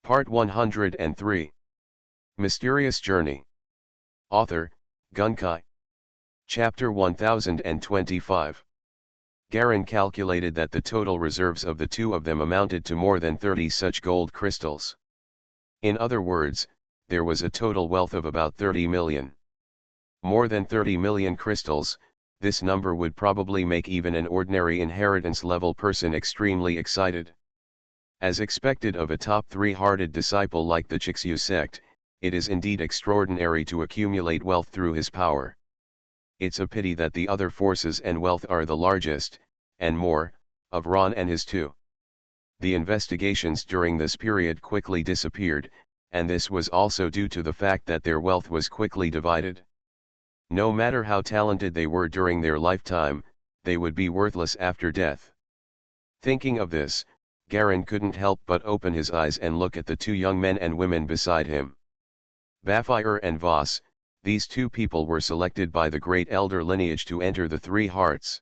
Part 103. Mysterious Journey. Author, Gunkai. Chapter 1025. Garin calculated that the total reserves of the two of them amounted to more than 30 such gold crystals. In other words, there was a total wealth of about 30 million. More than 30 million crystals, this number would probably make even an ordinary inheritance-level person extremely excited. As expected of a top three-hearted disciple like the Chixu sect, it is indeed extraordinary to accumulate wealth through his power. It's a pity that the other forces and wealth are the largest, and more, of Ron and his two. The investigations during this period quickly disappeared, and this was also due to the fact that their wealth was quickly divided. No matter how talented they were during their lifetime, they would be worthless after death. Thinking of this, Garin couldn't help but open his eyes and look at the two young men and women beside him. Bafire and Voss, these two people were selected by the great elder lineage to enter the Three Hearts.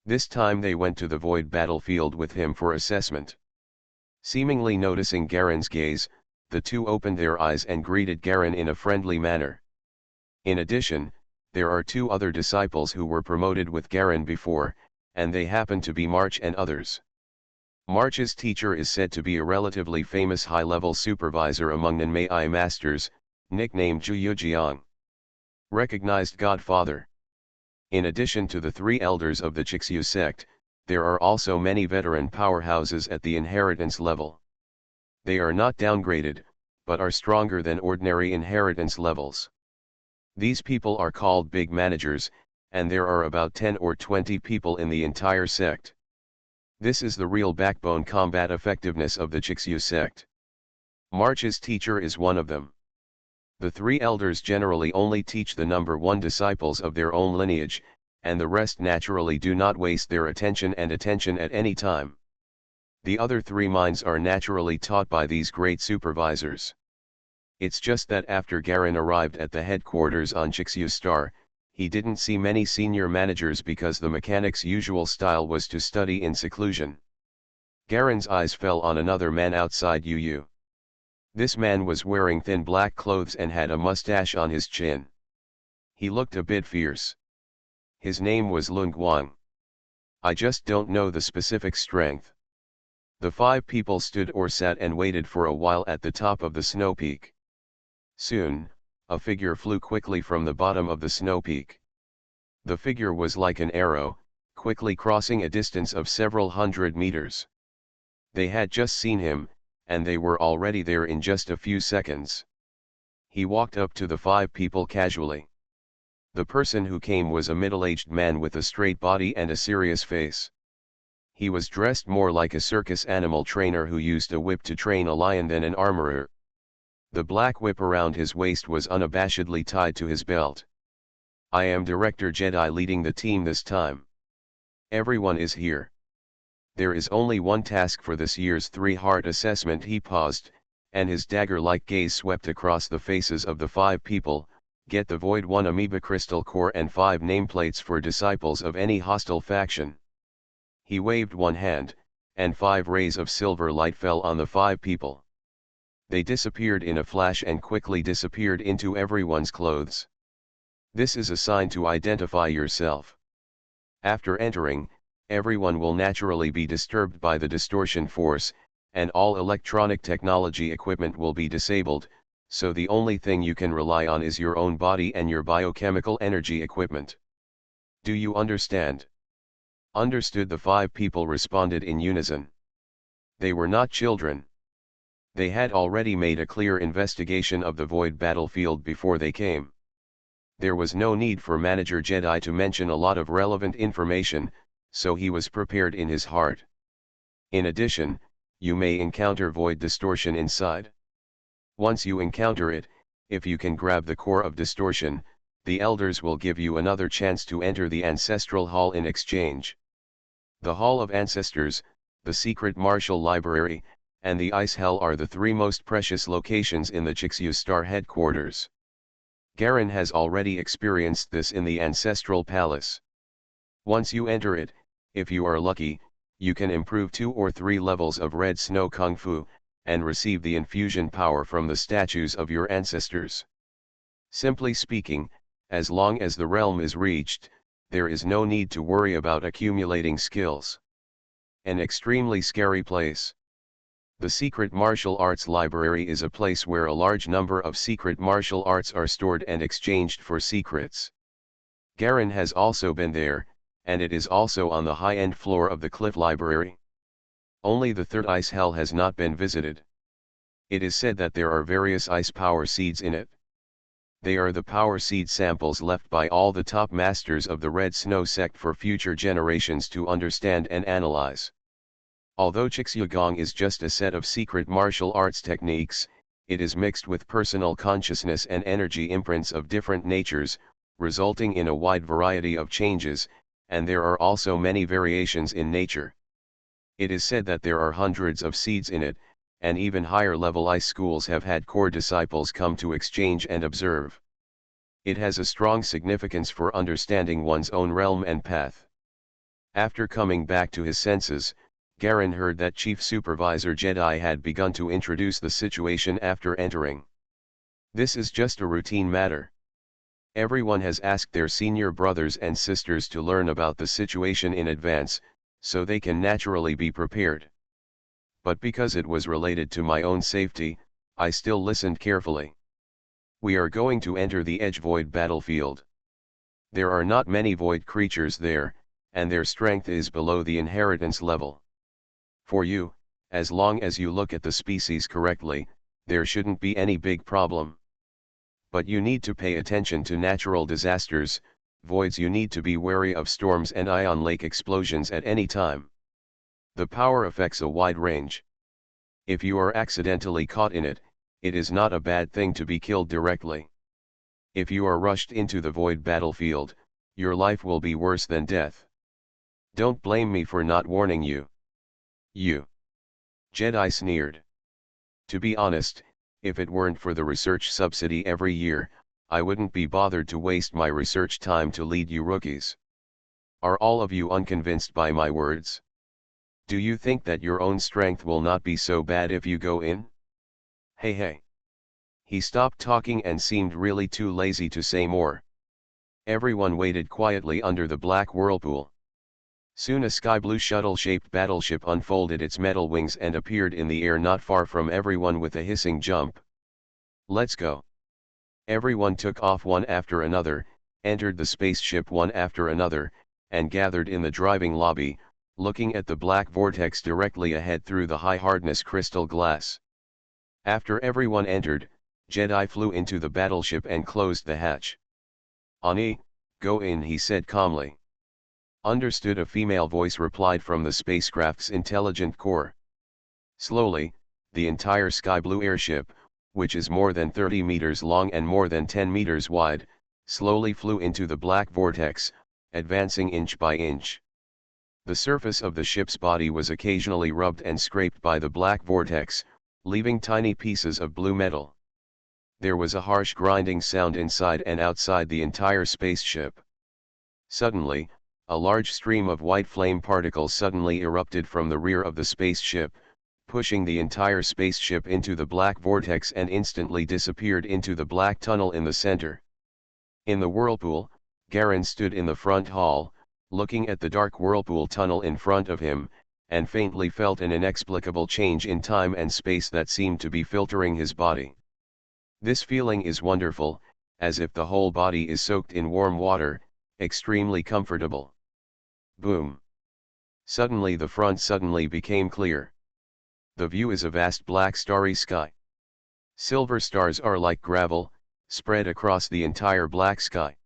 This time they went to the void battlefield with him for assessment. Seemingly noticing Garin's gaze, the two opened their eyes and greeted Garin in a friendly manner. In addition, there are two other disciples who were promoted with Garin before, and they happen to be March and others. March's teacher is said to be a relatively famous high-level supervisor among Nanmei masters, nicknamed Zhuyu recognized Godfather. In addition to the three elders of the Chixu sect, there are also many veteran powerhouses at the inheritance level. They are not downgraded, but are stronger than ordinary inheritance levels. These people are called big managers, and there are about 10 or 20 people in the entire sect. This is the real backbone combat effectiveness of the Chixu sect. March's teacher is one of them. The three elders generally only teach the number one disciples of their own lineage, and the rest naturally do not waste their attention at any time. The other three minds are naturally taught by these great supervisors. It's just that after Garin arrived at the headquarters on Chixu Star, he didn't see many senior managers because the mechanic's usual style was to study in seclusion. Garin's eyes fell on another man outside Yu. This man was wearing thin black clothes and had a mustache on his chin. He looked a bit fierce. His name was Lung Guang. I just don't know the specific strength. The five people stood or sat and waited for a while at the top of the snow peak. Soon, a figure flew quickly from the bottom of the snow peak. The figure was like an arrow, quickly crossing a distance of several hundred meters. They had just seen him, and they were already there in just a few seconds. He walked up to the five people casually. The person who came was a middle-aged man with a straight body and a serious face. He was dressed more like a circus animal trainer who used a whip to train a lion than an armorer. The black whip around his waist was unabashedly tied to his belt. I am Director Jedi leading the team this time. Everyone is here. There is only one task for this year's three-heart assessment. He paused, and his dagger-like gaze swept across the faces of the five people. Get the Void 1 Amoeba Crystal Core and 5 nameplates for disciples of any hostile faction. He waved one hand, and 5 rays of silver light fell on the 5 people. They disappeared in a flash and quickly disappeared into everyone's clothes. This is a sign to identify yourself. After entering, everyone will naturally be disturbed by the distortion force, and all electronic technology equipment will be disabled, so the only thing you can rely on is your own body and your biochemical energy equipment. Do you understand? Understood, the 5 people responded in unison. They were not children. They had already made a clear investigation of the void battlefield before they came. There was no need for Manager Jedi to mention a lot of relevant information, so he was prepared in his heart. In addition, you may encounter void distortion inside. Once you encounter it, if you can grab the core of distortion, the elders will give you another chance to enter the Ancestral Hall in exchange. The Hall of Ancestors, the Secret Martial Library, and the Ice Hell are the 3 most precious locations in the Chixu Star headquarters. Garin has already experienced this in the Ancestral Palace. Once you enter it, if you are lucky, you can improve 2 or 3 levels of Red Snow Kung Fu, and receive the infusion power from the statues of your ancestors. Simply speaking, as long as the realm is reached, there is no need to worry about accumulating skills. An extremely scary place. The Secret Martial Arts Library is a place where a large number of secret martial arts are stored and exchanged for secrets. Garen has also been there, and it is also on the high-end floor of the Cliff Library. Only the third ice hell has not been visited. It is said that there are various ice power seeds in it. They are the power seed samples left by all the top masters of the Red Snow sect for future generations to understand and analyze. Although Qixuyagong is just a set of secret martial arts techniques, it is mixed with personal consciousness and energy imprints of different natures, resulting in a wide variety of changes, and there are also many variations in nature. It is said that there are hundreds of seeds in it, and even higher level ice schools have had core disciples come to exchange and observe. It has a strong significance for understanding one's own realm and path. After coming back to his senses, Garen heard that Chief Supervisor Jedi had begun to introduce the situation after entering. This is just a routine matter. Everyone has asked their senior brothers and sisters to learn about the situation in advance, so they can naturally be prepared. But because it was related to my own safety, I still listened carefully. We are going to enter the Edge Void battlefield. There are not many void creatures there, and their strength is below the inheritance level. For you, as long as you look at the species correctly, there shouldn't be any big problem. But you need to pay attention to natural disasters, voids. You need to be wary of storms and ion lake explosions at any time. The power affects a wide range. If you are accidentally caught in it, it is not a bad thing to be killed directly. If you are rushed into the void battlefield, your life will be worse than death. Don't blame me for not warning you. You. Jedi sneered. To be honest, if it weren't for the research subsidy every year, I wouldn't be bothered to waste my research time to lead you rookies. Are all of you unconvinced by my words? Do you think that your own strength will not be so bad if you go in? Hey. He stopped talking and seemed really too lazy to say more. Everyone waited quietly under the black whirlpool. Soon a sky-blue shuttle-shaped battleship unfolded its metal wings and appeared in the air not far from everyone with a hissing jump. Let's go. Everyone took off one after another, entered the spaceship one after another, and gathered in the driving lobby, looking at the black vortex directly ahead through the high-hardness crystal glass. After everyone entered, Jedi flew into the battleship and closed the hatch. Ani, go in, he said calmly. Understood, a female voice replied from the spacecraft's intelligent core. Slowly, the entire sky blue airship, which is more than 30 meters long and more than 10 meters wide, slowly flew into the black vortex, advancing inch by inch. The surface of the ship's body was occasionally rubbed and scraped by the black vortex, leaving tiny pieces of blue metal. There was a harsh grinding sound inside and outside the entire spaceship. Suddenly, a large stream of white flame particles suddenly erupted from the rear of the spaceship, pushing the entire spaceship into the black vortex and instantly disappeared into the black tunnel in the center. In the whirlpool, Garen stood in the front hall, looking at the dark whirlpool tunnel in front of him, and faintly felt an inexplicable change in time and space that seemed to be filtering his body. This feeling is wonderful, as if the whole body is soaked in warm water, extremely comfortable. Boom. Suddenly the front suddenly became clear. The view is a vast black starry sky. Silver stars are like gravel, spread across the entire black sky.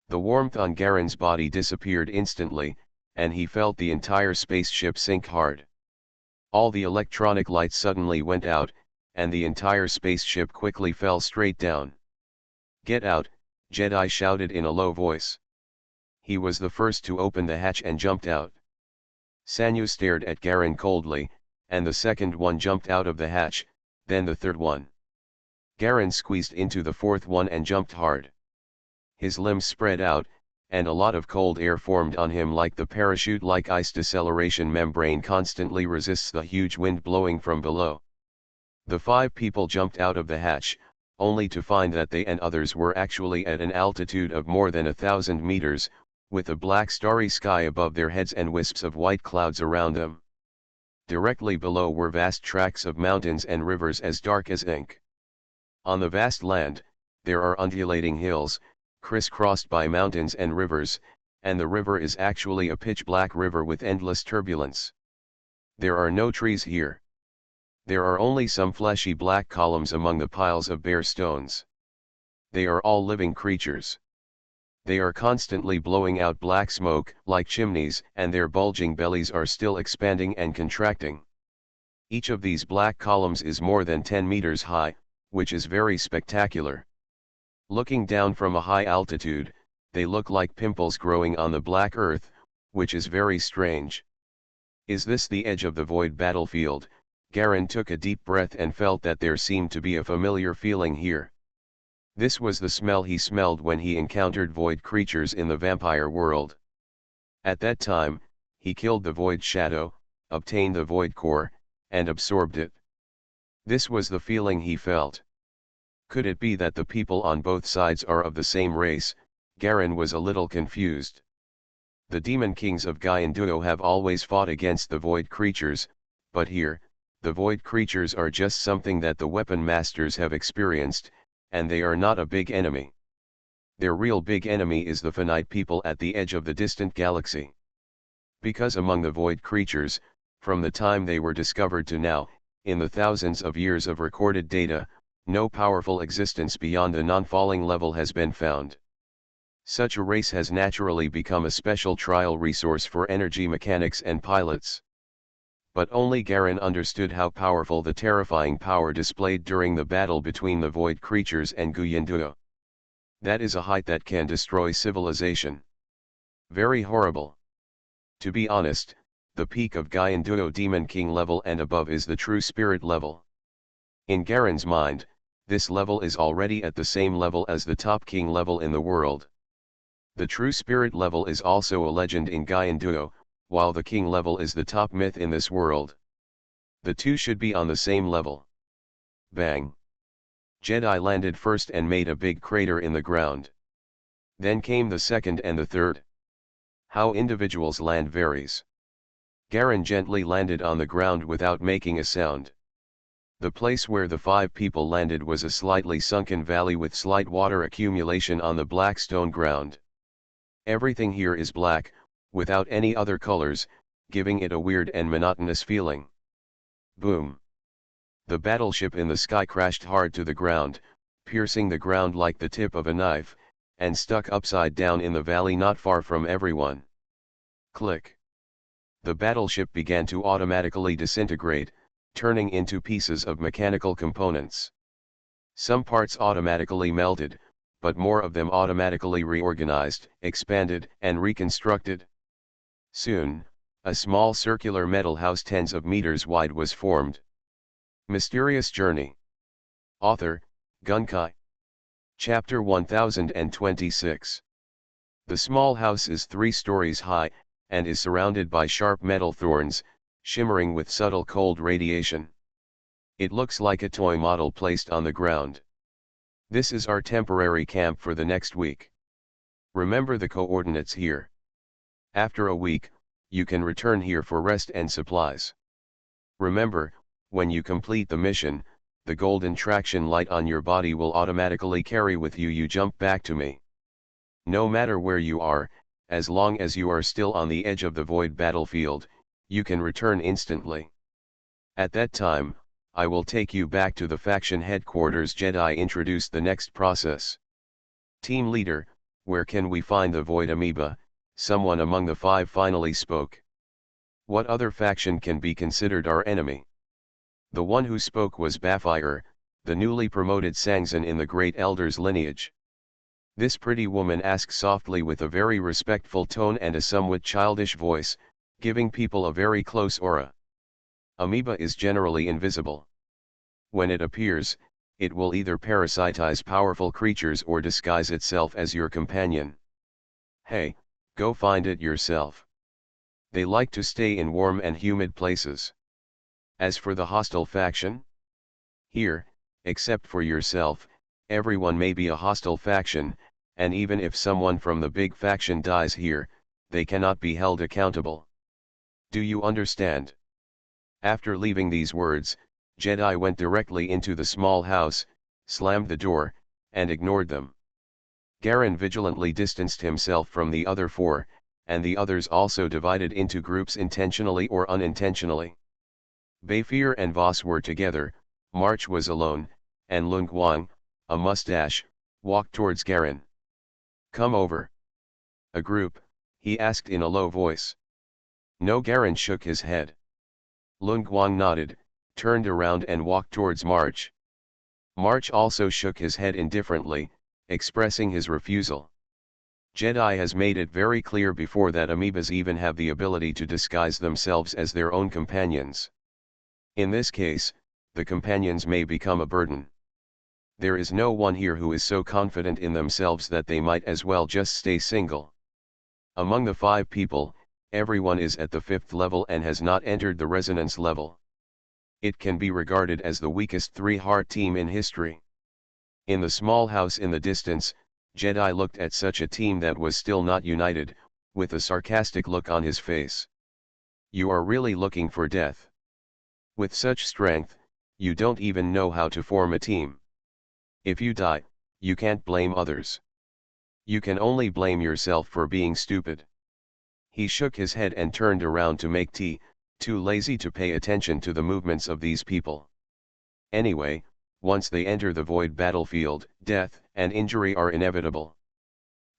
The warmth on Garen's body disappeared instantly, and he felt the entire spaceship sink hard. All the electronic lights suddenly went out, and the entire spaceship quickly fell straight down. Get out, Jedi shouted in a low voice. He was the first to open the hatch and jumped out. Sanyu stared at Garen coldly, and the second one jumped out of the hatch, then the third one. Garen squeezed into the fourth one and jumped hard. His limbs spread out, and a lot of cold air formed on him like the parachute-like ice deceleration membrane constantly resists the huge wind blowing from below. The 5 people jumped out of the hatch, only to find that they and others were actually at an altitude of more than 1,000 meters, with a black starry sky above their heads and wisps of white clouds around them. Directly below were vast tracts of mountains and rivers as dark as ink. On the vast land, there are undulating hills, crisscrossed by mountains and rivers, and the river is actually a pitch-black river with endless turbulence. There are no trees here. There are only some fleshy black columns among the piles of bare stones. They are all living creatures. They are constantly blowing out black smoke like chimneys, and their bulging bellies are still expanding and contracting. Each of these black columns is more than 10 meters high, which is very spectacular. Looking down from a high altitude, they look like pimples growing on the black earth, which is very strange. Is this the edge of the void battlefield? Garen took a deep breath and felt that there seemed to be a familiar feeling here. This was the smell he smelled when he encountered void creatures in the vampire world. At that time, he killed the void shadow, obtained the void core, and absorbed it. This was the feeling he felt. Could it be that the people on both sides are of the same race? Garen was a little confused. The demon kings of Gaian Duo have always fought against the void creatures, but here, the void creatures are just something that the weapon masters have experienced, and they are not a big enemy. Their real big enemy is the finite people at the edge of the distant galaxy. Because among the void creatures, from the time they were discovered to now, in the thousands of years of recorded data, no powerful existence beyond the non-falling level has been found. Such a race has naturally become a special trial resource for energy mechanics and pilots. But only Garen understood how powerful the terrifying power displayed during the battle between the void creatures and Guyanduo. That is a height that can destroy civilization. Very horrible. To be honest, the peak of Guyanduo Demon King level and above is the true spirit level. In Garen's mind, this level is already at the same level as the top king level in the world. The true spirit level is also a legend in Guyanduo, while the king level is the top myth in this world. The two should be on the same level. Bang! Jedi landed first and made a big crater in the ground. Then came the second and the third. How individuals land varies. Garen gently landed on the ground without making a sound. The place where the 5 people landed was a slightly sunken valley with slight water accumulation on the black stone ground. Everything here is black, without any other colors, giving it a weird and monotonous feeling. Boom! The battleship in the sky crashed hard to the ground, piercing the ground like the tip of a knife, and stuck upside down in the valley not far from everyone. Click! The battleship began to automatically disintegrate, turning into pieces of mechanical components. Some parts automatically melted, but more of them automatically reorganized, expanded, and reconstructed. Soon, a small circular metal house tens of meters wide was formed. Mysterious Journey. Author, Gunkai. Chapter 1026. The small house is 3 stories high, and is surrounded by sharp metal thorns, shimmering with subtle cold radiation. It looks like a toy model placed on the ground. This is our temporary camp for the next week. Remember the coordinates here. After a week, you can return here for rest and supplies. Remember, when you complete the mission, the golden traction light on your body will automatically carry with you. You jump back to me. No matter where you are, as long as you are still on the edge of the void battlefield, you can return instantly. At that time, I will take you back to the faction headquarters. Jedi introduced the next process. Team leader, where can we find the void amoeba? Someone among the 5 finally spoke. What other faction can be considered our enemy? The one who spoke was Bafire, the newly promoted Sangzan in the Great Elder's lineage. This pretty woman asked softly with a very respectful tone and a somewhat childish voice, giving people a very close aura. Amoeba is generally invisible. When it appears, it will either parasitize powerful creatures or disguise itself as your companion. Hey, go find it yourself. They like to stay in warm and humid places. As for the hostile faction, Here, except for yourself, everyone may be a hostile faction, and even if someone from the big faction dies here, they cannot be held accountable. Do you understand? After leaving these words, Jedi went directly into the small house, slammed the door, and ignored them. Garen vigilantly distanced himself from the other four, and the others also divided into groups intentionally or unintentionally. Bayfir and Voss were together, March was alone, and Lung Guang, a mustache, walked towards Garen. "Come over." "A group?" he asked in a low voice. No, Garen shook his head. Lung Guang nodded, turned around and walked towards March. March also shook his head indifferently, expressing his refusal. Jedi has made it very clear before that amoebas even have the ability to disguise themselves as their own companions. In this case, the companions may become a burden. There is no one here who is so confident in themselves that they might as well just stay single. Among the 5 people, everyone is at the 5th level and has not entered the resonance level. It can be regarded as the weakest 3-heart team in history. In the small house in the distance, Jedi looked at such a team that was still not united, with a sarcastic look on his face. "You are really looking for death. With such strength, you don't even know how to form a team. If you die, you can't blame others. You can only blame yourself for being stupid." He shook his head and turned around to make tea, too lazy to pay attention to the movements of these people. Anyway, once they enter the void battlefield, death and injury are inevitable.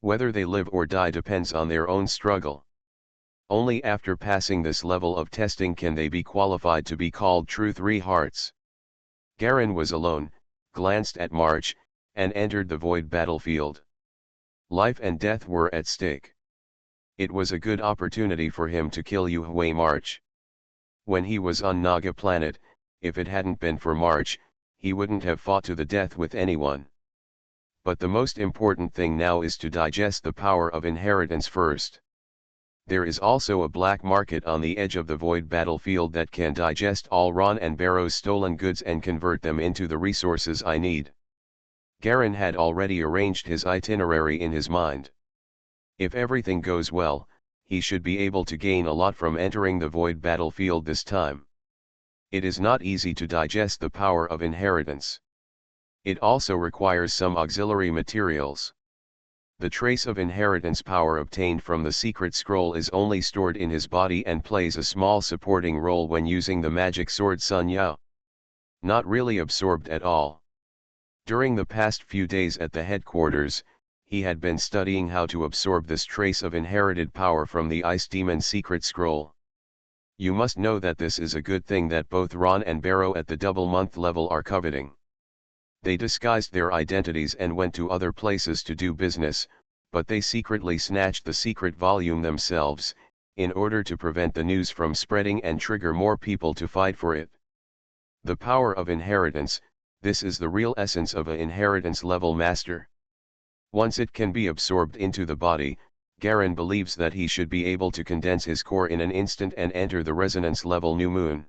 Whether they live or die depends on their own struggle. Only after passing this level of testing can they be qualified to be called true 3-hearts. Garen was alone, glanced at March, and entered the void battlefield. Life and death were at stake. It was a good opportunity for him to kill Yuhui March. When he was on Naga planet, if it hadn't been for March, he wouldn't have fought to the death with anyone. But the most important thing now is to digest the power of inheritance first. There is also a black market on the edge of the void battlefield that can digest all Ron and Barrow's stolen goods and convert them into the resources I need. Garen had already arranged his itinerary in his mind. If everything goes well, he should be able to gain a lot from entering the void battlefield this time. It is not easy to digest the power of inheritance. It also requires some auxiliary materials. The trace of inheritance power obtained from the secret scroll is only stored in his body and plays a small supporting role when using the magic sword Sun Yao. Not really absorbed at all. During the past few days at the headquarters, he had been studying how to absorb this trace of inherited power from the Ice Demon secret scroll. You must know that this is a good thing that both Ron and Barrow at the double-month level are coveting. They disguised their identities and went to other places to do business, but they secretly snatched the secret volume themselves, in order to prevent the news from spreading and trigger more people to fight for it. The power of inheritance, this is the real essence of an inheritance level master. Once it can be absorbed into the body, Garen believes that he should be able to condense his core in an instant and enter the resonance level new moon,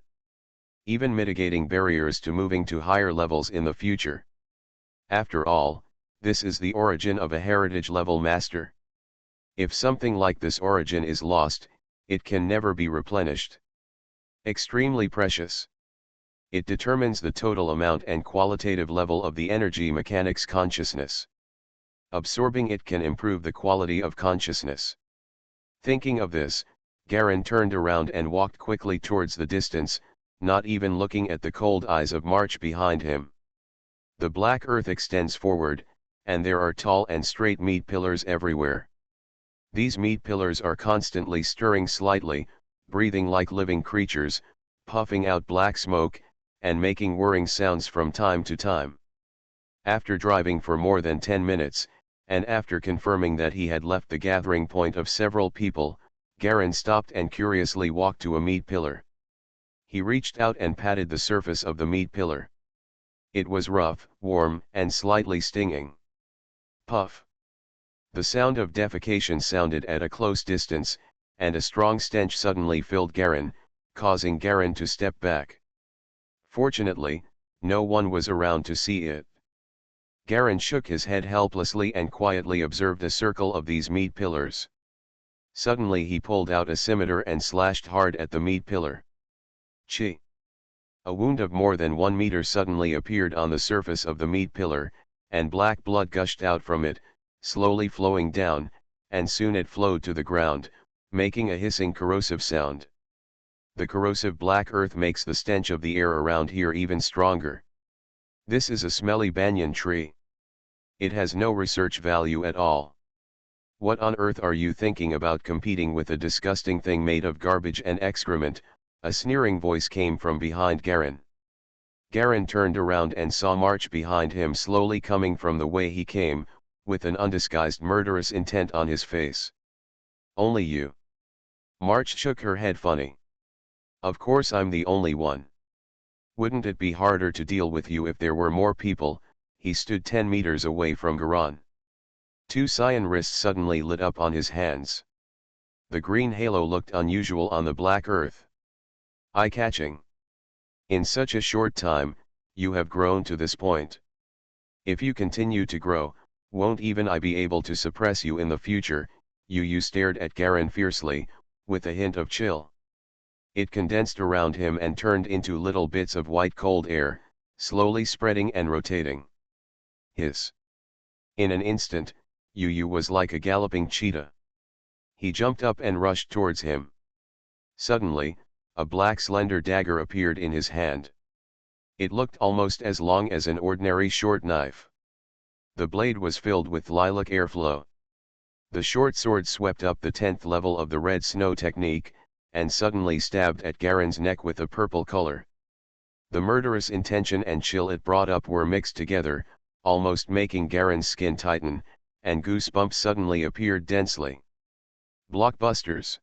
even mitigating barriers to moving to higher levels in the future. After all, this is the origin of a heritage level master. If something like this origin is lost, it can never be replenished. Extremely precious. It determines the total amount and qualitative level of the energy mechanics consciousness. Absorbing it can improve the quality of consciousness. Thinking of this, Garen turned around and walked quickly towards the distance, not even looking at the cold eyes of March behind him. The black earth extends forward, and there are tall and straight meat pillars everywhere. These meat pillars are constantly stirring slightly, breathing like living creatures, puffing out black smoke, and making whirring sounds from time to time. After driving for more than 10 minutes, and after confirming that he had left the gathering point of several people, Garen stopped and curiously walked to a meat pillar. He reached out and patted the surface of the meat pillar. It was rough, warm, and slightly stinging. Puff. The sound of defecation sounded at a close distance, and a strong stench suddenly filled Garen, causing Garen to step back. Fortunately, No one was around to see it. Garen shook his head helplessly and quietly observed a circle of these meat pillars. Suddenly he pulled out a scimitar and slashed hard at the meat pillar. Chi! A wound of more than 1 meter suddenly appeared on the surface of the meat pillar, and black blood gushed out from it, slowly flowing down, and soon it flowed to the ground, making a hissing corrosive sound. The corrosive black earth makes the stench of the air around here even stronger. This is a smelly banyan tree. It has no research value at all. What on earth are you thinking about competing with a disgusting thing made of garbage and excrement? A sneering voice came from behind Garen. Garen turned around and saw March behind him slowly coming from the way he came, with an undisguised murderous intent on his face. Only you? March shook her head funny. Of course I'm the only one. Wouldn't it be harder to deal with you if there were more people? He stood 10 meters away from Garan. 2 cyan wrists suddenly lit up on his hands. The green halo looked unusual on the black earth. Eye-catching. In such a short time, you have grown to this point. If you continue to grow, won't even I be able to suppress you in the future? You stared at Garen fiercely, with a hint of chill. It condensed around him and turned into little bits of white cold air, slowly spreading and rotating. Hiss. In an instant, Yu was like a galloping cheetah. He jumped up and rushed towards him. Suddenly, a black slender dagger appeared in his hand. It looked almost as long as an ordinary short knife. The blade was filled with lilac airflow. The short sword swept up the 10th level of the red snow technique, and suddenly stabbed at Garen's neck with a purple color. The murderous intention and chill it brought up were mixed together, almost making Garen's skin tighten, and goosebumps suddenly appeared densely. Blockbusters!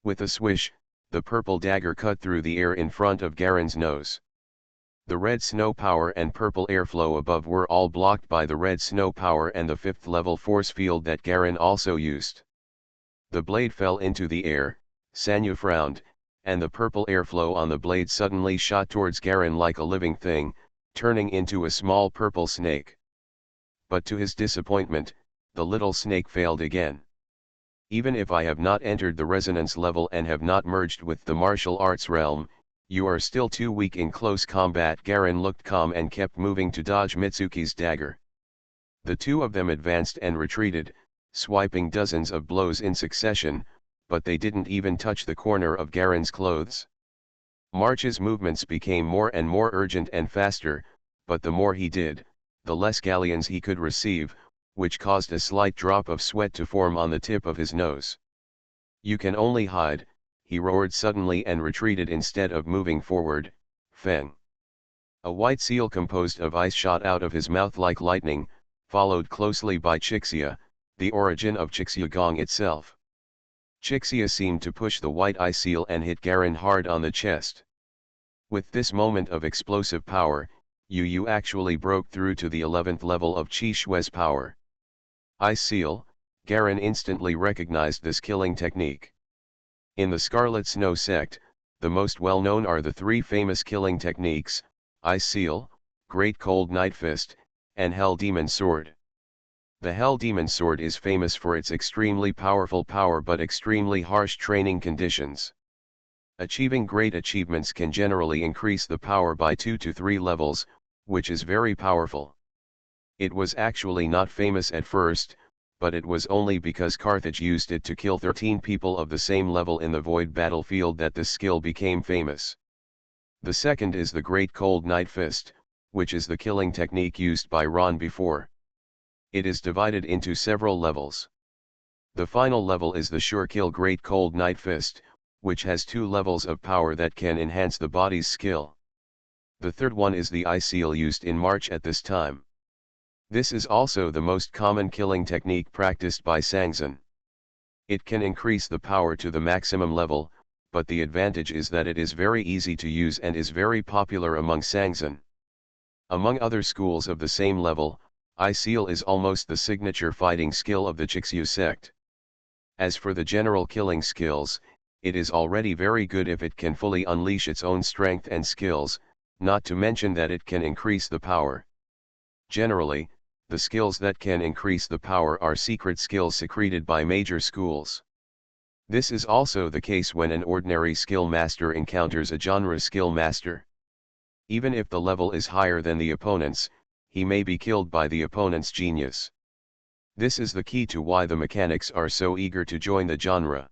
With a swish, the purple dagger cut through the air in front of Garen's nose. The red snow power and purple airflow above were all blocked by the red snow power and the 5th level force field that Garen also used. The blade fell into the air, Sanyu frowned, and the purple airflow on the blade suddenly shot towards Garen like a living thing, turning into a small purple snake. But to his disappointment, the little snake failed again. Even if I have not entered the resonance level and have not merged with the martial arts realm, you are still too weak in close combat. Garen looked calm and kept moving to dodge Mitsuki's dagger. The two of them advanced and retreated, swiping dozens of blows in succession, but they didn't even touch the corner of Garen's clothes. March's movements became more and more urgent and faster, but the more he did, the less galleons he could receive, which caused a slight drop of sweat to form on the tip of his nose. You can only hide, he roared suddenly and retreated instead of moving forward. Feng. A white seal composed of ice shot out of his mouth like lightning, followed closely by Chixia, the origin of Chixia Gong itself. Chixia seemed to push the white ice seal and hit Garen hard on the chest. With this moment of explosive power, Yu actually broke through to the 11th level of Qi Shui's power. Ice seal, Garen instantly recognized this killing technique. In the Scarlet Snow sect, the most well-known are the 3 famous killing techniques, Ice Seal, Great Cold Night Fist, and Hell Demon Sword. The Hell Demon Sword is famous for its extremely powerful power but extremely harsh training conditions. Achieving great achievements can generally increase the power by 2 to 3 levels, which is very powerful. It was actually not famous at first, but it was only because Carthage used it to kill 13 people of the same level in the Void battlefield that this skill became famous. The second is the Great Cold Night Fist, which is the killing technique used by Ron before. It is divided into several levels. The final level is the Sure Kill Great Cold Night Fist, which has 2 levels of power that can enhance the body's skill. The third one is the Ice Seal used in March at this time. This is also the most common killing technique practiced by Sangzan. It can increase the power to the maximum level, but the advantage is that it is very easy to use and is very popular among Sangzan. Among other schools of the same level, Ice Seal is almost the signature fighting skill of the Chixu sect. As for the general killing skills, it is already very good if it can fully unleash its own strength and skills, not to mention that it can increase the power. Generally, the skills that can increase the power are secret skills secreted by major schools. This is also the case when an ordinary skill master encounters a genre skill master. Even if the level is higher than the opponent's, he may be killed by the opponent's genius. This is the key to why the mechanics are so eager to join the genre.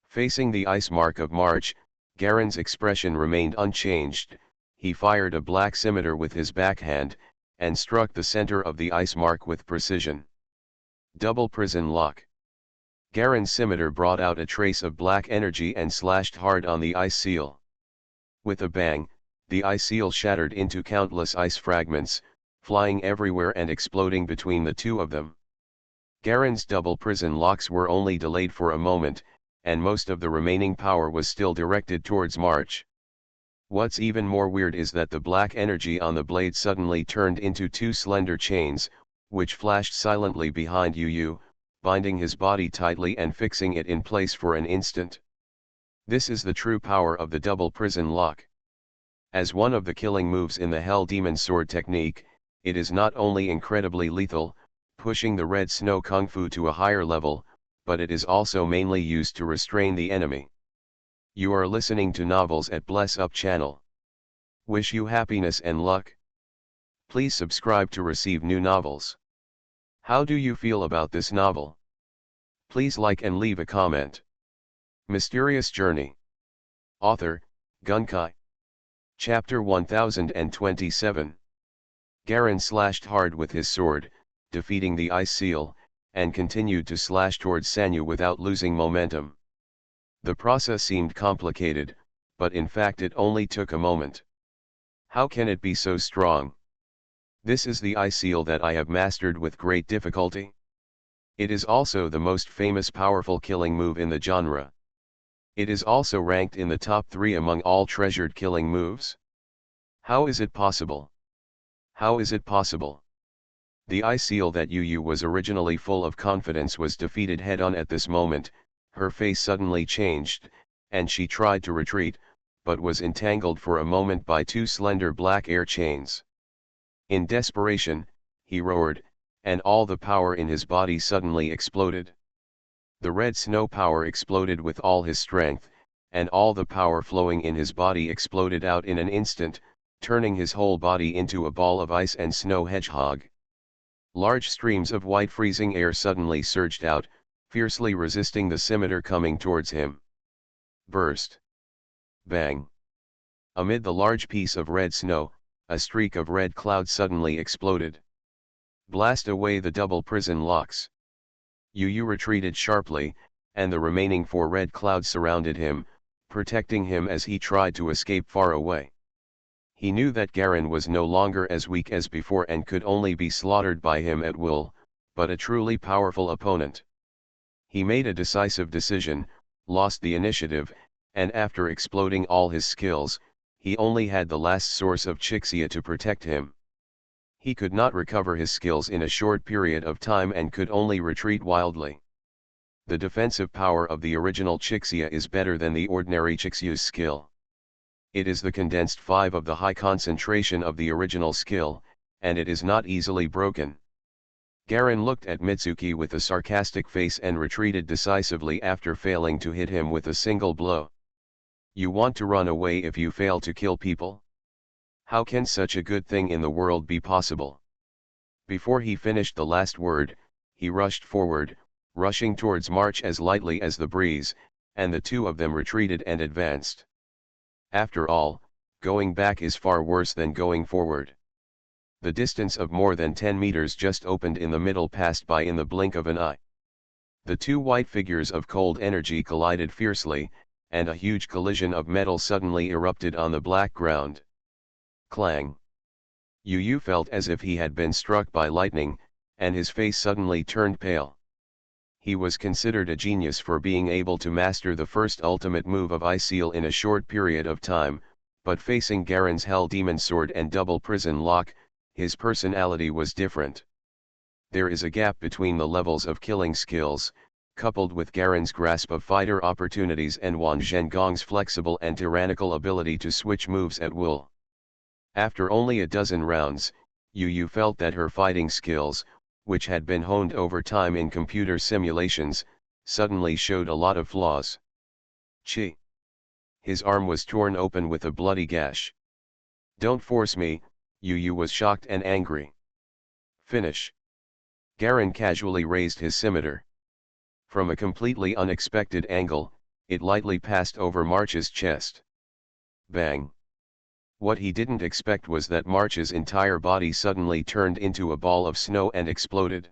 Facing the ice mark of March, Garen's expression remained unchanged. He fired a black scimitar with his backhand, and struck the center of the ice mark with precision. Double prison lock. Garen's scimitar brought out a trace of black energy and slashed hard on the ice seal. With a bang, the ice seal shattered into countless ice fragments, flying everywhere and exploding between the two of them. Garen's double prison locks were only delayed for a moment, and most of the remaining power was still directed towards March. What's even more weird is that the black energy on the blade suddenly turned into two slender chains, which flashed silently behind Yu, binding his body tightly and fixing it in place for an instant. This is the true power of the double prison lock. As one of the killing moves in the Hell Demon Sword technique, it is not only incredibly lethal, pushing the Red Snow Kung Fu to a higher level, but it is also mainly used to restrain the enemy. You are listening to Novels at Bless Up channel. Wish you happiness and luck. Please subscribe to receive new novels. How do you feel about this novel? Please like and leave a comment. Mysterious Journey. Author, Gunkai. Chapter 1027. Garen slashed hard with his sword, defeating the ice seal, and continued to slash towards Sanyu without losing momentum. The process seemed complicated, but in fact it only took a moment. How can it be so strong? This is the ice seal that I have mastered with great difficulty. It is also the most famous powerful killing move in the genre. It is also ranked in the top 3 among all treasured killing moves. How is it possible? How is it possible? The ice seal that Yu was originally full of confidence was defeated head-on at this moment. Her face suddenly changed, and she tried to retreat, but was entangled for a moment by two slender black air chains. In desperation, he roared, and all the power in his body suddenly exploded. The red snow power exploded with all his strength, and all the power flowing in his body exploded out in an instant, turning his whole body into a ball of ice and snow hedgehog. Large streams of white freezing air suddenly surged out, fiercely resisting the scimitar coming towards him. Burst. Bang. Amid the large piece of red snow, a streak of red cloud suddenly exploded. Blast away the double prison locks. Yu retreated sharply, and the remaining 4 red clouds surrounded him, protecting him as he tried to escape far away. He knew that Garen was no longer as weak as before and could only be slaughtered by him at will, but a truly powerful opponent. He made a decisive decision, lost the initiative, and after exploding all his skills, he only had the last source of Chixia to protect him. He could not recover his skills in a short period of time and could only retreat wildly. The defensive power of the original Chixia is better than the ordinary Chixia's skill. It is the condensed 5 of the high concentration of the original skill, and it is not easily broken. Garen looked at Mitsuki with a sarcastic face and retreated decisively after failing to hit him with a single blow. You want to run away if you fail to kill people? How can such a good thing in the world be possible? Before he finished the last word, he rushed forward, rushing towards March as lightly as the breeze, and the two of them retreated and advanced. After all, going back is far worse than going forward. The distance of more than 10 meters just opened in the middle, passed by in the blink of an eye. The two white figures of cold energy collided fiercely, and a huge collision of metal suddenly erupted on the black ground. Clang! Yu felt as if he had been struck by lightning, and his face suddenly turned pale. He was considered a genius for being able to master the first ultimate move of Ice Seal in a short period of time, but facing Garen's Hell Demon Sword and double prison lock, his personality was different. There is a gap between the levels of killing skills, coupled with Garen's grasp of fighter opportunities and Wan Zhengong's flexible and tyrannical ability to switch moves at will. After only a dozen rounds, Yu felt that her fighting skills, which had been honed over time in computer simulations, suddenly showed a lot of flaws. Chi. His arm was torn open with a bloody gash. Don't force me, Yu was shocked and angry. Finish. Garen casually raised his scimitar. From a completely unexpected angle, it lightly passed over March's chest. Bang. What he didn't expect was that March's entire body suddenly turned into a ball of snow and exploded.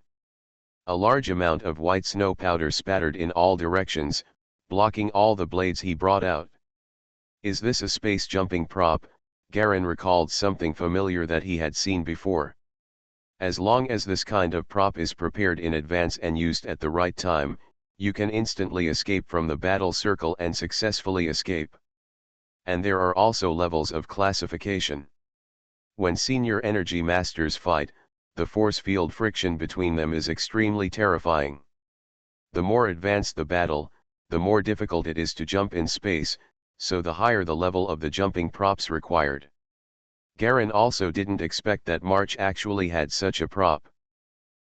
A large amount of white snow powder spattered in all directions, blocking all the blades he brought out. Is this a space jumping prop? Garen recalled something familiar that he had seen before. As long as this kind of prop is prepared in advance and used at the right time, you can instantly escape from the battle circle and successfully escape. And there are also levels of classification. When senior energy masters fight, the force field friction between them is extremely terrifying. The more advanced the battle, the more difficult it is to jump in space, so the higher the level of the jumping props required. Garen also didn't expect that March actually had such a prop.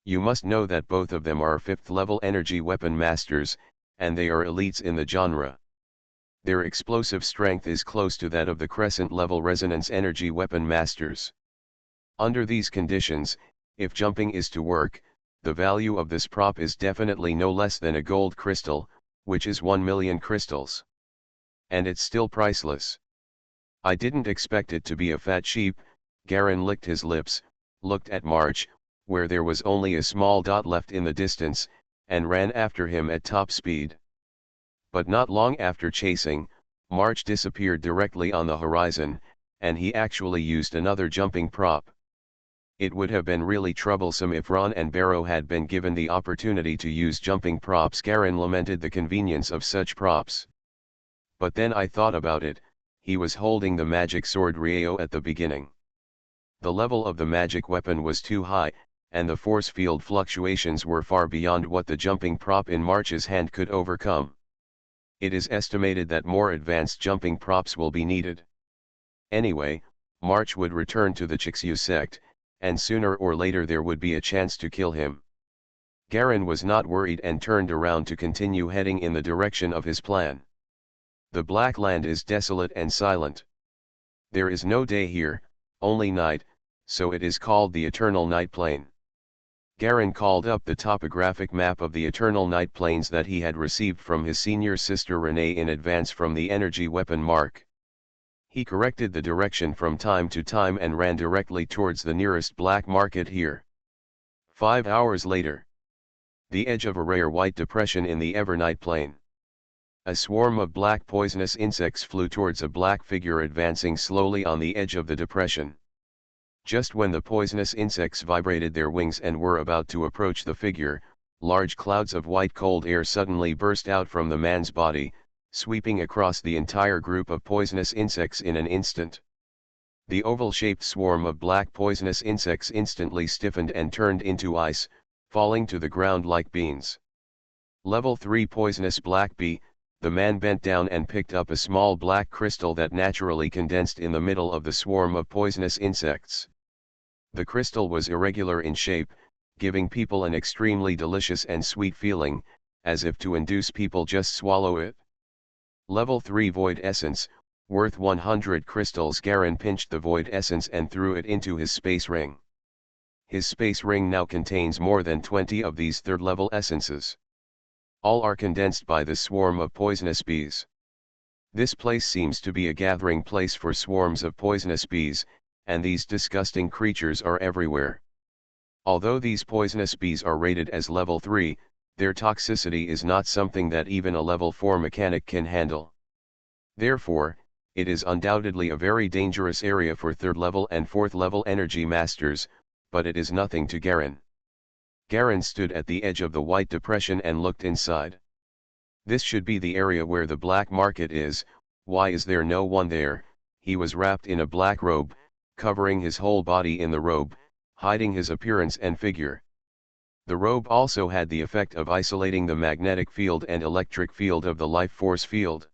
You must know that both of them are 5th level energy weapon masters, and they are elites in the genre. Their explosive strength is close to that of the crescent level resonance energy weapon masters. Under these conditions, if jumping is to work, the value of this prop is definitely no less than a gold crystal, which is 1 million crystals. And it's still priceless. I didn't expect it to be a fat sheep. Garen licked his lips, looked at March, where there was only a small dot left in the distance, and ran after him at top speed. But not long after chasing, March disappeared directly on the horizon, and he actually used another jumping prop. It would have been really troublesome if Ron and Barrow had been given the opportunity to use jumping props. Garen lamented the convenience of such props. But then I thought about it, he was holding the magic sword Ryeo at the beginning. The level of the magic weapon was too high, and the force field fluctuations were far beyond what the jumping prop in March's hand could overcome. It is estimated that more advanced jumping props will be needed. Anyway, March would return to the Chixu sect, and sooner or later there would be a chance to kill him. Garen was not worried and turned around to continue heading in the direction of his plan. The Black Land is desolate and silent. There is no day here, only night, so it is called the Eternal Night Plain. Garen called up the topographic map of the Eternal Night Plains that he had received from his senior sister Renee in advance from the energy weapon Mark. He corrected the direction from time to time and ran directly towards the nearest black market here. 5 hours later. The edge of a rare white depression in the Evernight Plain. A swarm of black poisonous insects flew towards a black figure advancing slowly on the edge of the depression. Just when the poisonous insects vibrated their wings and were about to approach the figure, large clouds of white cold air suddenly burst out from the man's body, sweeping across the entire group of poisonous insects in an instant. The oval-shaped swarm of black poisonous insects instantly stiffened and turned into ice, falling to the ground like beans. Level 3 poisonous black bee. The man bent down and picked up a small black crystal that naturally condensed in the middle of the swarm of poisonous insects. The crystal was irregular in shape, giving people an extremely delicious and sweet feeling, as if to induce people just swallow it. Level 3 Void Essence, worth 100 crystals. Garen pinched the Void Essence and threw it into his space ring. His space ring now contains more than 20 of these third-level essences. All are condensed by the swarm of poisonous bees. This place seems to be a gathering place for swarms of poisonous bees, and these disgusting creatures are everywhere. Although these poisonous bees are rated as level 3, their toxicity is not something that even a level 4 mechanic can handle. Therefore, it is undoubtedly a very dangerous area for 3rd level and 4th level energy masters, but it is nothing to Garen. Garen stood at the edge of the white depression and looked inside. This should be the area where the black market is. Why is there no one there? He was wrapped in a black robe, covering his whole body in the robe, hiding his appearance and figure. The robe also had the effect of isolating the magnetic field and electric field of the life force field.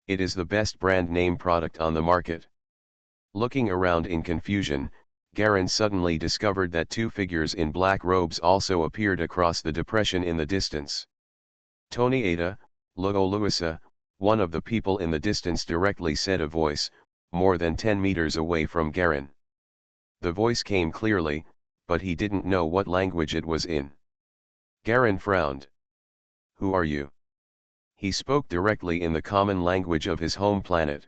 It is the best brand name product on the market. Looking around in confusion, Garen suddenly discovered that two figures in black robes also appeared across the depression in the distance. Tony Ada, Logo Luisa, one of the people in the distance directly said a voice, more than 10 meters away from Garen. The voice came clearly, but he didn't know what language it was in. Garen frowned. Who are you? He spoke directly in the common language of his home planet.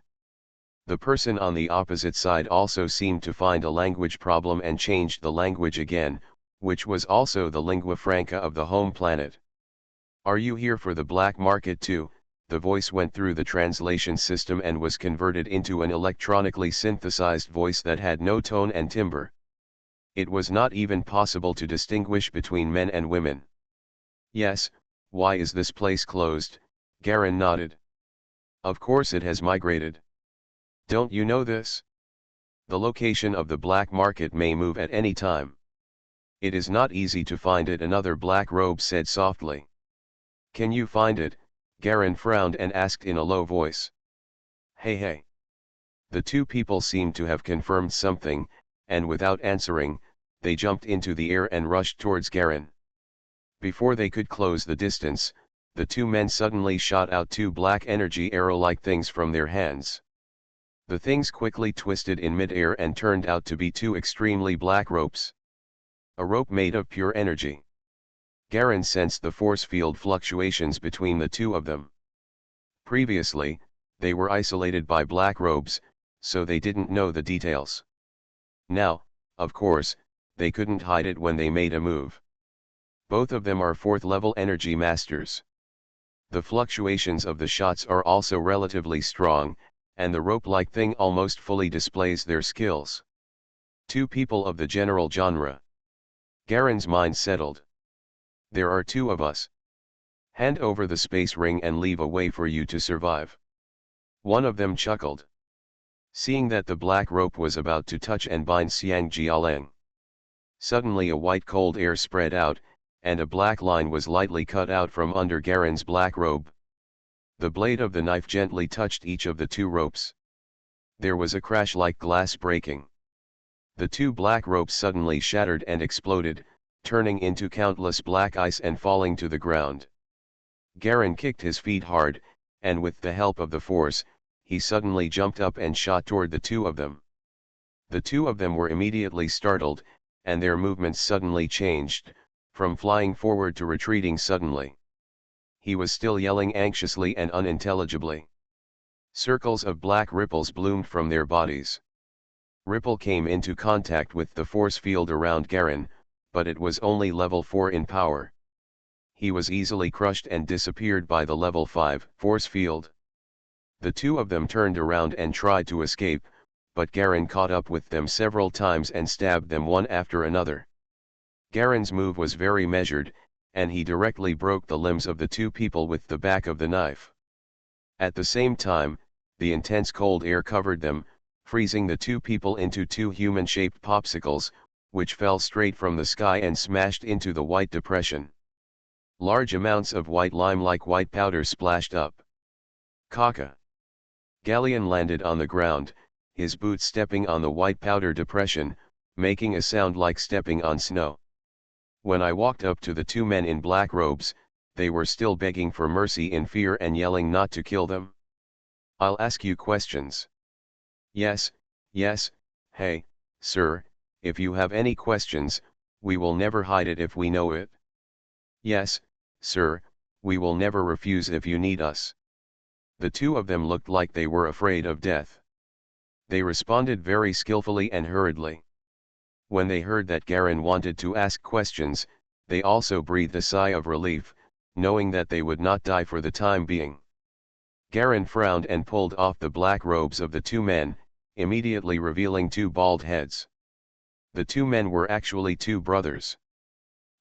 The person on the opposite side also seemed to find a language problem and changed the language again, which was also the lingua franca of the home planet. Are you here for the black market too? The voice went through the translation system and was converted into an electronically synthesized voice that had no tone and timbre. It was not even possible to distinguish between men and women. Yes, why is this place closed? Garen nodded. Of course it has migrated. Don't you know this? The location of the black market may move at any time. It is not easy to find it, another black robe said softly. Can you find it? Garen frowned and asked in a low voice. Hey. The two people seemed to have confirmed something, and without answering, they jumped into the air and rushed towards Garen. Before they could close the distance, the two men suddenly shot out two black energy arrow-like things from their hands. The things quickly twisted in mid-air and turned out to be two extremely black ropes. A rope made of pure energy. Garen sensed the force field fluctuations between the two of them. Previously, they were isolated by black robes, so they didn't know the details. Now, of course, they couldn't hide it when they made a move. Both of them are 4th level energy masters. The fluctuations of the shots are also relatively strong, and the rope-like thing almost fully displays their skills. Two people of the general genre. Garen's mind settled. There are two of us. Hand over the space ring and leave a way for you to survive. One of them chuckled. Seeing that the black rope was about to touch and bind Xiang Jialeng. Suddenly a white cold air spread out, and a black line was lightly cut out from under Garen's black robe. The blade of the knife gently touched each of the two ropes. There was a crash like glass breaking. The two black ropes suddenly shattered and exploded, turning into countless black ice and falling to the ground. Garen kicked his feet hard, and with the help of the force, he suddenly jumped up and shot toward the two of them. The two of them were immediately startled, and their movements suddenly changed, from flying forward to retreating suddenly. He was still yelling anxiously and unintelligibly. Circles of black ripples bloomed from their bodies. Ripple came into contact with the force field around Garen, but it was only level 4 in power. He was easily crushed and disappeared by the level 5 force field. The two of them turned around and tried to escape, but Garen caught up with them several times and stabbed them one after another. Garen's move was very measured, and he directly broke the limbs of the two people with the back of the knife. At the same time, the intense cold air covered them, freezing the two people into two human-shaped popsicles, which fell straight from the sky and smashed into the white depression. Large amounts of white lime-like white powder splashed up. Kaka. Galleon landed on the ground, his boots stepping on the white powder depression, making a sound like stepping on snow. When I walked up to the two men in black robes, they were still begging for mercy in fear and yelling not to kill them. I'll ask you questions. Yes, hey, sir, if you have any questions, we will never hide it if we know it. Yes, sir, we will never refuse if you need us. The two of them looked like they were afraid of death. They responded very skillfully and hurriedly. When they heard that Garen wanted to ask questions, they also breathed a sigh of relief, knowing that they would not die for the time being. Garen frowned and pulled off the black robes of the two men, immediately revealing two bald heads. The two men were actually two brothers.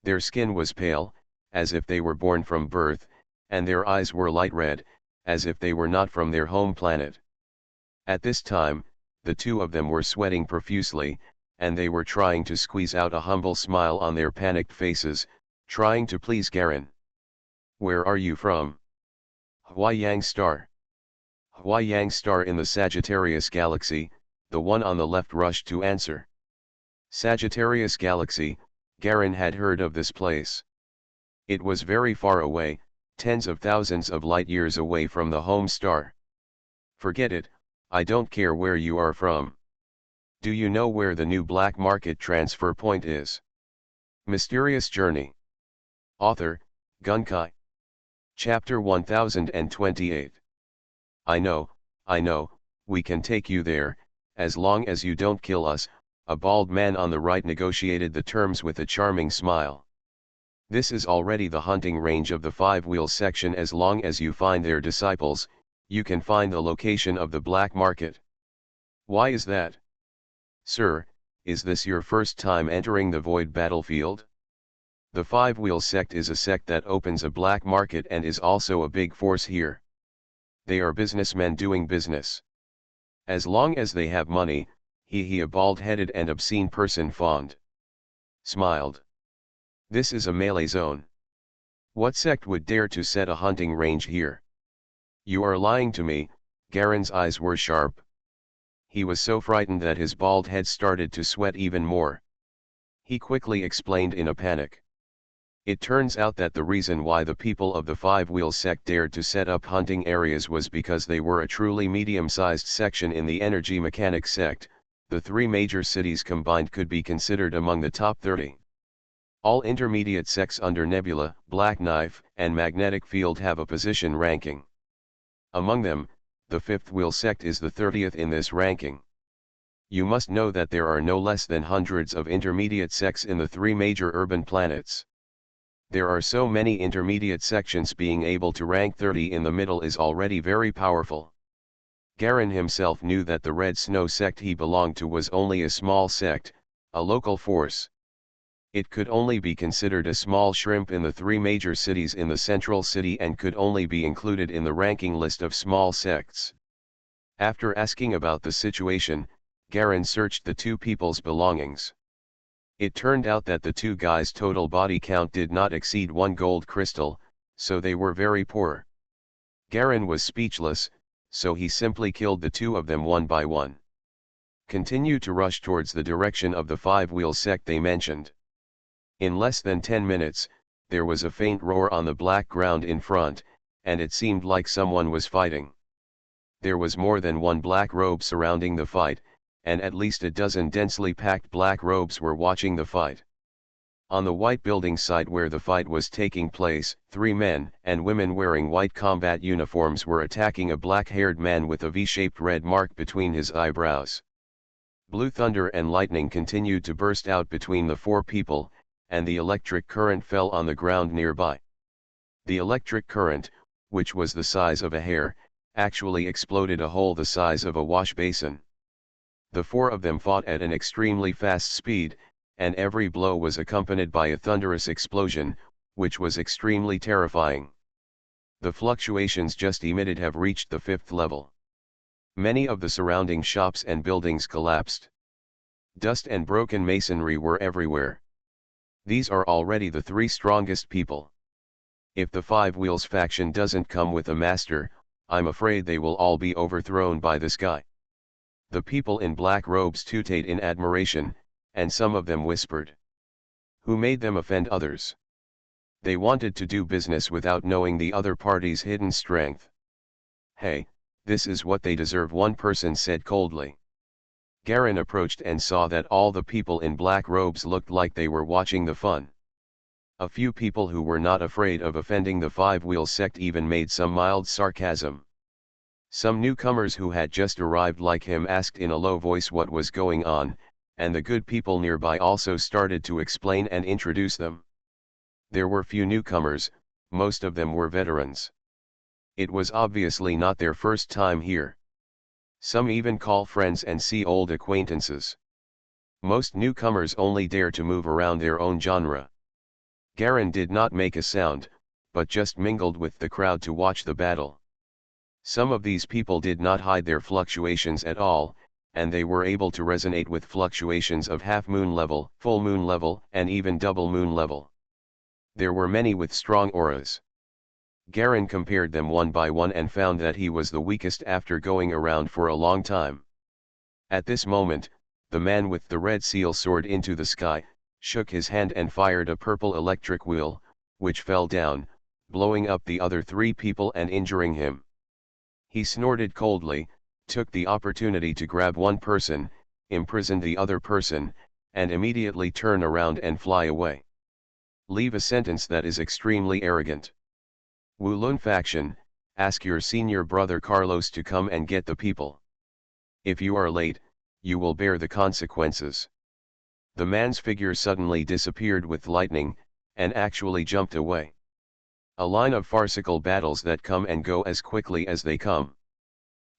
Their skin was pale, as if they were born from birth, and their eyes were light red, as if they were not from their home planet. At this time, the two of them were sweating profusely, and they were trying to squeeze out a humble smile on their panicked faces, trying to please Garen. Where are you from? Huaiyang Star. Huaiyang Star in the Sagittarius Galaxy, The one on the left rushed to answer. Sagittarius Galaxy, Garen had heard of this place. It was very far away, tens of thousands of light years away from the home star. Forget it, I don't care where you are from. Do you know where the new black market transfer point is? Mysterious Journey. Author, Gunkai. Chapter 1028. I know, we can take you there, as long as you don't kill us. A bald man on the right negotiated the terms with a charming smile. This is already the hunting range of the five-wheel section. As long as you find their disciples, you can find the location of the black market. Why is that? Sir, is this your first time entering the void battlefield? The five-wheel sect is a sect that opens a black market and is also a big force here. They are businessmen doing business. As long as they have money, a bald-headed and obscene person fawned. Smiled. This is a melee zone. What sect would dare to set a hunting range here? You are lying to me. Garen's eyes were sharp. He was so frightened that his bald head started to sweat even more. He quickly explained in a panic. It turns out that the reason why the people of the five-wheel sect dared to set up hunting areas was because they were a truly medium-sized section in the energy mechanic sect. The three major cities combined could be considered among the top 30. All intermediate sects under Nebula, Black Knife, and Magnetic Field have a position ranking. Among them, the fifth wheel sect is the 30th in this ranking. You must know that there are no less than hundreds of intermediate sects in the three major urban planets. There are so many intermediate sections, being able to rank 30 in the middle is already very powerful. Garen himself knew that the Red Snow sect he belonged to was only a small sect, a local force. It could only be considered a small shrimp in the three major cities in the central city and could only be included in the ranking list of small sects. After asking about the situation, Garen searched the two people's belongings. It turned out that the two guys' total body count did not exceed 1 gold crystal, so they were very poor. Garen was speechless, so he simply killed the two of them one by one. Continue to rush towards the direction of the five-wheel sect they mentioned. In less than 10 minutes, there was a faint roar on the black ground in front, and it seemed like someone was fighting. There was more than one black robe surrounding the fight, and at least a dozen densely packed black robes were watching the fight. On the white building site where the fight was taking place, 3 men and women wearing white combat uniforms were attacking a black-haired man with a V-shaped red mark between his eyebrows. Blue thunder and lightning continued to burst out between the 4 people, and the electric current fell on the ground nearby. The electric current, which was the size of a hair, actually exploded a hole the size of a wash basin. The 4 of them fought at an extremely fast speed, and every blow was accompanied by a thunderous explosion, which was extremely terrifying. The fluctuations just emitted have reached the 5th level. Many of the surrounding shops and buildings collapsed. Dust and broken masonry were everywhere. These are already the 3 strongest people. If the Five Wheels faction doesn't come with a master, I'm afraid they will all be overthrown by this guy. The people in black robes tooted in admiration, and some of them whispered. Who made them offend others? They wanted to do business without knowing the other party's hidden strength. Hey, this is what they deserve, one person said coldly. Garen approached and saw that all the people in black robes looked like they were watching the fun. A few people who were not afraid of offending the five-wheel sect even made some mild sarcasm. Some newcomers who had just arrived like him asked in a low voice what was going on, and the good people nearby also started to explain and introduce them. There were few newcomers, most of them were veterans. It was obviously not their first time here. Some even call friends and see old acquaintances. Most newcomers only dare to move around their own genre. Garen did not make a sound, but just mingled with the crowd to watch the battle. Some of these people did not hide their fluctuations at all, and they were able to resonate with fluctuations of half-moon level, full moon level, and even double moon level. There were many with strong auras. Garen compared them one by one and found that he was the weakest after going around for a long time. At this moment, the man with the red seal soared into the sky, shook his hand and fired a purple electric wheel, which fell down, blowing up the other 3 people and injuring him. He snorted coldly, took the opportunity to grab one person, imprison the other person, and immediately turn around and fly away. Leave a sentence that is extremely arrogant. Wulun faction, ask your senior brother Carlos to come and get the people. If you are late, you will bear the consequences. The man's figure suddenly disappeared with lightning, and actually jumped away. A line of farcical battles that come and go as quickly as they come.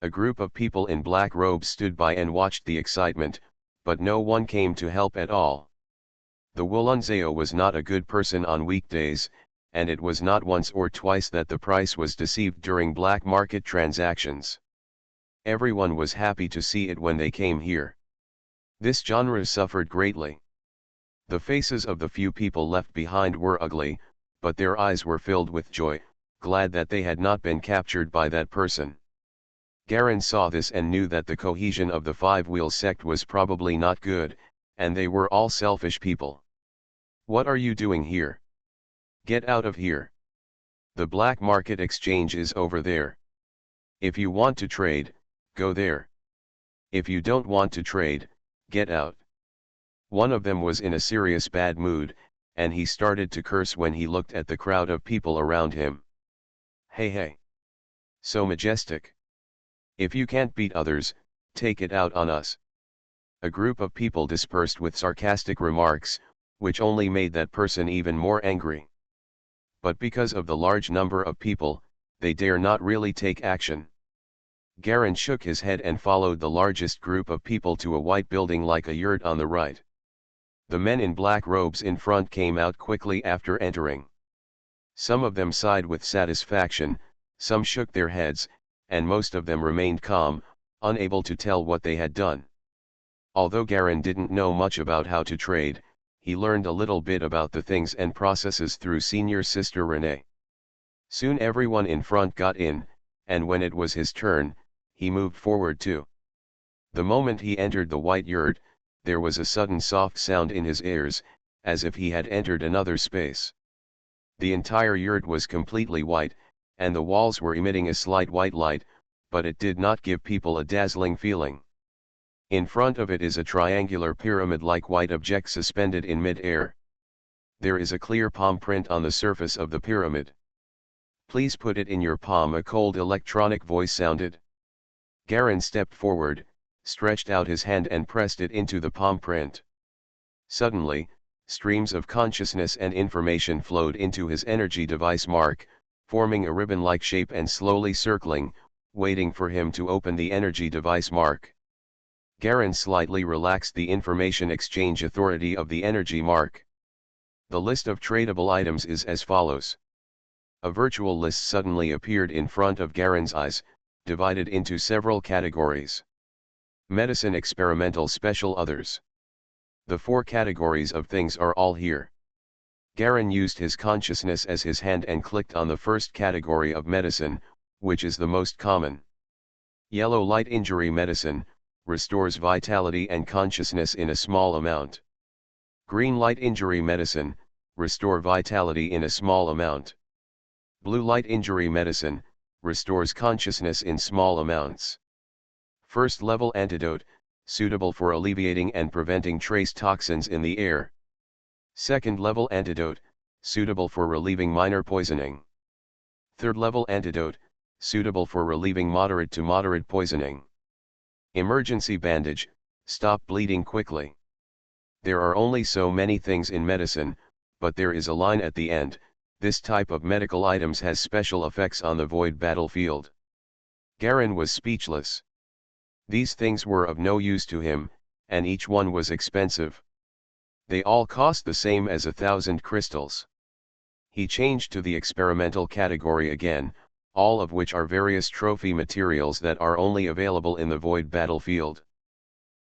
A group of people in black robes stood by and watched the excitement, but no one came to help at all. The Wulunzeo was not a good person on weekdays, and it was not once or twice that the price was deceived during black market transactions. Everyone was happy to see it when they came here. This genre suffered greatly. The faces of the few people left behind were ugly, but their eyes were filled with joy, glad that they had not been captured by that person. Garen saw this and knew that the cohesion of the Five-Wheel sect was probably not good, and they were all selfish people. What are you doing here? Get out of here. The black market exchange is over there. If you want to trade, go there. If you don't want to trade, get out. One of them was in a serious bad mood, and he started to curse when he looked at the crowd of people around him. Hey hey! So majestic! If you can't beat others, take it out on us. A group of people dispersed with sarcastic remarks, which only made that person even more angry. But because of the large number of people, they dare not really take action. Garen shook his head and followed the largest group of people to a white building like a yurt on the right. The men in black robes in front came out quickly after entering. Some of them sighed with satisfaction, some shook their heads, and most of them remained calm, unable to tell what they had done. Although Garen didn't know much about how to trade, he learned a little bit about the things and processes through senior sister Renee. Soon everyone in front got in, and when it was his turn, he moved forward too. The moment he entered the white yurt, there was a sudden soft sound in his ears, as if he had entered another space. The entire yurt was completely white, and the walls were emitting a slight white light, but it did not give people a dazzling feeling. In front of it is a triangular pyramid-like white object suspended in mid-air. There is a clear palm print on the surface of the pyramid. Please put it in your palm, a cold electronic voice sounded. Garen stepped forward, stretched out his hand and pressed it into the palm print. Suddenly, streams of consciousness and information flowed into his energy device mark, forming a ribbon-like shape and slowly circling, waiting for him to open the energy device mark. Garen slightly relaxed the information exchange authority of the energy mark. The list of tradable items is as follows. A virtual list suddenly appeared in front of Garen's eyes, divided into several categories. Medicine, experimental, special, others. The 4 categories of things are all here. Garen used his consciousness as his hand and clicked on the first category of medicine, which is the most common. Yellow light injury medicine, restores vitality and consciousness in a small amount. Green light injury medicine, restore vitality in a small amount. Blue light injury medicine, restores consciousness in small amounts. First level antidote, suitable for alleviating and preventing trace toxins in the air. Second level antidote, suitable for relieving minor poisoning. Third level antidote, suitable for relieving moderate to moderate poisoning. Emergency bandage, stop bleeding quickly. There are only so many things in medicine, but there is a line at the end. This type of medical items has special effects on the void battlefield. Garen was speechless. These things were of no use to him, and each one was expensive. They all cost the same as 1,000 crystals. He changed to the experimental category again, all of which are various trophy materials that are only available in the void battlefield.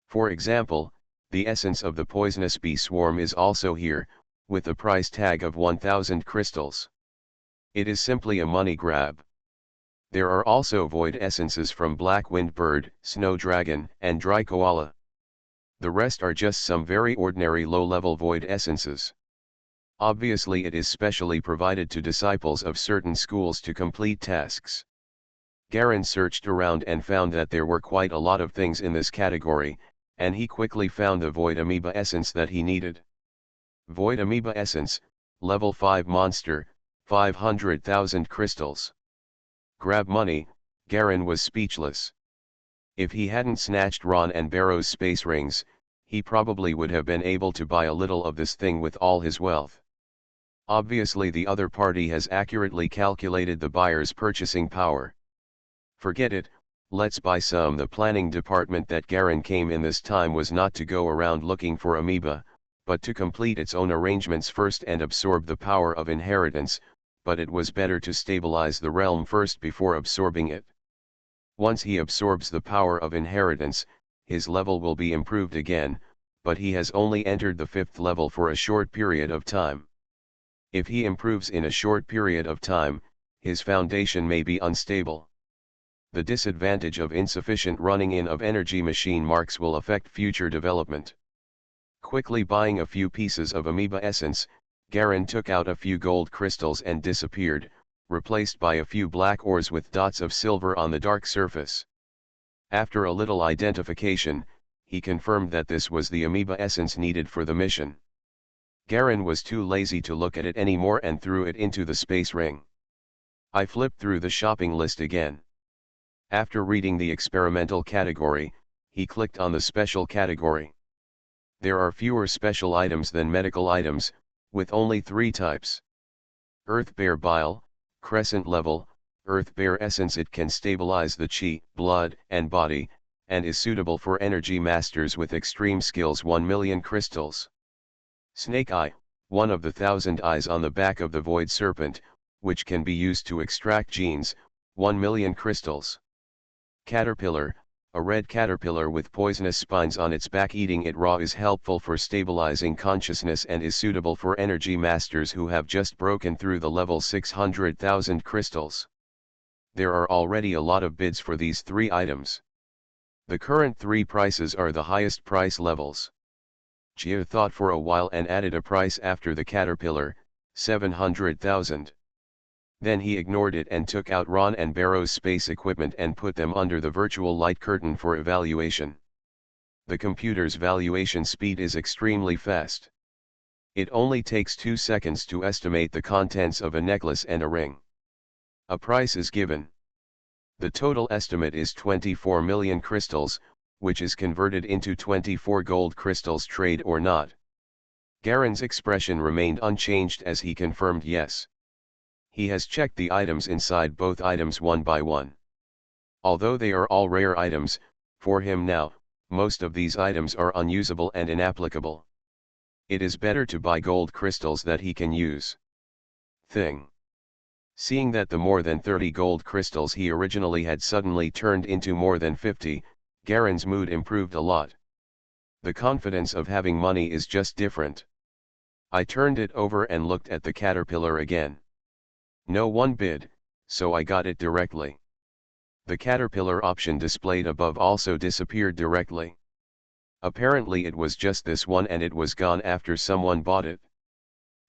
For example, the essence of the poisonous bee swarm is also here, with a price tag of 1,000 crystals. It is simply a money grab. There are also void essences from black wind bird, snow dragon, and dry koala. The rest are just some very ordinary low-level void essences. Obviously it is specially provided to disciples of certain schools to complete tasks. Garen searched around and found that there were quite a lot of things in this category, and he quickly found the Void Amoeba Essence that he needed. Void Amoeba Essence, Level 5 Monster, 500,000 crystals. Grab money, Garen was speechless. If he hadn't snatched Ron and Barrow's space rings, he probably would have been able to buy a little of this thing with all his wealth. Obviously the other party has accurately calculated the buyer's purchasing power. Forget it, let's buy some. The planning department that Garen came in this time was not to go around looking for amoeba, but to complete its own arrangements first and absorb the power of inheritance, but it was better to stabilize the realm first before absorbing it. Once he absorbs the power of inheritance, his level will be improved again, but he has only entered the 5th level for a short period of time. If he improves in a short period of time, his foundation may be unstable. The disadvantage of insufficient running in of energy machine marks will affect future development. Quickly buying a few pieces of amoeba essence, Garen took out a few gold crystals and disappeared, replaced by a few black ores with dots of silver on the dark surface. After a little identification, he confirmed that this was the amoeba essence needed for the mission. Garen was too lazy to look at it anymore and threw it into the space ring. I flipped through the shopping list again. After reading the experimental category, he clicked on the special category. There are fewer special items than medical items, with only 3 types. Earth Bear Bile, Crescent Level, Earth Bear Essence. It can stabilize the chi, blood, and body, and is suitable for energy masters with extreme skills. 1 million crystals. Snake Eye, one of the 1,000 eyes on the back of the Void Serpent, which can be used to extract genes, 1 million crystals. Caterpillar, a red caterpillar with poisonous spines on its back. Eating it raw is helpful for stabilizing consciousness and is suitable for energy masters who have just broken through the level 600,000 crystals. There are already a lot of bids for these 3 items. The current 3 prices are the highest price levels. Jia thought for a while and added a price after the caterpillar, 700,000. Then he ignored it and took out Ron and Barrow's space equipment and put them under the virtual light curtain for evaluation. The computer's valuation speed is extremely fast. It only takes 2 seconds to estimate the contents of a necklace and a ring. A price is given. The total estimate is 24 million crystals, which is converted into 24 gold crystals. Trade or not? Garen's expression remained unchanged as he confirmed yes. He has checked the items inside both items one by one. Although they are all rare items, for him now, most of these items are unusable and inapplicable. It is better to buy gold crystals that he can use. Thing. Seeing that the more than 30 gold crystals he originally had suddenly turned into more than 50, Garen's mood improved a lot. The confidence of having money is just different. I turned it over and looked at the caterpillar again. No one bid, so I got it directly. The caterpillar option displayed above also disappeared directly. Apparently it was just this one and it was gone after someone bought it.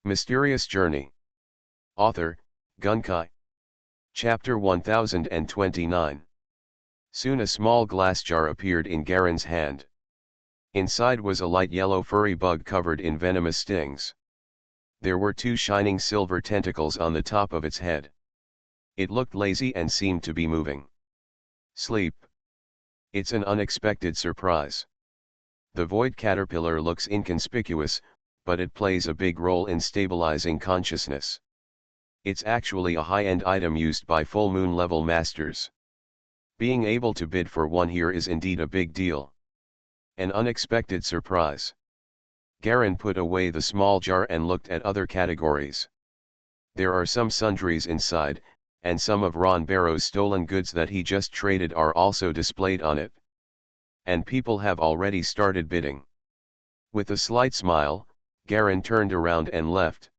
Mysterious Journey. Author, Gunkai. Chapter 1029. Soon a small glass jar appeared in Garen's hand. Inside was a light yellow furry bug covered in venomous stings. There were 2 shining silver tentacles on the top of its head. It looked lazy and seemed to be moving. Sleep. It's an unexpected surprise. The void caterpillar looks inconspicuous, but it plays a big role in stabilizing consciousness. It's actually a high-end item used by full moon level masters. Being able to bid for one here is indeed a big deal. An unexpected surprise. Garen put away the small jar and looked at other categories. There are some sundries inside, and some of Ron Barrow's stolen goods that he just traded are also displayed on it. And people have already started bidding. With a slight smile, Garen turned around and left.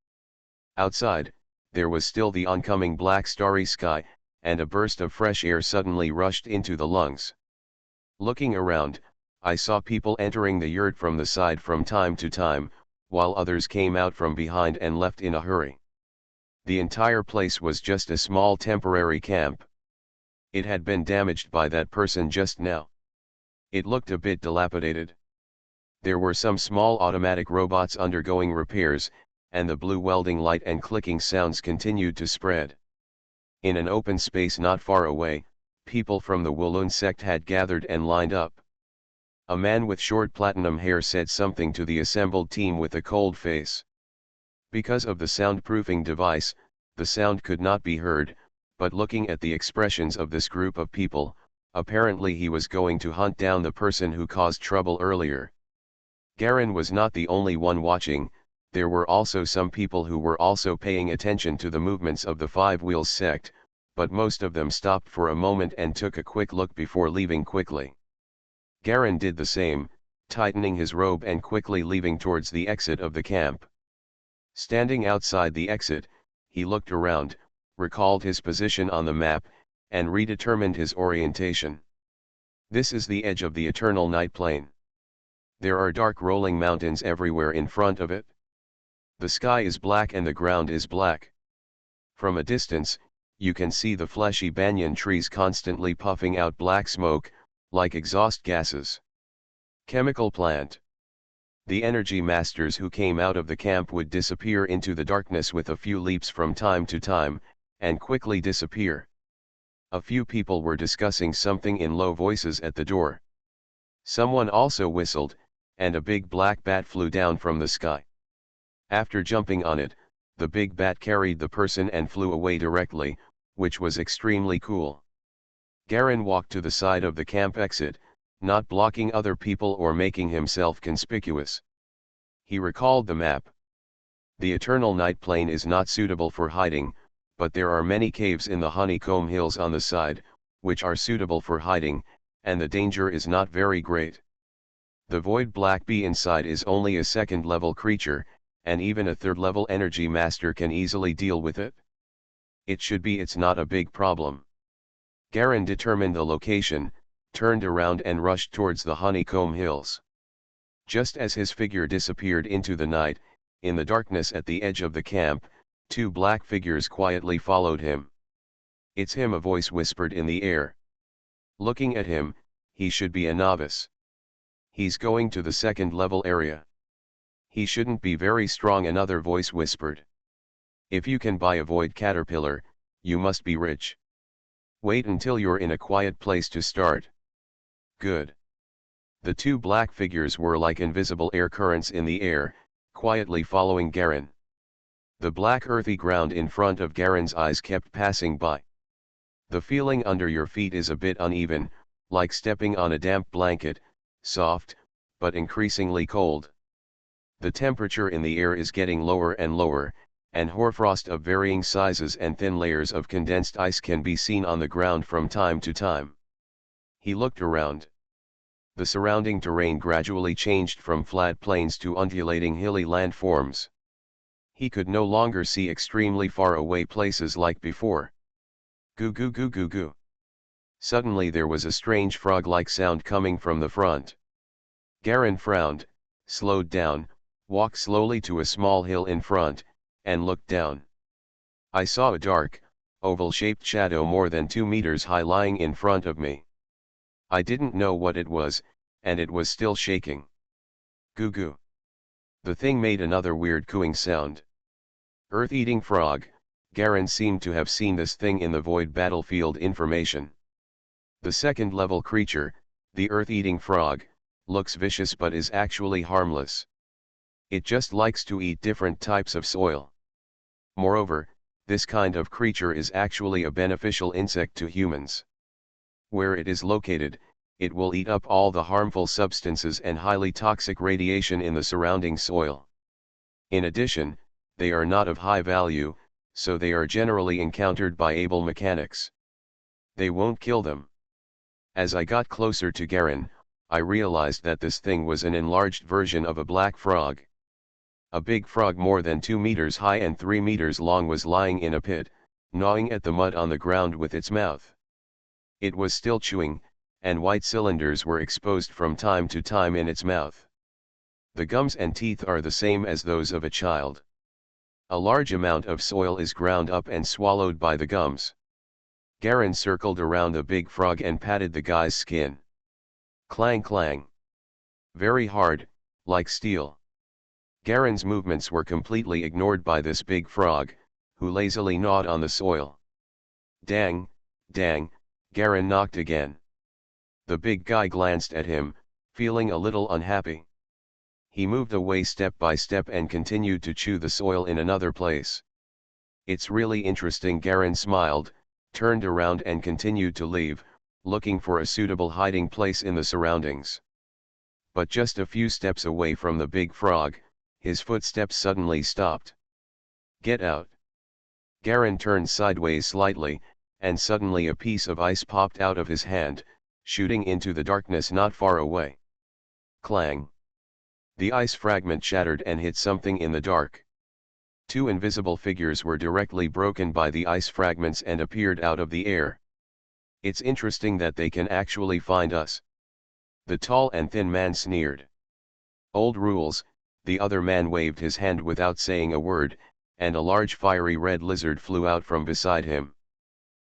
Outside, there was still the oncoming black starry sky, and a burst of fresh air suddenly rushed into the lungs. Looking around, I saw people entering the yurt from the side from time to time, while others came out from behind and left in a hurry. The entire place was just a small temporary camp. It had been damaged by that person just now. It looked a bit dilapidated. There were some small automatic robots undergoing repairs, and the blue welding light and clicking sounds continued to spread. In an open space not far away, people from the Wulun sect had gathered and lined up. A man with short platinum hair said something to the assembled team with a cold face. Because of the soundproofing device, the sound could not be heard, but looking at the expressions of this group of people, apparently he was going to hunt down the person who caused trouble earlier. Garen was not the only one watching. There were also some people who were also paying attention to the movements of the Five Wheels sect, but most of them stopped for a moment and took a quick look before leaving quickly. Garen did the same, tightening his robe and quickly leaving towards the exit of the camp. Standing outside the exit, he looked around, recalled his position on the map, and redetermined his orientation. This is the edge of the eternal night plain. There are dark rolling mountains everywhere in front of it. The sky is black and the ground is black. From a distance, you can see the fleshy banyan trees constantly puffing out black smoke, like exhaust gases. Chemical plant. The energy masters who came out of the camp would disappear into the darkness with a few leaps from time to time, and quickly disappear. A few people were discussing something in low voices at the door. Someone also whistled, and a big black bat flew down from the sky. After jumping on it, the big bat carried the person and flew away directly, which was extremely cool. Garen walked to the side of the camp exit, not blocking other people or making himself conspicuous. He recalled the map. The eternal night plain is not suitable for hiding, but there are many caves in the honeycomb hills on the side, which are suitable for hiding, and the danger is not very great. The void black bee inside is only a second-level creature, and even a third-level energy master can easily deal with it. It's not a big problem. Garen determined the location, turned around and rushed towards the honeycomb hills. Just as his figure disappeared into the night, in the darkness at the edge of the camp, two black figures quietly followed him. "It's him," a voice whispered in the air. Looking at him, he should be a novice. He's going to the second-level area. He shouldn't be very strong, another voice whispered. "If you can buy a void caterpillar, you must be rich. Wait until you're in a quiet place to start." Good. The two black figures were like invisible air currents in the air, quietly following Garen. The black earthy ground in front of Garen's eyes kept passing by. The feeling under your feet is a bit uneven, like stepping on a damp blanket, soft, but increasingly cold. The temperature in the air is getting lower and lower, and hoarfrost of varying sizes and thin layers of condensed ice can be seen on the ground from time to time. He looked around. The surrounding terrain gradually changed from flat plains to undulating hilly landforms. He could no longer see extremely far away places like before. Goo goo goo goo goo. Suddenly there was a strange frog-like sound coming from the front. Garen frowned, slowed down, walked slowly to a small hill in front, and looked down. I saw a dark, oval-shaped shadow more than 2 meters high lying in front of me. I didn't know what it was, and it was still shaking. Goo goo. The thing made another weird cooing sound. Earth-eating frog. Garen seemed to have seen this thing in the Void Battlefield information. The second-level creature, the earth-eating frog, looks vicious but is actually harmless. It just likes to eat different types of soil. Moreover, this kind of creature is actually a beneficial insect to humans. Where it is located, it will eat up all the harmful substances and highly toxic radiation in the surrounding soil. In addition, they are not of high value, so they are generally encountered by able mechanics. They won't kill them. As I got closer to Garen, I realized that this thing was an enlarged version of a black frog. A big frog more than 2 meters high and 3 meters long was lying in a pit, gnawing at the mud on the ground with its mouth. It was still chewing, and white cylinders were exposed from time to time in its mouth. The gums and teeth are the same as those of a child. A large amount of soil is ground up and swallowed by the gums. Garen circled around the big frog and patted the guy's skin. Clang clang. Very hard, like steel. Garen's movements were completely ignored by this big frog, who lazily gnawed on the soil. Dang, dang, Garen knocked again. The big guy glanced at him, feeling a little unhappy. He moved away step by step and continued to chew the soil in another place. It's really interesting. Garen smiled, turned around and continued to leave, looking for a suitable hiding place in the surroundings. But just a few steps away from the big frog, his footsteps suddenly stopped. Get out. Garen turned sideways slightly, and suddenly a piece of ice popped out of his hand, shooting into the darkness not far away. Clang. The ice fragment shattered and hit something in the dark. Two invisible figures were directly broken by the ice fragments and appeared out of the air. It's interesting that they can actually find us. The tall and thin man sneered. Old rules. The other man waved his hand without saying a word, and a large fiery red lizard flew out from beside him.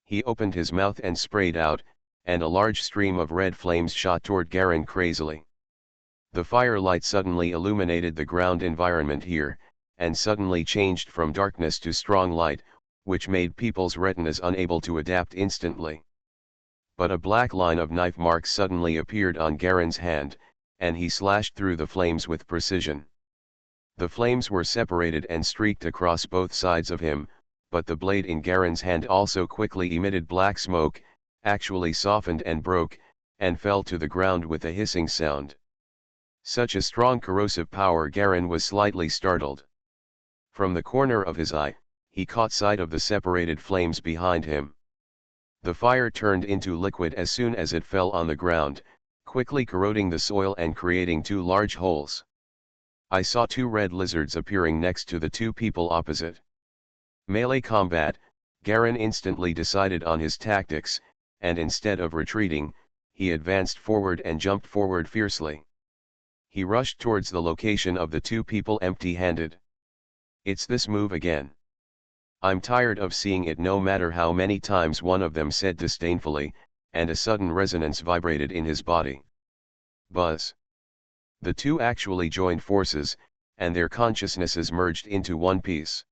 He opened his mouth and sprayed out, and a large stream of red flames shot toward Garen crazily. The firelight suddenly illuminated the ground environment here, and suddenly changed from darkness to strong light, which made people's retinas unable to adapt instantly. But a black line of knife marks suddenly appeared on Garen's hand, and he slashed through the flames with precision. The flames were separated and streaked across both sides of him, but the blade in Garen's hand also quickly emitted black smoke, actually softened and broke, and fell to the ground with a hissing sound. Such a strong corrosive power. Garen was slightly startled. From the corner of his eye, he caught sight of the separated flames behind him. The fire turned into liquid as soon as it fell on the ground, quickly corroding the soil and creating two large holes. I saw two red lizards appearing next to the two people opposite. Melee combat. Garen instantly decided on his tactics, and instead of retreating, he advanced forward and jumped forward fiercely. He rushed towards the location of the two people empty-handed. It's this move again. I'm tired of seeing it, no matter how many times, one of them said disdainfully, and a sudden resonance vibrated in his body. Buzz. The two actually joined forces, and their consciousnesses merged into one piece.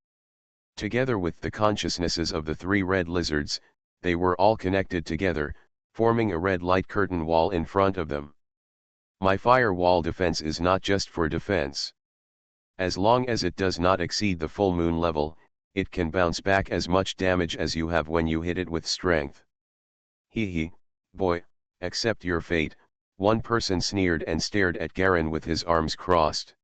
Together with the consciousnesses of the three red lizards, they were all connected together, forming a red light curtain wall in front of them. My firewall defense is not just for defense. As long as it does not exceed the full moon level, it can bounce back as much damage as you have when you hit it with strength. Hee, boy, accept your fate, one person sneered and stared at Garen with his arms crossed.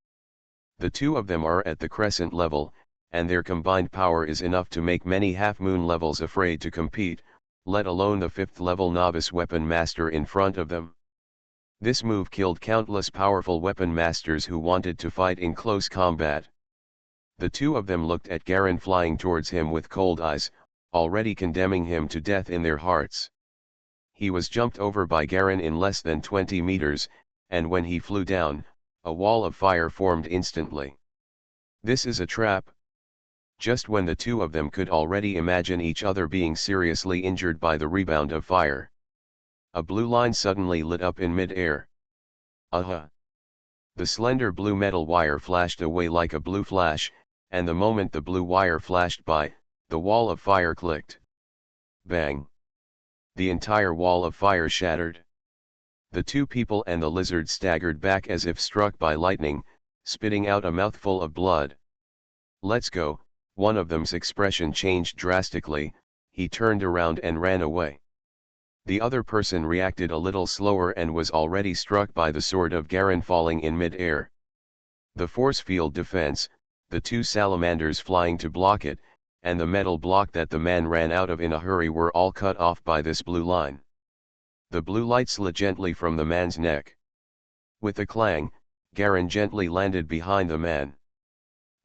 The two of them are at the crescent level, and their combined power is enough to make many half-moon levels afraid to compete, let alone the 5th level novice weapon master in front of them. This move killed countless powerful weapon masters who wanted to fight in close combat. The two of them looked at Garen flying towards him with cold eyes, already condemning him to death in their hearts. He was jumped over by Garen in less than 20 meters, and when he flew down, a wall of fire formed instantly. This is a trap. Just when the two of them could already imagine each other being seriously injured by the rebound of fire, a blue line suddenly lit up in mid-air. Aha! The slender blue metal wire flashed away like a blue flash, and the moment the blue wire flashed by, the wall of fire clicked. Bang! The entire wall of fire shattered. The two people and the lizard staggered back as if struck by lightning, spitting out a mouthful of blood. Let's go. One of them's expression changed drastically, he turned around and ran away. The other person reacted a little slower and was already struck by the sword of Garen falling in mid-air. The force field defense, the two salamanders flying to block it, and the metal block that the man ran out of in a hurry were all cut off by this blue line. The blue light slid gently from the man's neck. With a clang, Garen gently landed behind the man.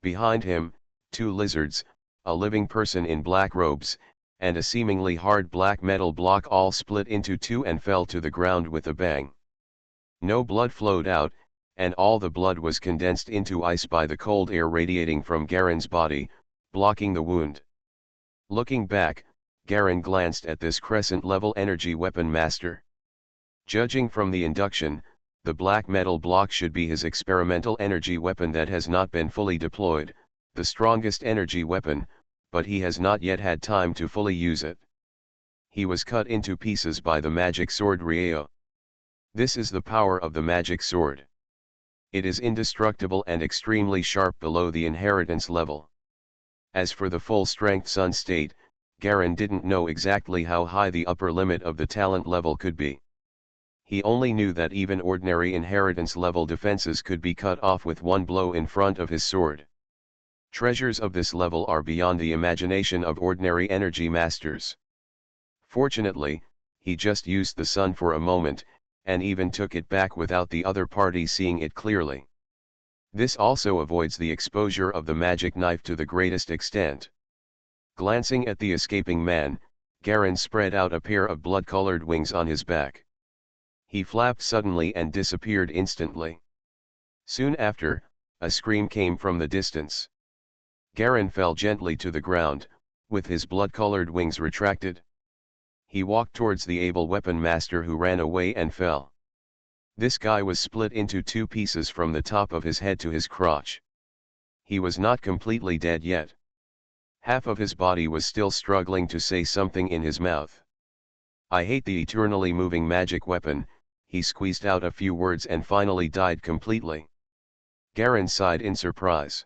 Behind him, two lizards, a living person in black robes, and a seemingly hard black metal block all split into two and fell to the ground with a bang. No blood flowed out, and all the blood was condensed into ice by the cold air radiating from Garen's body, blocking the wound. Looking back, Garen glanced at this crescent-level energy weapon master. Judging from the induction, the black metal block should be his experimental energy weapon that has not been fully deployed, the strongest energy weapon, but he has not yet had time to fully use it. He was cut into pieces by the magic sword Ryeo. This is the power of the magic sword. It is indestructible and extremely sharp below the inheritance level. As for the full-strength Sun state, Garen didn't know exactly how high the upper limit of the talent level could be. He only knew that even ordinary inheritance level defenses could be cut off with one blow in front of his sword. Treasures of this level are beyond the imagination of ordinary energy masters. Fortunately, he just used the sun for a moment, and even took it back without the other party seeing it clearly. This also avoids the exposure of the magic knife to the greatest extent. Glancing at the escaping man, Garen spread out a pair of blood-colored wings on his back. He flapped suddenly and disappeared instantly. Soon after, a scream came from the distance. Garen fell gently to the ground, with his blood-colored wings retracted. He walked towards the able weapon master who ran away and fell. This guy was split into two pieces from the top of his head to his crotch. He was not completely dead yet. Half of his body was still struggling to say something in his mouth. "I hate the eternally moving magic weapon," he squeezed out a few words and finally died completely. Garen sighed in surprise.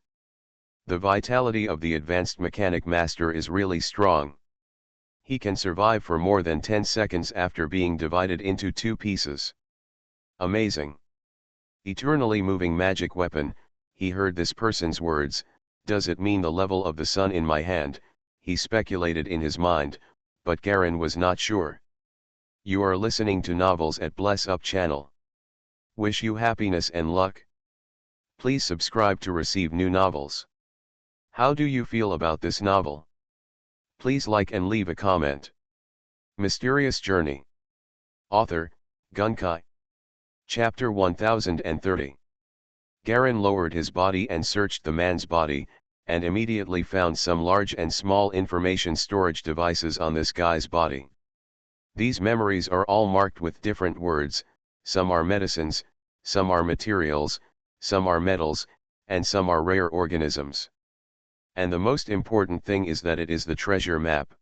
The vitality of the advanced mechanic master is really strong. He can survive for more than 10 seconds after being divided into two pieces. Amazing. Eternally moving magic weapon, he heard this person's words. Does it mean the level of the sun in my hand? He speculated in his mind, but Garen was not sure. You are listening to Novels at Bless Up channel. Wish you happiness and luck. Please subscribe to receive new novels. How do you feel about this novel? Please like and leave a comment. Mysterious Journey. Author, Gunkai. Chapter 1030. Garen lowered his body and searched the man's body, and immediately found some large and small information storage devices on this guy's body. These memories are all marked with different words, some are medicines, some are materials, some are metals, and some are rare organisms. And the most important thing is that it is the treasure map.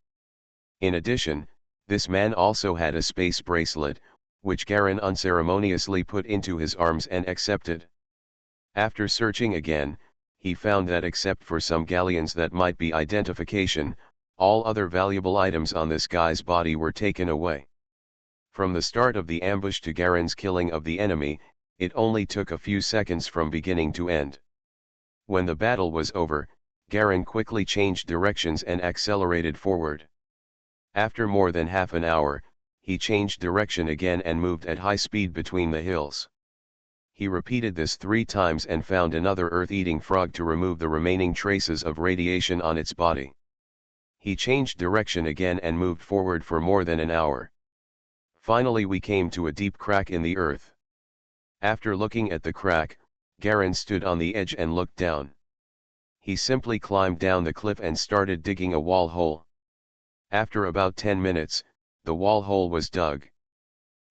In addition, this man also had a space bracelet, which Garen unceremoniously put into his arms and accepted. After searching again, he found that except for some galleons that might be identification, all other valuable items on this guy's body were taken away. From the start of the ambush to Garen's killing of the enemy, it only took a few seconds from beginning to end. When the battle was over, Garen quickly changed directions and accelerated forward. After more than half an hour, he changed direction again and moved at high speed between the hills. He repeated this 3 times and found another earth-eating frog to remove the remaining traces of radiation on its body. He changed direction again and moved forward for more than an hour. Finally we came to a deep crack in the earth. After looking at the crack, Garen stood on the edge and looked down. He simply climbed down the cliff and started digging a wall hole. After about 10 minutes, the wall hole was dug.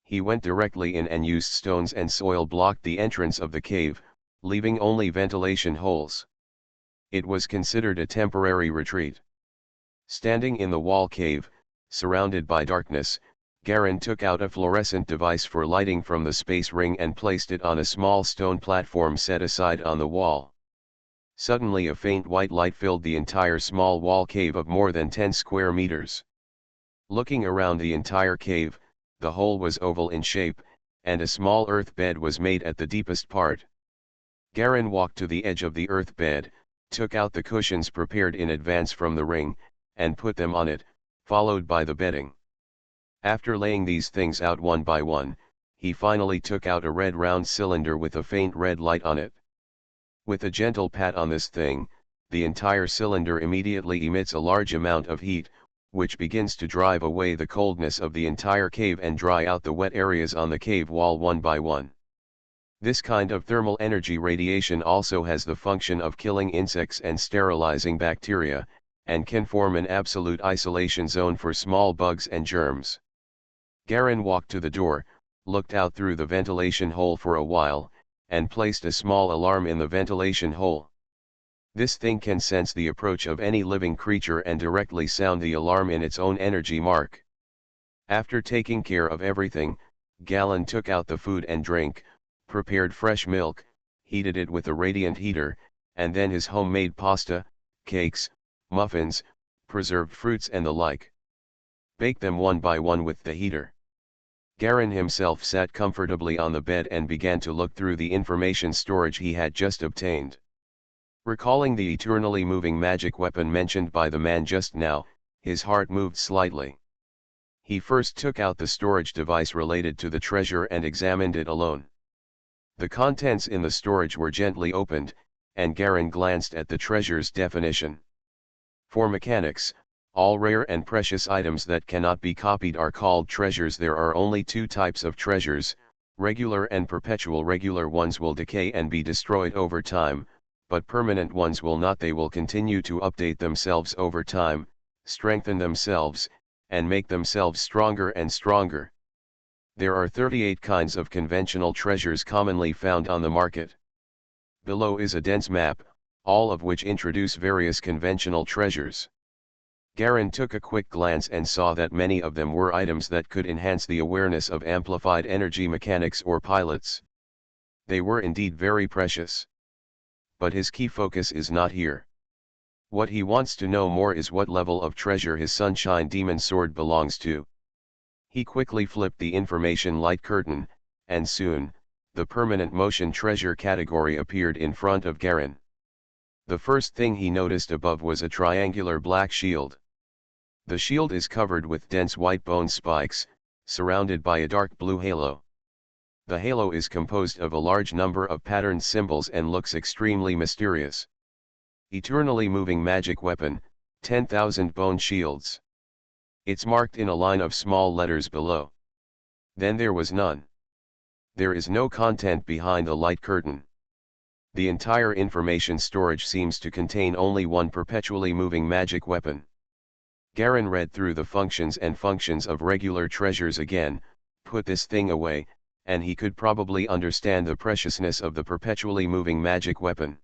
He went directly in and used stones and soil blocked the entrance of the cave, leaving only ventilation holes. It was considered a temporary retreat. Standing in the wall cave, surrounded by darkness, Garen took out a fluorescent device for lighting from the space ring and placed it on a small stone platform set aside on the wall. Suddenly a faint white light filled the entire small wall cave of more than 10 square meters. Looking around the entire cave, the hole was oval in shape, and a small earth bed was made at the deepest part. Garen walked to the edge of the earth bed, took out the cushions prepared in advance from the ring, and put them on it, followed by the bedding. After laying these things out one by one, he finally took out a red round cylinder with a faint red light on it. With a gentle pat on this thing the entire cylinder immediately emits a large amount of heat, which begins to drive away the coldness of the entire cave and dry out the wet areas on the cave wall one by one. This kind of thermal energy radiation also has the function of killing insects and sterilizing bacteria, and can form an absolute isolation zone for small bugs and germs. Garin walked to the door, looked out through the ventilation hole for a while, and placed a small alarm in the ventilation hole. This thing can sense the approach of any living creature and directly sound the alarm in its own energy mark. After taking care of everything, Galen took out the food and drink, prepared fresh milk, heated it with a radiant heater, and then his homemade pasta, cakes, muffins, preserved fruits and the like. Baked them one by one with the heater. Garin himself sat comfortably on the bed and began to look through the information storage he had just obtained. Recalling the eternally moving magic weapon mentioned by the man just now, his heart moved slightly. He first took out the storage device related to the treasure and examined it alone. The contents in the storage were gently opened, and Garin glanced at the treasure's definition. For mechanics, all rare and precious items that cannot be copied are called treasures. There are only two types of treasures, regular and perpetual. Regular ones will decay and be destroyed over time, but permanent ones will not. They will continue to update themselves over time, strengthen themselves, and make themselves stronger and stronger. There are 38 kinds of conventional treasures commonly found on the market. Below is a dense map, all of which introduce various conventional treasures. Garin took a quick glance and saw that many of them were items that could enhance the awareness of amplified energy mechanics or pilots. They were indeed very precious. But his key focus is not here. What he wants to know more is what level of treasure his Sunshine Demon Sword belongs to. He quickly flipped the information light curtain, and soon, the permanent motion treasure category appeared in front of Garin. The first thing he noticed above was a triangular black shield. The shield is covered with dense white bone spikes, surrounded by a dark blue halo. The halo is composed of a large number of patterned symbols and looks extremely mysterious. Eternally moving magic weapon, 10,000 bone shields. It's marked in a line of small letters below. Then there was none. There is no content behind the light curtain. The entire information storage seems to contain only one perpetually moving magic weapon. Garin read through the functions of regular treasures again, put this thing away, and he could probably understand the preciousness of the perpetually moving magic weapon.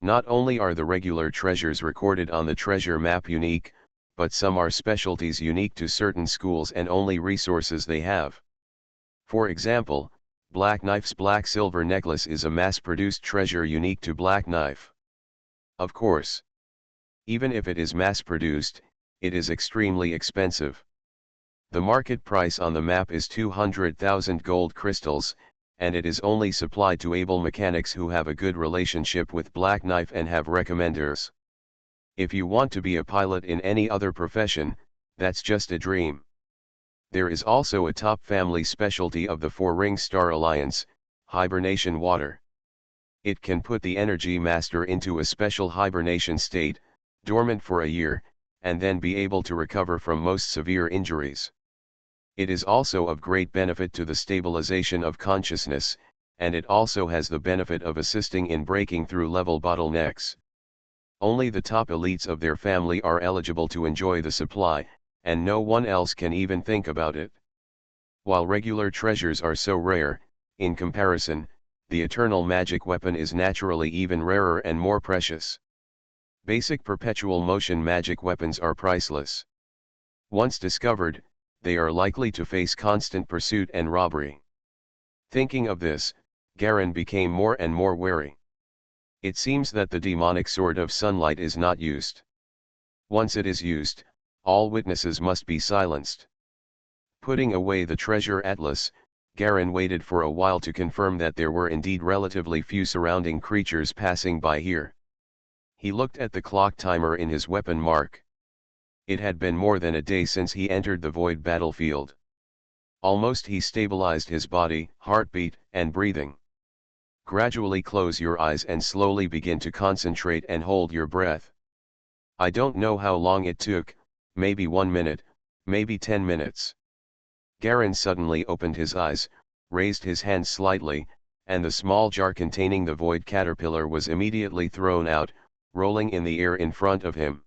Not only are the regular treasures recorded on the treasure map unique, but some are specialties unique to certain schools and only resources they have. For example, Black Knife's black silver necklace is a mass-produced treasure unique to Black Knife. Of course, even if it is mass-produced, it is extremely expensive. The market price on the map is 200,000 gold crystals, and it is only supplied to able mechanics who have a good relationship with Black Knife and have recommenders. If you want to be a pilot in any other profession, that's just a dream. There is also a top family specialty of the Four-Ring Star Alliance, hibernation water. It can put the Energy Master into a special hibernation state, dormant for a year, and then be able to recover from most severe injuries. It is also of great benefit to the stabilization of consciousness, and it also has the benefit of assisting in breaking through level bottlenecks. Only the top elites of their family are eligible to enjoy the supply, and no one else can even think about it. While regular treasures are so rare, in comparison, the eternal magic weapon is naturally even rarer and more precious. Basic perpetual motion magic weapons are priceless. Once discovered, they are likely to face constant pursuit and robbery. Thinking of this, Garin became more and more wary. It seems that the demonic sword of sunlight is not used. Once it is used, all witnesses must be silenced. Putting away the treasure atlas, Garin waited for a while to confirm that there were indeed relatively few surrounding creatures passing by here. He looked at the clock timer in his weapon mark. It had been more than a day since he entered the void battlefield. Almost he stabilized his body, heartbeat, and breathing. Gradually close your eyes and slowly begin to concentrate and hold your breath. I don't know how long it took, maybe 1 minute, maybe 10 minutes. Garen suddenly opened his eyes, raised his hand slightly, and the small jar containing the void caterpillar was immediately thrown out, rolling in the air in front of him.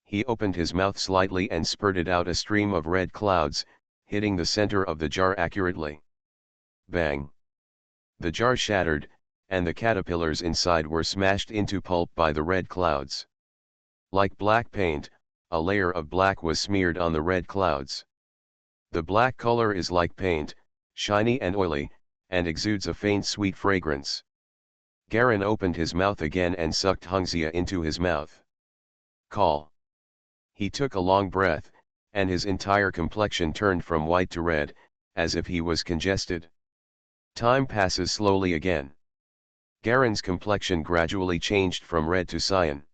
He opened his mouth slightly and spurted out a stream of red clouds, hitting the center of the jar accurately. Bang! The jar shattered, and the caterpillars inside were smashed into pulp by the red clouds. Like black paint, a layer of black was smeared on the red clouds. The black color is like paint, shiny and oily, and exudes a faint sweet fragrance. Garen opened his mouth again and sucked Hungzia into his mouth. Call. He took a long breath, and his entire complexion turned from white to red, as if he was congested. Time passes slowly again. Garen's complexion gradually changed from red to cyan.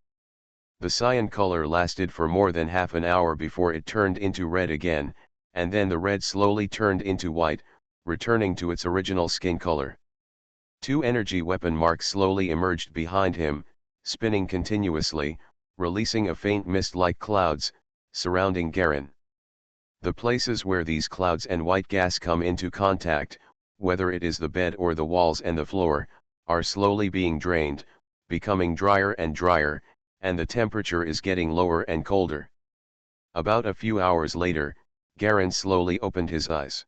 The cyan color lasted for more than half an hour before it turned into red again, and then the red slowly turned into white, returning to its original skin color. 2 energy weapon marks slowly emerged behind him, spinning continuously, releasing a faint mist like clouds, surrounding Garen. The places where these clouds and white gas come into contact, whether it is the bed or the walls and the floor, are slowly being drained, becoming drier and drier, and the temperature is getting lower and colder. About a few hours later, Garen slowly opened his eyes.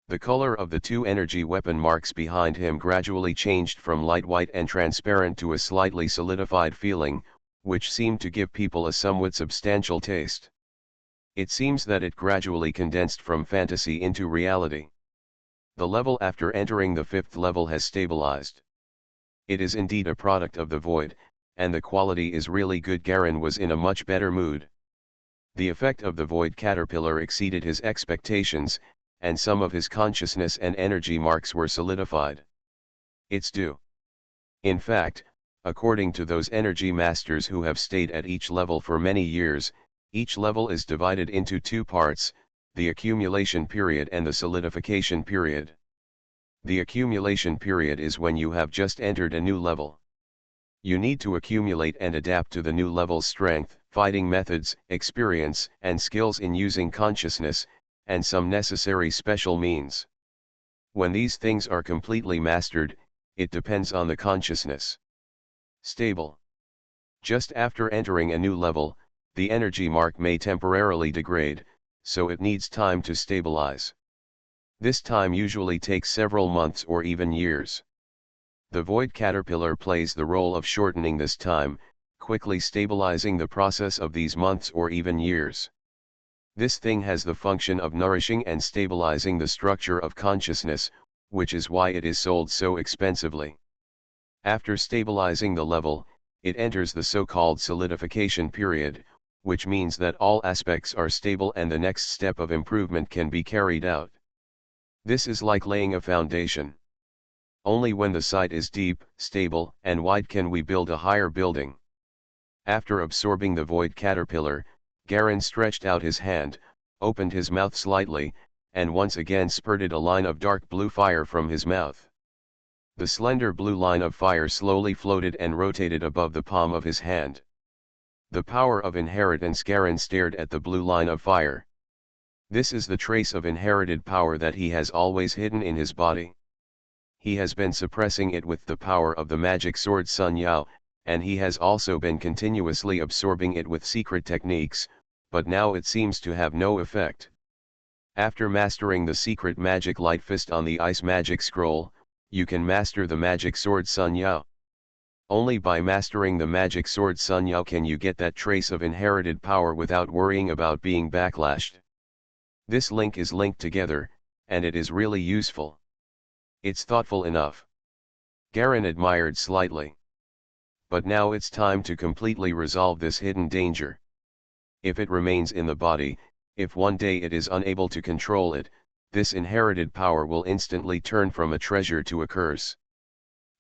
The color of the 2 energy weapon marks behind him gradually changed from light white and transparent to a slightly solidified feeling, which seemed to give people a somewhat substantial taste. It seems that it gradually condensed from fantasy into reality. The level after entering the 5th level has stabilized. It is indeed a product of the void, and the quality is really good. Garen was in a much better mood. The effect of the void caterpillar exceeded his expectations, and some of his consciousness and energy marks were solidified. It's due. In fact, according to those energy masters who have stayed at each level for many years, each level is divided into 2 parts, the accumulation period and the solidification period. The accumulation period is when you have just entered a new level. You need to accumulate and adapt to the new level's strength, fighting methods, experience, and skills in using consciousness, and some necessary special means. When these things are completely mastered, it depends on the consciousness. Stable. Just after entering a new level, the energy mark may temporarily degrade, so it needs time to stabilize. This time usually takes several months or even years. The void caterpillar plays the role of shortening this time, quickly stabilizing the process of these months or even years. This thing has the function of nourishing and stabilizing the structure of consciousness, which is why it is sold so expensively. After stabilizing the level, it enters the so-called solidification period, which means that all aspects are stable and the next step of improvement can be carried out. This is like laying a foundation. Only when the site is deep, stable, and wide can we build a higher building. After absorbing the void caterpillar, Garen stretched out his hand, opened his mouth slightly, and once again spurted a line of dark blue fire from his mouth. The slender blue line of fire slowly floated and rotated above the palm of his hand. The power of inheritance. Garen stared at the blue line of fire. This is the trace of inherited power that he has always hidden in his body. He has been suppressing it with the power of the magic sword Sun Yao, and he has also been continuously absorbing it with secret techniques, but now it seems to have no effect. After mastering the secret magic light fist on the ice magic scroll, you can master the magic sword Sun Yao. Only by mastering the magic sword Sun Yao can you get that trace of inherited power without worrying about being backlashed. This link is linked together, and it is really useful. It's thoughtful enough. Garen admired slightly. But now it's time to completely resolve this hidden danger. If it remains in the body, if one day it is unable to control it, this inherited power will instantly turn from a treasure to a curse.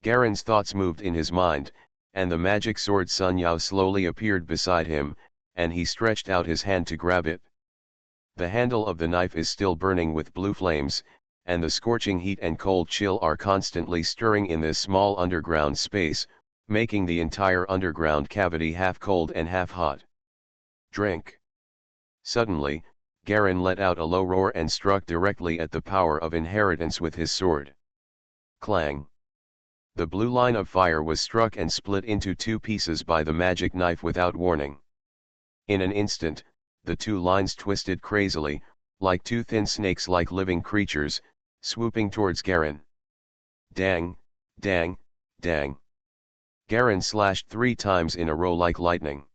Garen's thoughts moved in his mind, and the magic sword Sun Yao slowly appeared beside him, and he stretched out his hand to grab it. The handle of the knife is still burning with blue flames, and the scorching heat and cold chill are constantly stirring in this small underground space, making the entire underground cavity half cold and half hot. Drink. Suddenly, Garen let out a low roar and struck directly at the power of inheritance with his sword. Clang. The blue line of fire was struck and split into two pieces by the magic knife without warning. In an instant, the two lines twisted crazily, like two thin snakes-like living creatures, swooping towards Garen. Dang, dang, dang. Garen slashed 3 times in a row like lightning.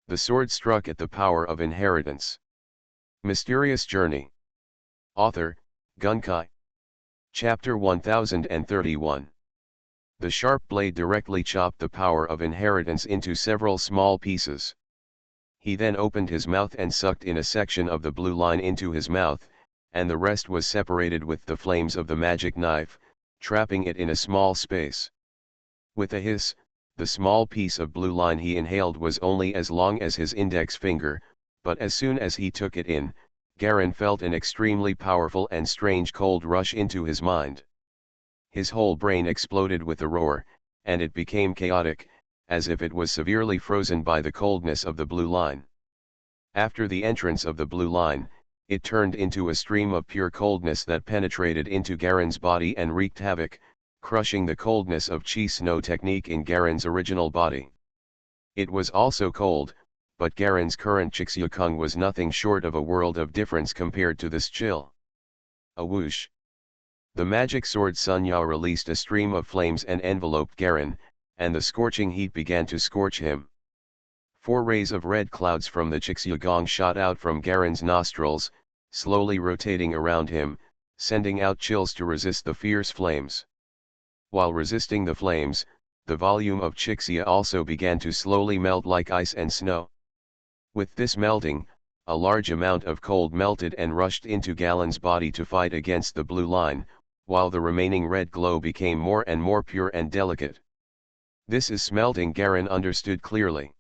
The sword struck at the power of inheritance. Mysterious Journey. Author, Gunkai. Chapter 1031. The sharp blade directly chopped the power of inheritance into several small pieces. He then opened his mouth and sucked in a section of the blue line into his mouth, and the rest was separated with the flames of the magic knife, trapping it in a small space. With a hiss, the small piece of blue line he inhaled was only as long as his index finger, but as soon as he took it in, Garen felt an extremely powerful and strange cold rush into his mind. His whole brain exploded with a roar, and it became chaotic, as if it was severely frozen by the coldness of the blue line. After the entrance of the blue line, it turned into a stream of pure coldness that penetrated into Garen's body and wreaked havoc, crushing the coldness of chi snow technique in Garen's original body. It was also cold, but Garen's current Chixiukung was nothing short of a world of difference compared to this chill. A whoosh. The magic sword Sun Yao released a stream of flames and enveloped Garen, and the scorching heat began to scorch him. 4 rays of red clouds from the Chixiugong shot out from Garen's nostrils, slowly rotating around him, sending out chills to resist the fierce flames. While resisting the flames, the volume of Chixia also began to slowly melt like ice and snow. With this melting, a large amount of cold melted and rushed into Galen's body to fight against the blue line, while the remaining red glow became more and more pure and delicate. This is smelting, Garen understood clearly.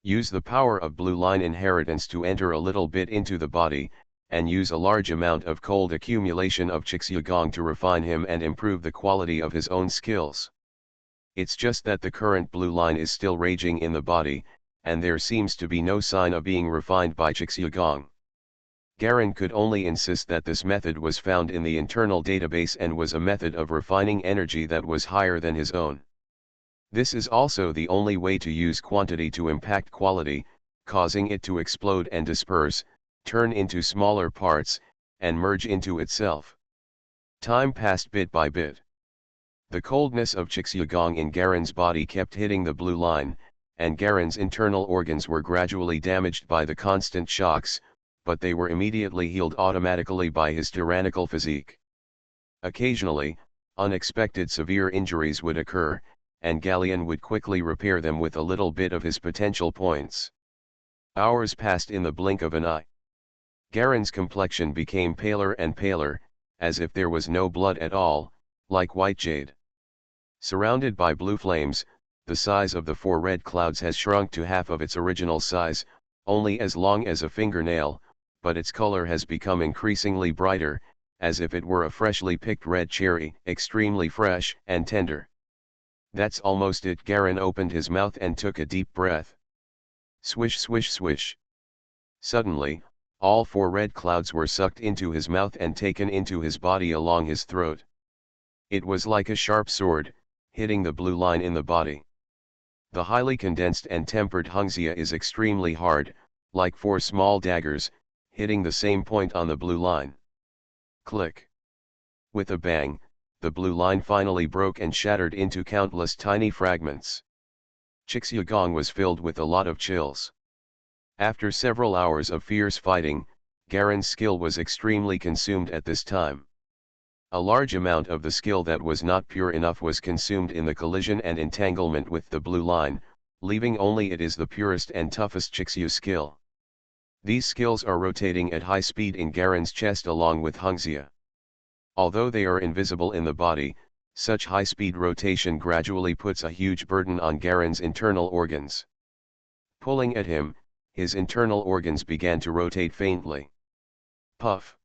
Use the power of blue line inheritance to enter a little bit into the body, and use a large amount of cold accumulation of Chixiugong to refine him and improve the quality of his own skills. It's just that the current blue line is still raging in the body, and there seems to be no sign of being refined by Chixiugong. Garen could only insist that this method was found in the internal database and was a method of refining energy that was higher than his own. This is also the only way to use quantity to impact quality, causing it to explode and disperse, turn into smaller parts, and merge into itself. Time passed bit by bit. The coldness of Chixiugong in Garen's body kept hitting the blue line, and Garen's internal organs were gradually damaged by the constant shocks, but they were immediately healed automatically by his tyrannical physique. Occasionally, unexpected severe injuries would occur, and Galleon would quickly repair them with a little bit of his potential points. Hours passed in the blink of an eye. Garen's complexion became paler and paler, as if there was no blood at all, like white jade. Surrounded by blue flames, the size of the 4 red clouds has shrunk to half of its original size, only as long as a fingernail, but its color has become increasingly brighter, as if it were a freshly picked red cherry, extremely fresh and tender. That's almost it. Garen opened his mouth and took a deep breath. Swish, swish, swish. Suddenly, all 4 red clouds were sucked into his mouth and taken into his body along his throat. It was like a sharp sword, hitting the blue line in the body. The highly condensed and tempered Hungzia is extremely hard, like 4 small daggers, hitting the same point on the blue line. Click. With a bang, the blue line finally broke and shattered into countless tiny fragments. Chixiugong was filled with a lot of chills. After several hours of fierce fighting, Garen's skill was extremely consumed at this time. A large amount of the skill that was not pure enough was consumed in the collision and entanglement with the blue line, leaving only it is the purest and toughest Chixiu skill. These skills are rotating at high speed in Garen's chest along with Hungzia. Although they are invisible in the body, such high-speed rotation gradually puts a huge burden on Garen's internal organs. Pulling at him, his internal organs began to rotate faintly. Puff.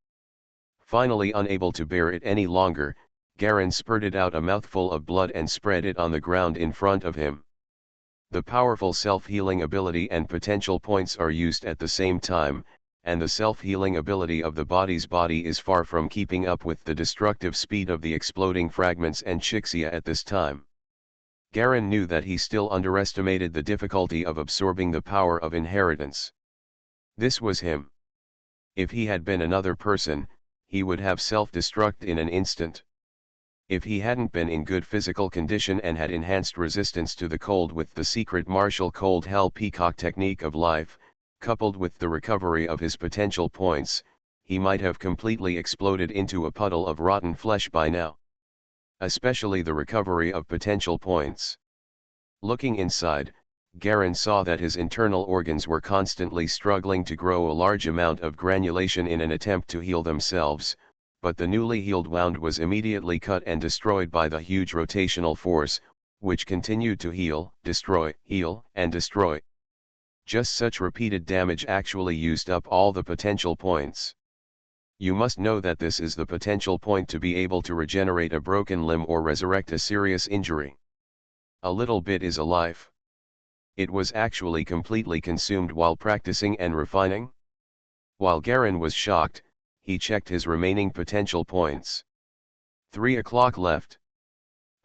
Finally unable to bear it any longer, Garen spurted out a mouthful of blood and spread it on the ground in front of him. The powerful self-healing ability and potential points are used at the same time, and the self-healing ability of the body's body is far from keeping up with the destructive speed of the exploding fragments and Chixia at this time. Garen knew that he still underestimated the difficulty of absorbing the power of inheritance. This was him. If he had been another person, he would have self-destruct in an instant. If he hadn't been in good physical condition and had enhanced resistance to the cold with the secret martial cold hell peacock technique of life, coupled with the recovery of his potential points, he might have completely exploded into a puddle of rotten flesh by now. Especially the recovery of potential points. Looking inside, Garen saw that his internal organs were constantly struggling to grow a large amount of granulation in an attempt to heal themselves, but the newly healed wound was immediately cut and destroyed by the huge rotational force, which continued to heal, and destroy. Just such repeated damage actually used up all the potential points. You must know that this is the potential point to be able to regenerate a broken limb or resurrect a serious injury. A little bit is a life. It was actually completely consumed while practicing and refining. While Garen was shocked, he checked his remaining potential points. 3 o'clock left.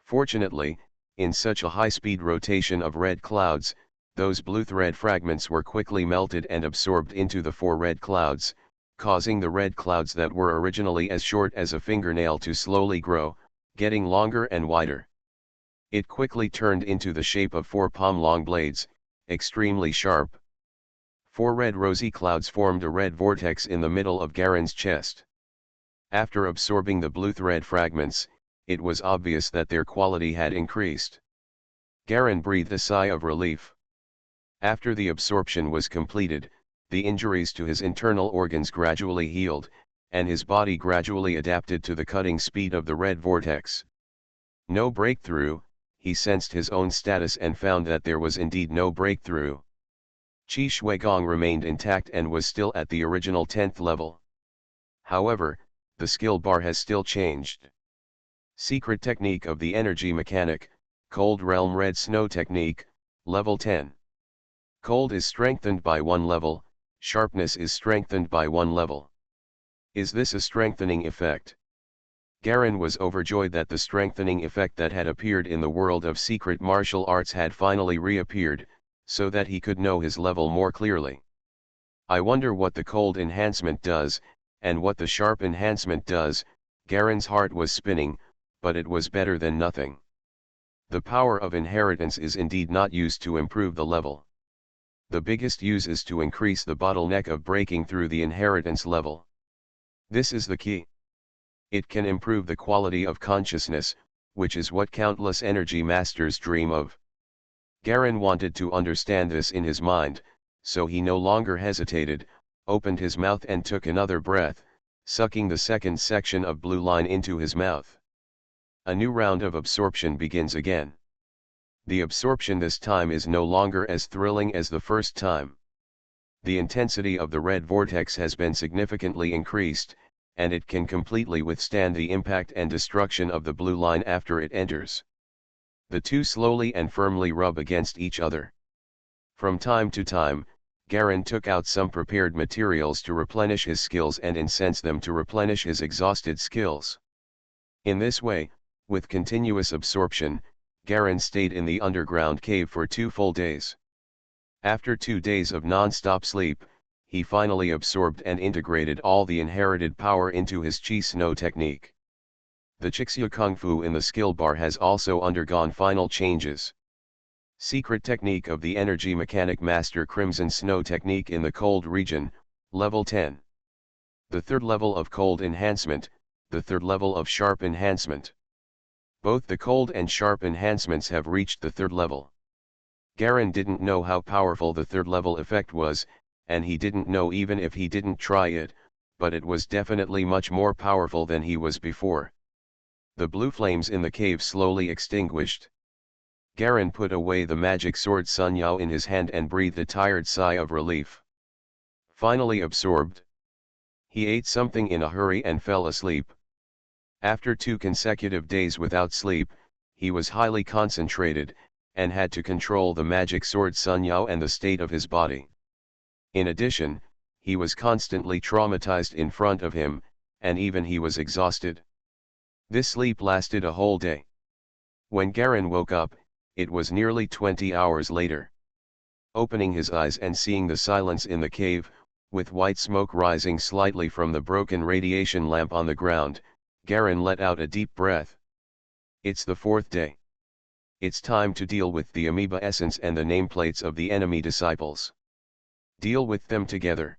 Fortunately, in such a high-speed rotation of red clouds, those blue thread fragments were quickly melted and absorbed into the 4 red clouds, causing the red clouds that were originally as short as a fingernail to slowly grow, getting longer and wider. It quickly turned into the shape of 4 palm-long blades, extremely sharp. 4 red rosy clouds formed a red vortex in the middle of Garen's chest. After absorbing the blue thread fragments, it was obvious that their quality had increased. Garen breathed a sigh of relief. After the absorption was completed, the injuries to his internal organs gradually healed, and his body gradually adapted to the cutting speed of the red vortex. No breakthrough, he sensed his own status and found that there was indeed no breakthrough. Qi Shuigong remained intact and was still at the original 10th level. However, the skill bar has still changed. Secret technique of the energy mechanic, Cold Realm Red Snow technique, level 10. Cold is strengthened by 1 level, sharpness is strengthened by 1 level. Is this a strengthening effect? Garen was overjoyed that the strengthening effect that had appeared in the world of secret martial arts had finally reappeared, so that he could know his level more clearly. I wonder what the cold enhancement does, and what the sharp enhancement does. Garen's heart was spinning, but it was better than nothing. The power of inheritance is indeed not used to improve the level. The biggest use is to increase the bottleneck of breaking through the inheritance level. This is the key. It can improve the quality of consciousness, which is what countless energy masters dream of. Garen wanted to understand this in his mind, so he no longer hesitated, opened his mouth and took another breath, sucking the second section of blue line into his mouth. A new round of absorption begins again. The absorption this time is no longer as thrilling as the first time. The intensity of the red vortex has been significantly increased, and it can completely withstand the impact and destruction of the blue line after it enters. The two slowly and firmly rub against each other. From time to time, Garen took out some prepared materials to replenish his skills and incense them to replenish his exhausted skills. In this way, with continuous absorption, Garen stayed in the underground cave for 2 full days. After 2 days of non-stop sleep, he finally absorbed and integrated all the inherited power into his Qi Snow technique. The Chixia Kung Fu in the skill bar has also undergone final changes. Secret technique of the energy mechanic master Crimson Snow technique in the cold region, level 10. The 3rd level of cold enhancement, the 3rd level of sharp enhancement. Both the cold and sharp enhancements have reached the 3rd level. Garen didn't know how powerful the 3rd level effect was, and he didn't know even if he didn't try it, but it was definitely much more powerful than he was before. The blue flames in the cave slowly extinguished. Garen put away the magic sword Sun Yao in his hand and breathed a tired sigh of relief. Finally absorbed. He ate something in a hurry and fell asleep. After 2 consecutive days without sleep, he was highly concentrated, and had to control the magic sword Sun Yao and the state of his body. In addition, he was constantly traumatized in front of him, and even he was exhausted. This sleep lasted a whole day. When Garen woke up, it was nearly 20 hours later. Opening his eyes and seeing the silence in the cave, with white smoke rising slightly from the broken radiation lamp on the ground, Garen let out a deep breath. It's the 4th day. It's time to deal with the amoeba essence and the nameplates of the enemy disciples. Deal with them together.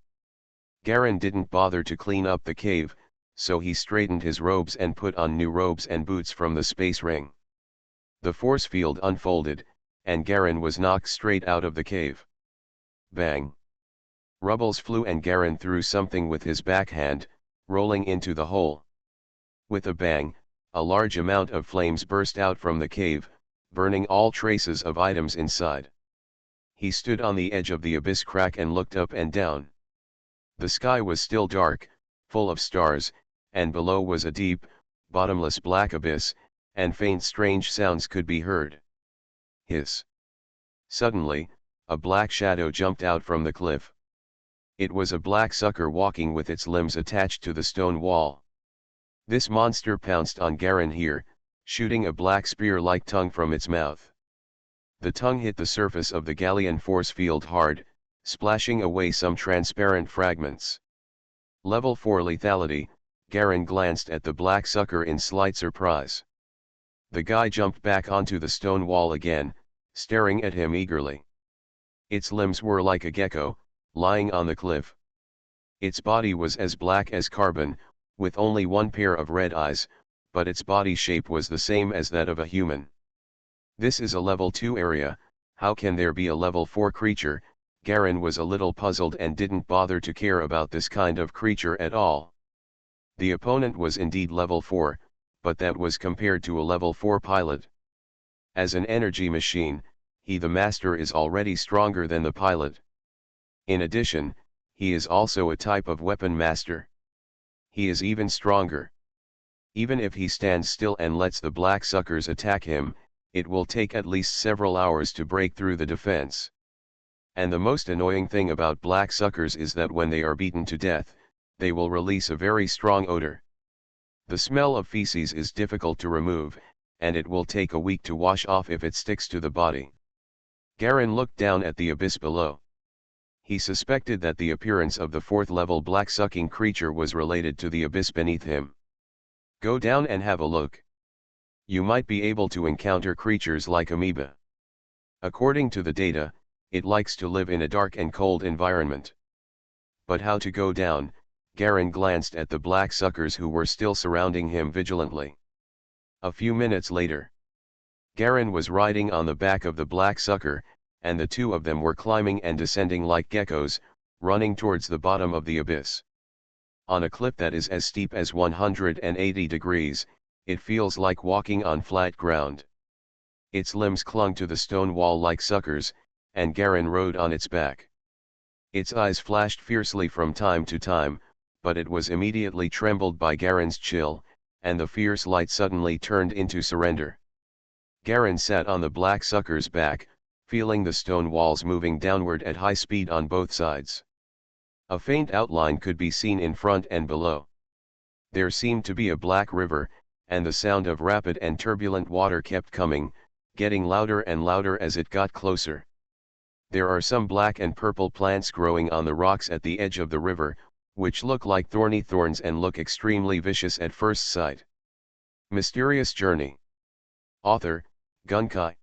Garen didn't bother to clean up the cave, so he straightened his robes and put on new robes and boots from the space ring. The force field unfolded, and Garen was knocked straight out of the cave. Bang! Rubbles flew and Garen threw something with his backhand, rolling into the hole. With a bang, a large amount of flames burst out from the cave, burning all traces of items inside. He stood on the edge of the abyss crack and looked up and down. The sky was still dark, full of stars, and below was a deep, bottomless black abyss, and faint strange sounds could be heard. Hiss! Suddenly, a black shadow jumped out from the cliff. It was a black sucker walking with its limbs attached to the stone wall. This monster pounced on Garen here, shooting a black spear-like tongue from its mouth. The tongue hit the surface of the Gallian force field hard, splashing away some transparent fragments. Level 4 lethality, Garen glanced at the black sucker in slight surprise. The guy jumped back onto the stone wall again, staring at him eagerly. Its limbs were like a gecko, lying on the cliff. Its body was as black as carbon, with only one pair of red eyes, but its body shape was the same as that of a human. This is a level 2 area, how can there be a level 4 creature? Garen was a little puzzled and didn't bother to care about this kind of creature at all. The opponent was indeed level 4, but that was compared to a level 4 pilot. As an energy machine, he the master is already stronger than the pilot. In addition, he is also a type of weapon master. He is even stronger. Even if he stands still and lets the black suckers attack him, it will take at least several hours to break through the defense. And the most annoying thing about black suckers is that when they are beaten to death, they will release a very strong odor. The smell of feces is difficult to remove, and it will take a week to wash off if it sticks to the body. Garen looked down at the abyss below. He suspected that the appearance of the 4th level black-sucking creature was related to the abyss beneath him. Go down and have a look. You might be able to encounter creatures like amoeba. According to the data, it likes to live in a dark and cold environment. But how to go down? Garen glanced at the black suckers who were still surrounding him vigilantly. A few minutes later, Garen was riding on the back of the black sucker, and the two of them were climbing and descending like geckos, running towards the bottom of the abyss. On a cliff that is as steep as 180 degrees, it feels like walking on flat ground. Its limbs clung to the stone wall like suckers, and Garen rode on its back. Its eyes flashed fiercely from time to time, but it was immediately trembled by Garen's chill, and the fierce light suddenly turned into surrender. Garen sat on the black sucker's back, feeling the stone walls moving downward at high speed on both sides. A faint outline could be seen in front and below. There seemed to be a black river, and the sound of rapid and turbulent water kept coming, getting louder and louder as it got closer. There are some black and purple plants growing on the rocks at the edge of the river, which look like thorny thorns and look extremely vicious at first sight. Mysterious Journey. Author, Gunkai.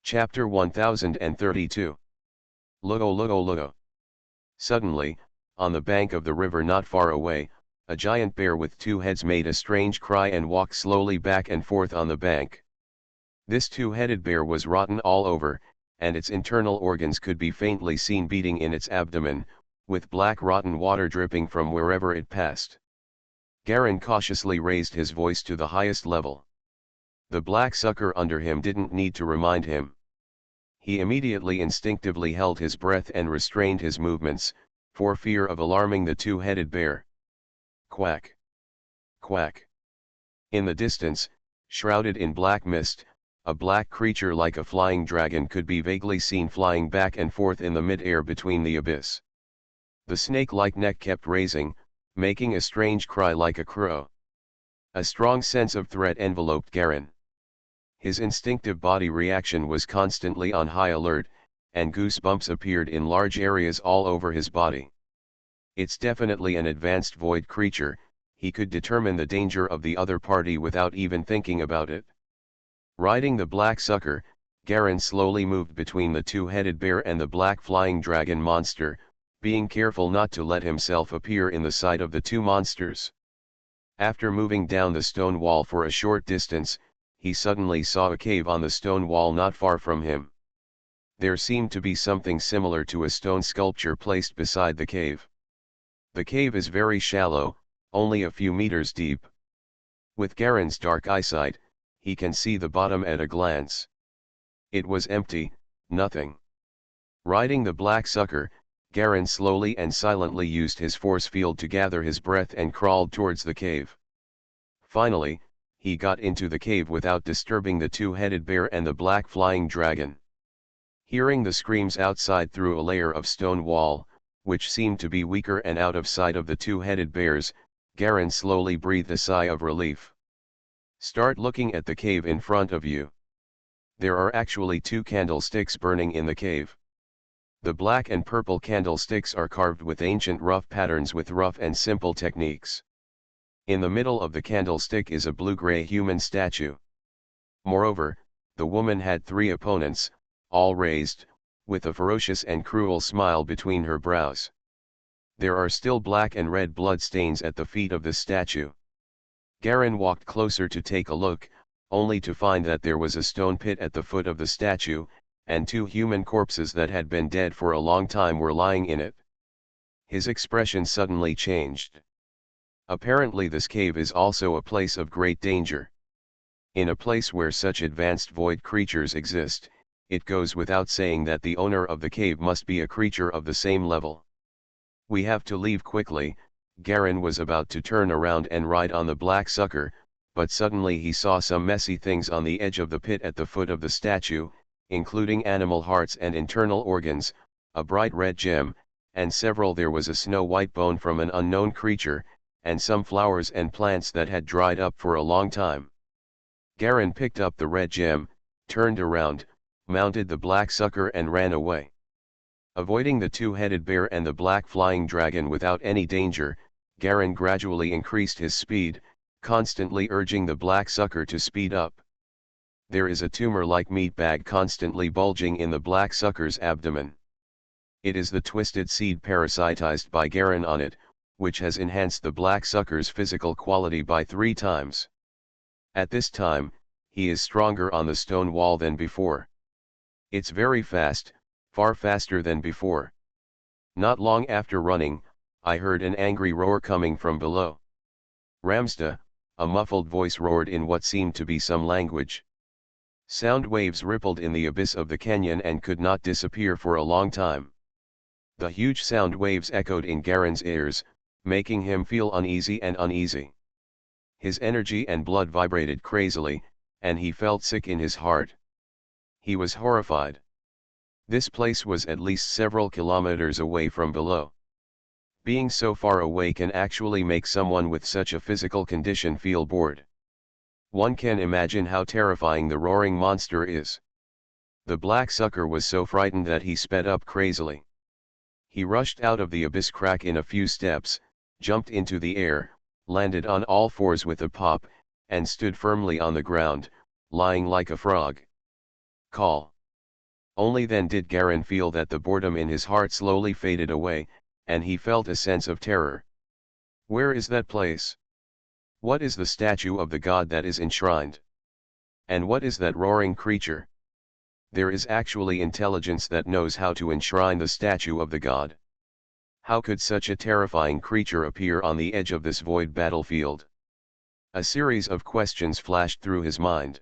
Chapter 1032. Lugo Lugo Lugo. Suddenly, on the bank of the river not far away, a giant bear with two heads made a strange cry and walked slowly back and forth on the bank. This two-headed bear was rotten all over, and its internal organs could be faintly seen beating in its abdomen, with black rotten water dripping from wherever it passed. Garen cautiously raised his voice to the highest level. The black sucker under him didn't need to remind him. He immediately instinctively held his breath and restrained his movements, for fear of alarming the two-headed bear. Quack. Quack. In the distance, shrouded in black mist, a black creature like a flying dragon could be vaguely seen flying back and forth in the mid-air between the abyss. The snake-like neck kept raising, making a strange cry like a crow. A strong sense of threat enveloped Garen. His instinctive body reaction was constantly on high alert, and goosebumps appeared in large areas all over his body. It's definitely an advanced void creature, he could determine the danger of the other party without even thinking about it. Riding the black sucker, Garen slowly moved between the two-headed bear and the black flying dragon monster, being careful not to let himself appear in the sight of the two monsters. After moving down the stone wall for a short distance, he suddenly saw a cave on the stone wall not far from him. There seemed to be something similar to a stone sculpture placed beside the cave. The cave is very shallow, only a few meters deep. With Garen's dark eyesight, he can see the bottom at a glance. It was empty, nothing. Riding the black sucker, Garen slowly and silently used his force field to gather his breath and crawled towards the cave. Finally, he got into the cave without disturbing the two-headed bear and the black flying dragon. Hearing the screams outside through a layer of stone wall, which seemed to be weaker and out of sight of the two-headed bears, Garen slowly breathed a sigh of relief. Start looking at the cave in front of you. There are actually two candlesticks burning in the cave. The black and purple candlesticks are carved with ancient rough patterns with rough and simple techniques. In the middle of the candlestick is a blue-gray human statue. Moreover, the woman had three opponents, all raised, with a ferocious and cruel smile between her brows. There are still black and red blood stains at the feet of the statue. Garen walked closer to take a look, only to find that there was a stone pit at the foot of the statue, and two human corpses that had been dead for a long time were lying in it. His expression suddenly changed. Apparently this cave is also a place of great danger. In a place where such advanced void creatures exist, it goes without saying that the owner of the cave must be a creature of the same level. We have to leave quickly. Garen was about to turn around and ride on the black sucker, but suddenly he saw some messy things on the edge of the pit at the foot of the statue, including animal hearts and internal organs, a bright red gem, and there was a snow-white bone from an unknown creature, and some flowers and plants that had dried up for a long time. Garen picked up the red gem, turned around, mounted the black sucker and ran away. Avoiding the two-headed bear and the black flying dragon without any danger, Garen gradually increased his speed, constantly urging the black sucker to speed up. There is a tumor-like meat bag constantly bulging in the black sucker's abdomen. It is the twisted seed parasitized by Garen on it, which has enhanced the black sucker's physical quality by 3 times. At this time, he is stronger on the stone wall than before. It's very fast, far faster than before. Not long after running, I heard an angry roar coming from below. Ramsta, a muffled voice roared in what seemed to be some language. Sound waves rippled in the abyss of the canyon and could not disappear for a long time. The huge sound waves echoed in Garen's ears, making him feel uneasy and uneasy. His energy and blood vibrated crazily, and he felt sick in his heart. He was horrified. This place was at least several kilometers away from below. Being so far away can actually make someone with such a physical condition feel bored. One can imagine how terrifying the roaring monster is. The black sucker was so frightened that he sped up crazily. He rushed out of the abyss crack in a few steps, jumped into the air, landed on all fours with a pop, and stood firmly on the ground, lying like a frog. Call. Only then did Garen feel that the boredom in his heart slowly faded away, and he felt a sense of terror. Where is that place? What is the statue of the god that is enshrined? And what is that roaring creature? There is actually intelligence that knows how to enshrine the statue of the god. How could such a terrifying creature appear on the edge of this void battlefield? A series of questions flashed through his mind.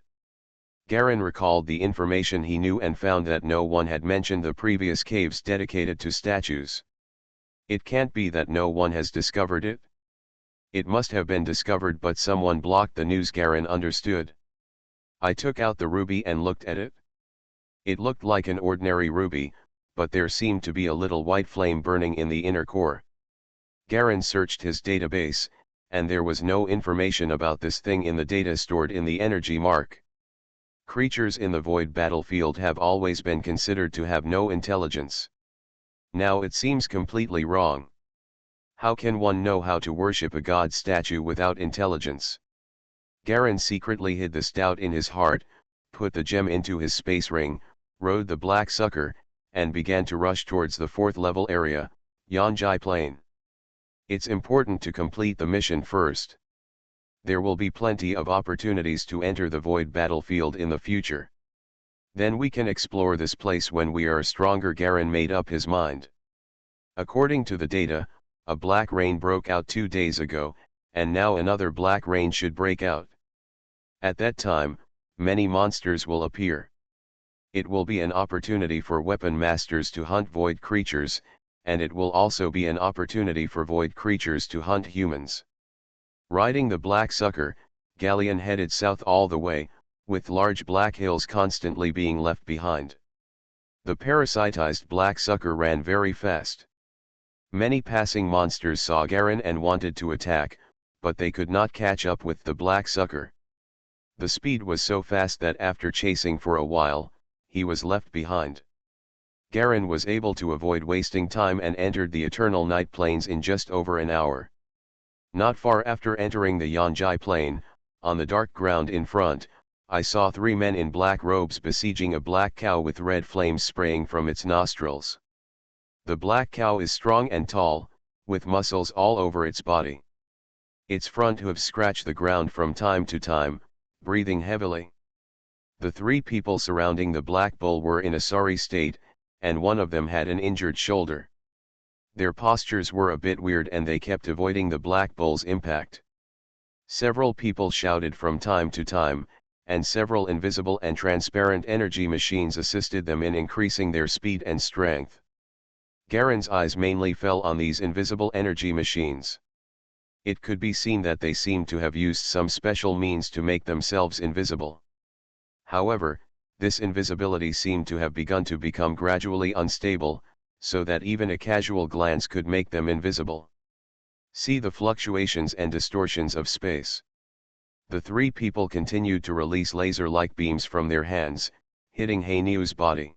Garen recalled the information he knew and found that no one had mentioned the previous caves dedicated to statues. It can't be that no one has discovered it. It must have been discovered, but someone blocked the news. Garen understood. I took out the ruby and looked at it. It looked like an ordinary ruby, but there seemed to be a little white flame burning in the inner core. Garen searched his database, and there was no information about this thing in the data stored in the energy mark. Creatures in the void battlefield have always been considered to have no intelligence. Now it seems completely wrong. How can one know how to worship a god statue without intelligence? Garen secretly hid this doubt in his heart, put the gem into his space ring, rode the black sucker, and began to rush towards the 4th level area, Yanjai Plain. It's important to complete the mission first. There will be plenty of opportunities to enter the void battlefield in the future. Then we can explore this place when we are stronger. Garen made up his mind. According to the data, a black rain broke out 2 days ago, and now another black rain should break out. At that time, many monsters will appear. It will be an opportunity for weapon masters to hunt void creatures, and it will also be an opportunity for void creatures to hunt humans. Riding the black sucker, Galleon headed south all the way, with large black hills constantly being left behind. The parasitized black sucker ran very fast. Many passing monsters saw Garen and wanted to attack, but they could not catch up with the black sucker. The speed was so fast that after chasing for a while, he was left behind. Garen was able to avoid wasting time and entered the Eternal Night Plains in just over an hour. Not far after entering the Yanjai Plain, on the dark ground in front, I saw 3 men in black robes besieging a black cow with red flames spraying from its nostrils. The black cow is strong and tall, with muscles all over its body. Its front hooves scratch the ground from time to time, breathing heavily. The 3 people surrounding the black bull were in a sorry state, and one of them had an injured shoulder. Their postures were a bit weird and they kept avoiding the black bull's impact. Several people shouted from time to time, and several invisible and transparent energy machines assisted them in increasing their speed and strength. Garen's eyes mainly fell on these invisible energy machines. It could be seen that they seemed to have used some special means to make themselves invisible. However, this invisibility seemed to have begun to become gradually unstable, so that even a casual glance could make them invisible. See the fluctuations and distortions of space. The 3 people continued to release laser-like beams from their hands, hitting Hainu's body.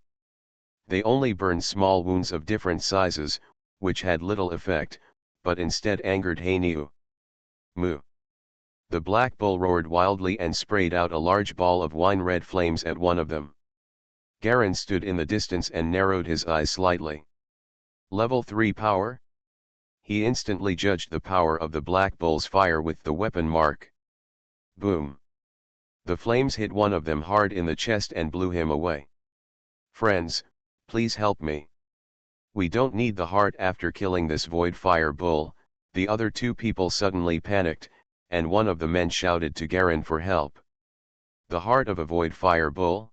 They only burned small wounds of different sizes, which had little effect, but instead angered Hainu. Moo! The black bull roared wildly and sprayed out a large ball of wine-red flames at one of them. Garen stood in the distance and narrowed his eyes slightly. Level 3 power? He instantly judged the power of the black bull's fire with the weapon mark. Boom! The flames hit one of them hard in the chest and blew him away. Friends, please help me. We don't need the heart. After killing this void fire bull, the other 2 people suddenly panicked, and one of the men shouted to Garen for help. The heart of a void fire bull?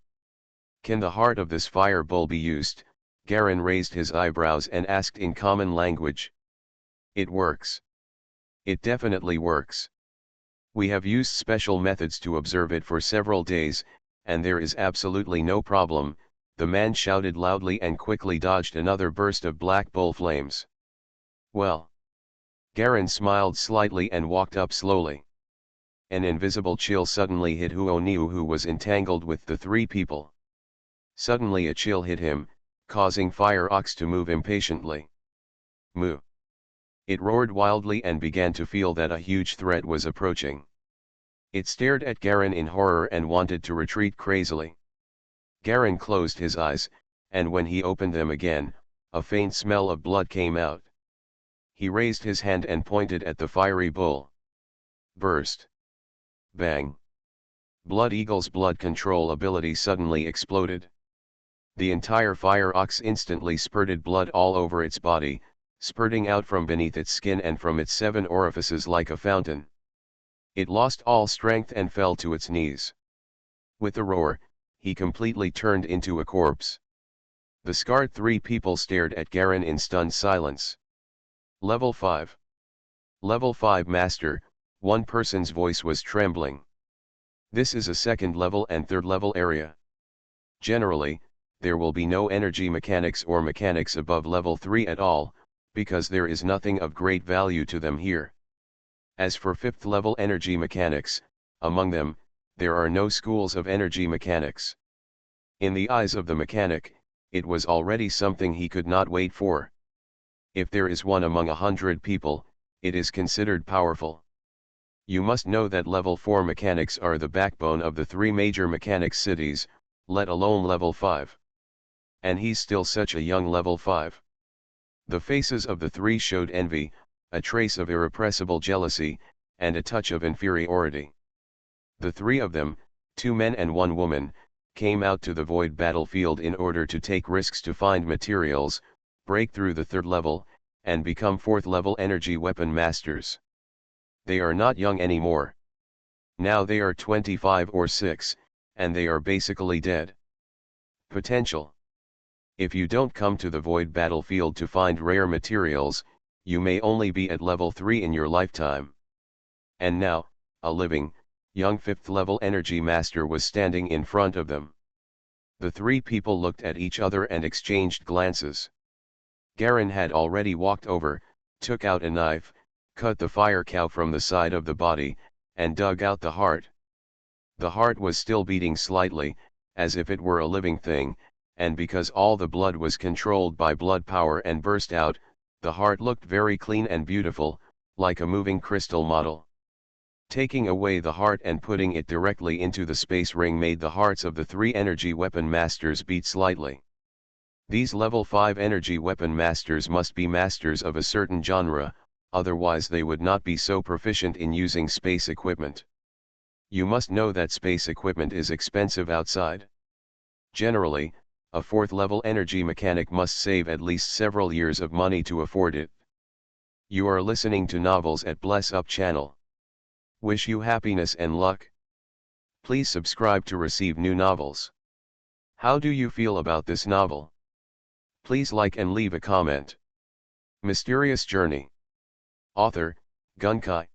Can the heart of this fire bull be used? Garen raised his eyebrows and asked in common language. It works. It definitely works. We have used special methods to observe it for several days, and there is absolutely no problem, the man shouted loudly and quickly dodged another burst of black bull flames. Well. Garen smiled slightly and walked up slowly. An invisible chill suddenly hit Huoniu, who was entangled with the 3 people. Suddenly a chill hit him, causing Fire Ox to move impatiently. Moo! It roared wildly and began to feel that a huge threat was approaching. It stared at Garen in horror and wanted to retreat crazily. Garen closed his eyes, and when he opened them again, a faint smell of blood came out. He raised his hand and pointed at the fiery bull. Burst! Bang! Blood Eagle's blood control ability suddenly exploded. The entire Fire Ox instantly spurted blood all over its body, spurting out from beneath its skin and from its 7 orifices like a fountain. It lost all strength and fell to its knees. With a roar, he completely turned into a corpse. The scarred 3 people stared at Garen in stunned silence. Level 5. Level 5 Master, one person's voice was trembling. This is a second level and third level area. Generally, there will be no energy mechanics or mechanics above level 3 at all, because there is nothing of great value to them here. As for 5th level energy mechanics, among them, there are no schools of energy mechanics. In the eyes of the mechanic, it was already something he could not wait for. If there is one among 100 people, it is considered powerful. You must know that level 4 mechanics are the backbone of the 3 major mechanics cities, let alone level 5. And he's still such a young level 5. The faces of the 3 showed envy, a trace of irrepressible jealousy, and a touch of inferiority. The 3 of them, 2 men and 1 woman, came out to the void battlefield in order to take risks to find materials, break through the 3rd level, and become 4th level energy weapon masters. They are not young anymore. Now they are 25 or 6, and they are basically dead. Potential. If you don't come to the void battlefield to find rare materials, you may only be at level 3 in your lifetime. And now, a living, young 5th level energy master was standing in front of them. The 3 people looked at each other and exchanged glances. Garen had already walked over, took out a knife, cut the fire cow from the side of the body, and dug out the heart. The heart was still beating slightly, as if it were a living thing, and because all the blood was controlled by blood power and burst out, the heart looked very clean and beautiful, like a moving crystal model. Taking away the heart and putting it directly into the space ring made the hearts of the 3 energy weapon masters beat slightly. These level 5 energy weapon masters must be masters of a certain genre, otherwise they would not be so proficient in using space equipment. You must know that space equipment is expensive outside. Generally, a 4th level energy mechanic must save at least several years of money to afford it. You are listening to Novels at Bless Up channel. Wish you happiness and luck. Please subscribe to receive new novels. How do you feel about this novel? Please like and leave a comment. Mysterious Journey. Author, Gunkai.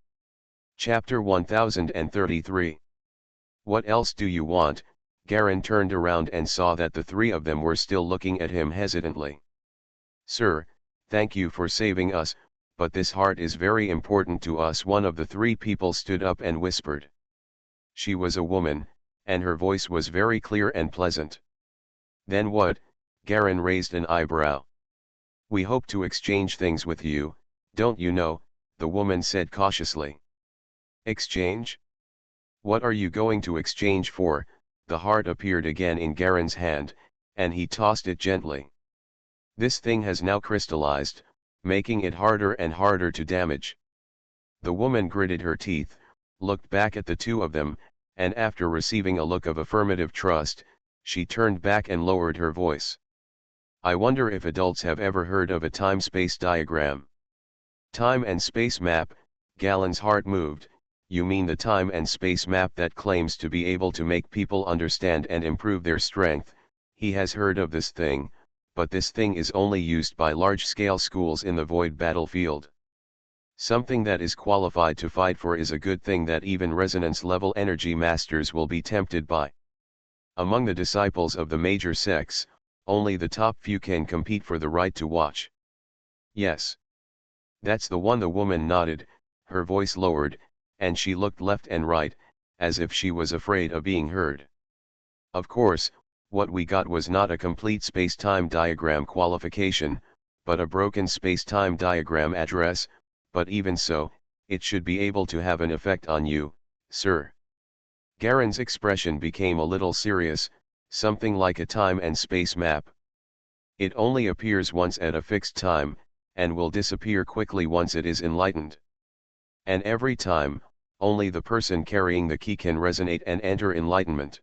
Chapter 1033. What else do you want? Garen turned around and saw that the 3 of them were still looking at him hesitantly. Sir, thank you for saving us, but this heart is very important to us. One of the 3 people stood up and whispered. She was a woman, and her voice was very clear and pleasant. Then what? Garen raised an eyebrow. We hope to exchange things with you, don't you know, the woman said cautiously. Exchange? What are you going to exchange for? The heart appeared again in Garen's hand, and he tossed it gently. This thing has now crystallized, making it harder and harder to damage. The woman gritted her teeth, looked back at the 2 of them, and after receiving a look of affirmative trust, she turned back and lowered her voice. I wonder if adults have ever heard of a time-space diagram. Time and space map. Galen's heart moved. You mean the time and space map that claims to be able to make people understand and improve their strength? He has heard of this thing, but this thing is only used by large-scale schools in the void battlefield. Something that is qualified to fight for is a good thing that even resonance-level energy masters will be tempted by. Among the disciples of the major sects, only the top few can compete for the right to watch. Yes. That's the one. The woman nodded, her voice lowered, and she looked left and right, as if she was afraid of being heard. Of course, what we got was not a complete space-time diagram qualification, but a broken space-time diagram address, but even so, it should be able to have an effect on you, sir. Garen's expression became a little serious, something like a time and space map. It only appears once at a fixed time, and will disappear quickly once it is enlightened. And every time, only the person carrying the key can resonate and enter enlightenment.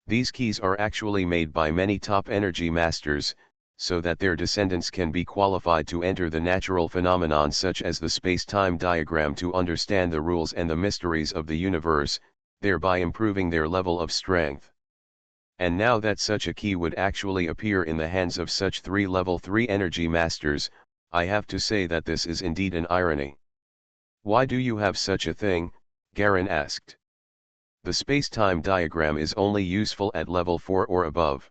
These keys are actually made by many top energy masters, so that their descendants can be qualified to enter the natural phenomenon such as the space-time diagram to understand the rules and the mysteries of the universe, thereby improving their level of strength. And now that such a key would actually appear in the hands of such 3 level 3 energy masters, I have to say that this is indeed an irony. Why do you have such a thing? Garen asked. The space-time diagram is only useful at level 4 or above.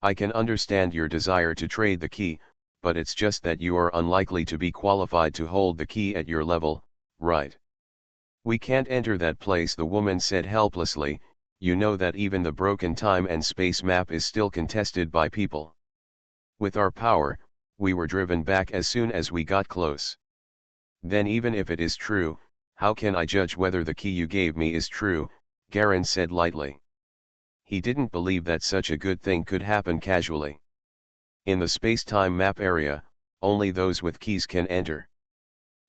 I can understand your desire to trade the key, but it's just that you are unlikely to be qualified to hold the key at your level, right? We can't enter that place, the woman said helplessly. You know that even the broken time and space map is still contested by people. With our power, we were driven back as soon as we got close. Then even if it is true, how can I judge whether the key you gave me is true? Garen said lightly. He didn't believe that such a good thing could happen casually. In the space-time map area, only those with keys can enter.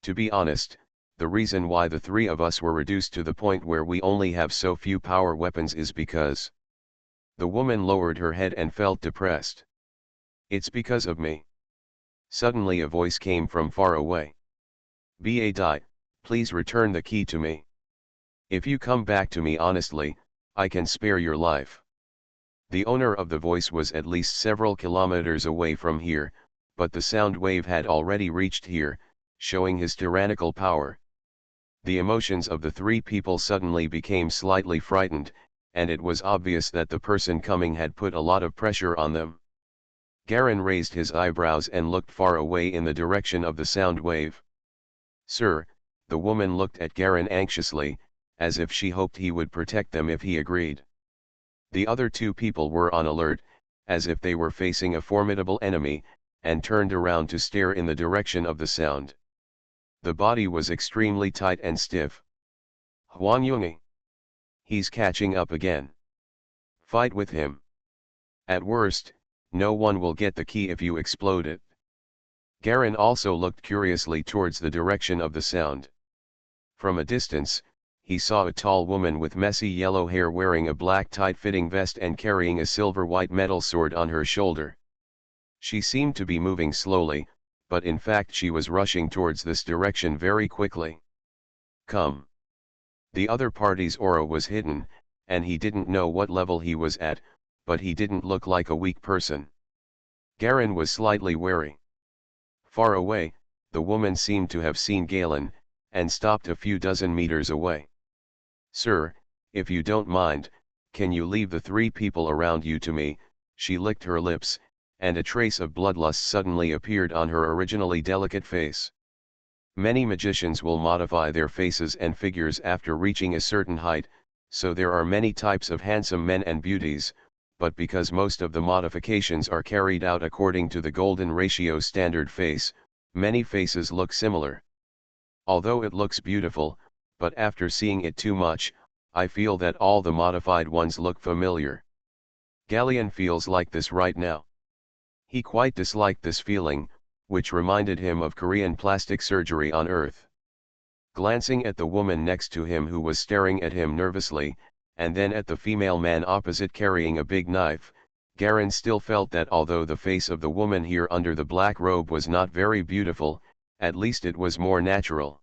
To be honest, the reason why the three of us were reduced to the point where we only have so few power weapons is because... The woman lowered her head and felt depressed. It's because of me. Suddenly a voice came from far away. Ba, please return the key to me. If you come back to me honestly, I can spare your life. The owner of the voice was at least several kilometers away from here, but the sound wave had already reached here, showing his tyrannical power. The emotions of the three people suddenly became slightly frightened, and it was obvious that the person coming had put a lot of pressure on them. Garen raised his eyebrows and looked far away in the direction of the sound wave. Sir, the woman looked at Garen anxiously, as if she hoped he would protect them if he agreed. The other two people were on alert, as if they were facing a formidable enemy, and turned around to stare in the direction of the sound. The body was extremely tight and stiff. Huang Yungi. He's catching up again. Fight with him. At worst, no one will get the key if you explode it. Garen also looked curiously towards the direction of the sound. From a distance, he saw a tall woman with messy yellow hair wearing a black tight-fitting vest and carrying a silver-white metal sword on her shoulder. She seemed to be moving slowly, but in fact she was rushing towards this direction very quickly. Come. The other party's aura was hidden, and he didn't know what level he was at, but he didn't look like a weak person. Garen was slightly wary. Far away, the woman seemed to have seen Galen, and stopped a few dozen meters away. Sir, if you don't mind, can you leave the three people around you to me? She licked her lips, and a trace of bloodlust suddenly appeared on her originally delicate face. Many magicians will modify their faces and figures after reaching a certain height, so there are many types of handsome men and beauties, but because most of the modifications are carried out according to the golden ratio standard face, many faces look similar. Although it looks beautiful, but after seeing it too much, I feel that all the modified ones look familiar. Galleon feels like this right now. He quite disliked this feeling, which reminded him of Korean plastic surgery on Earth. Glancing at the woman next to him who was staring at him nervously, and then at the female man opposite carrying a big knife, Garen still felt that although the face of the woman here under the black robe was not very beautiful, at least it was more natural.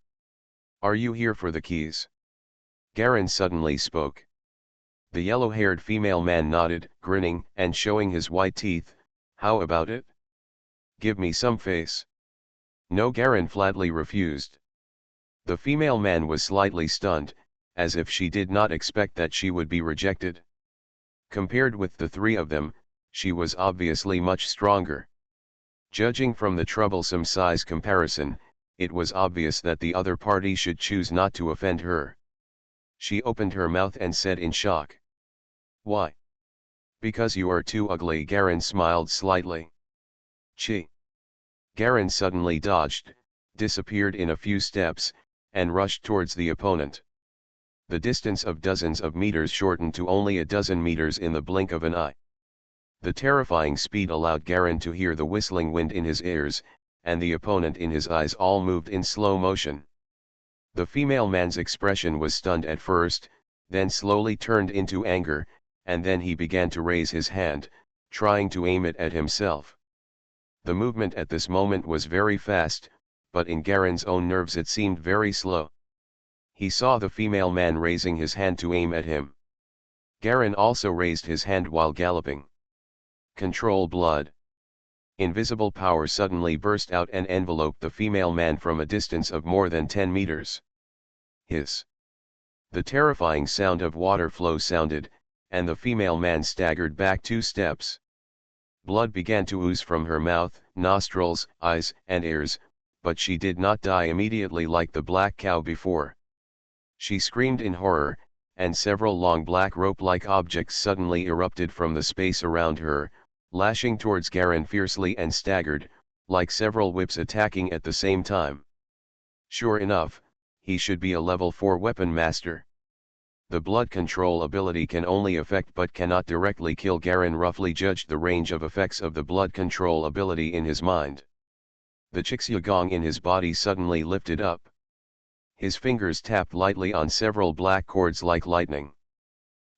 Are you here for the keys? Garen suddenly spoke. The yellow-haired female man nodded, grinning and showing his white teeth. How about it? Give me some face. No, Garen flatly refused. The female man was slightly stunned, as if she did not expect that she would be rejected. Compared with the three of them, she was obviously much stronger. Judging from the troublesome size comparison, it was obvious that the other party should choose not to offend her. She opened her mouth and said in shock. Why? Because you are too ugly. Garen smiled slightly. Chi. Garen suddenly dodged, disappeared in a few steps, and rushed towards the opponent. The distance of dozens of meters shortened to only a dozen meters in the blink of an eye. The terrifying speed allowed Garen to hear the whistling wind in his ears, and the opponent in his eyes all moved in slow motion. The female man's expression was stunned at first, then slowly turned into anger, and then he began to raise his hand, trying to aim it at himself. The movement at this moment was very fast, but in Garen's own nerves it seemed very slow. He saw the female man raising his hand to aim at him. Garen also raised his hand while galloping. Control blood. Invisible power suddenly burst out and enveloped the female man from a distance of more than 10 meters. Hiss! The terrifying sound of water flow sounded, and the female man staggered back 2 steps. Blood began to ooze from her mouth, nostrils, eyes, and ears, but she did not die immediately like the black cow before. She screamed in horror, and several long black rope-like objects suddenly erupted from the space around her, lashing towards Garen fiercely and staggered, like several whips attacking at the same time. Sure enough, he should be a level 4 weapon master. The blood control ability can only affect but cannot directly kill. Garen roughly judged the range of effects of the blood control ability in his mind. The Qixuegong in his body suddenly lifted up. His fingers tapped lightly on several black cords like lightning.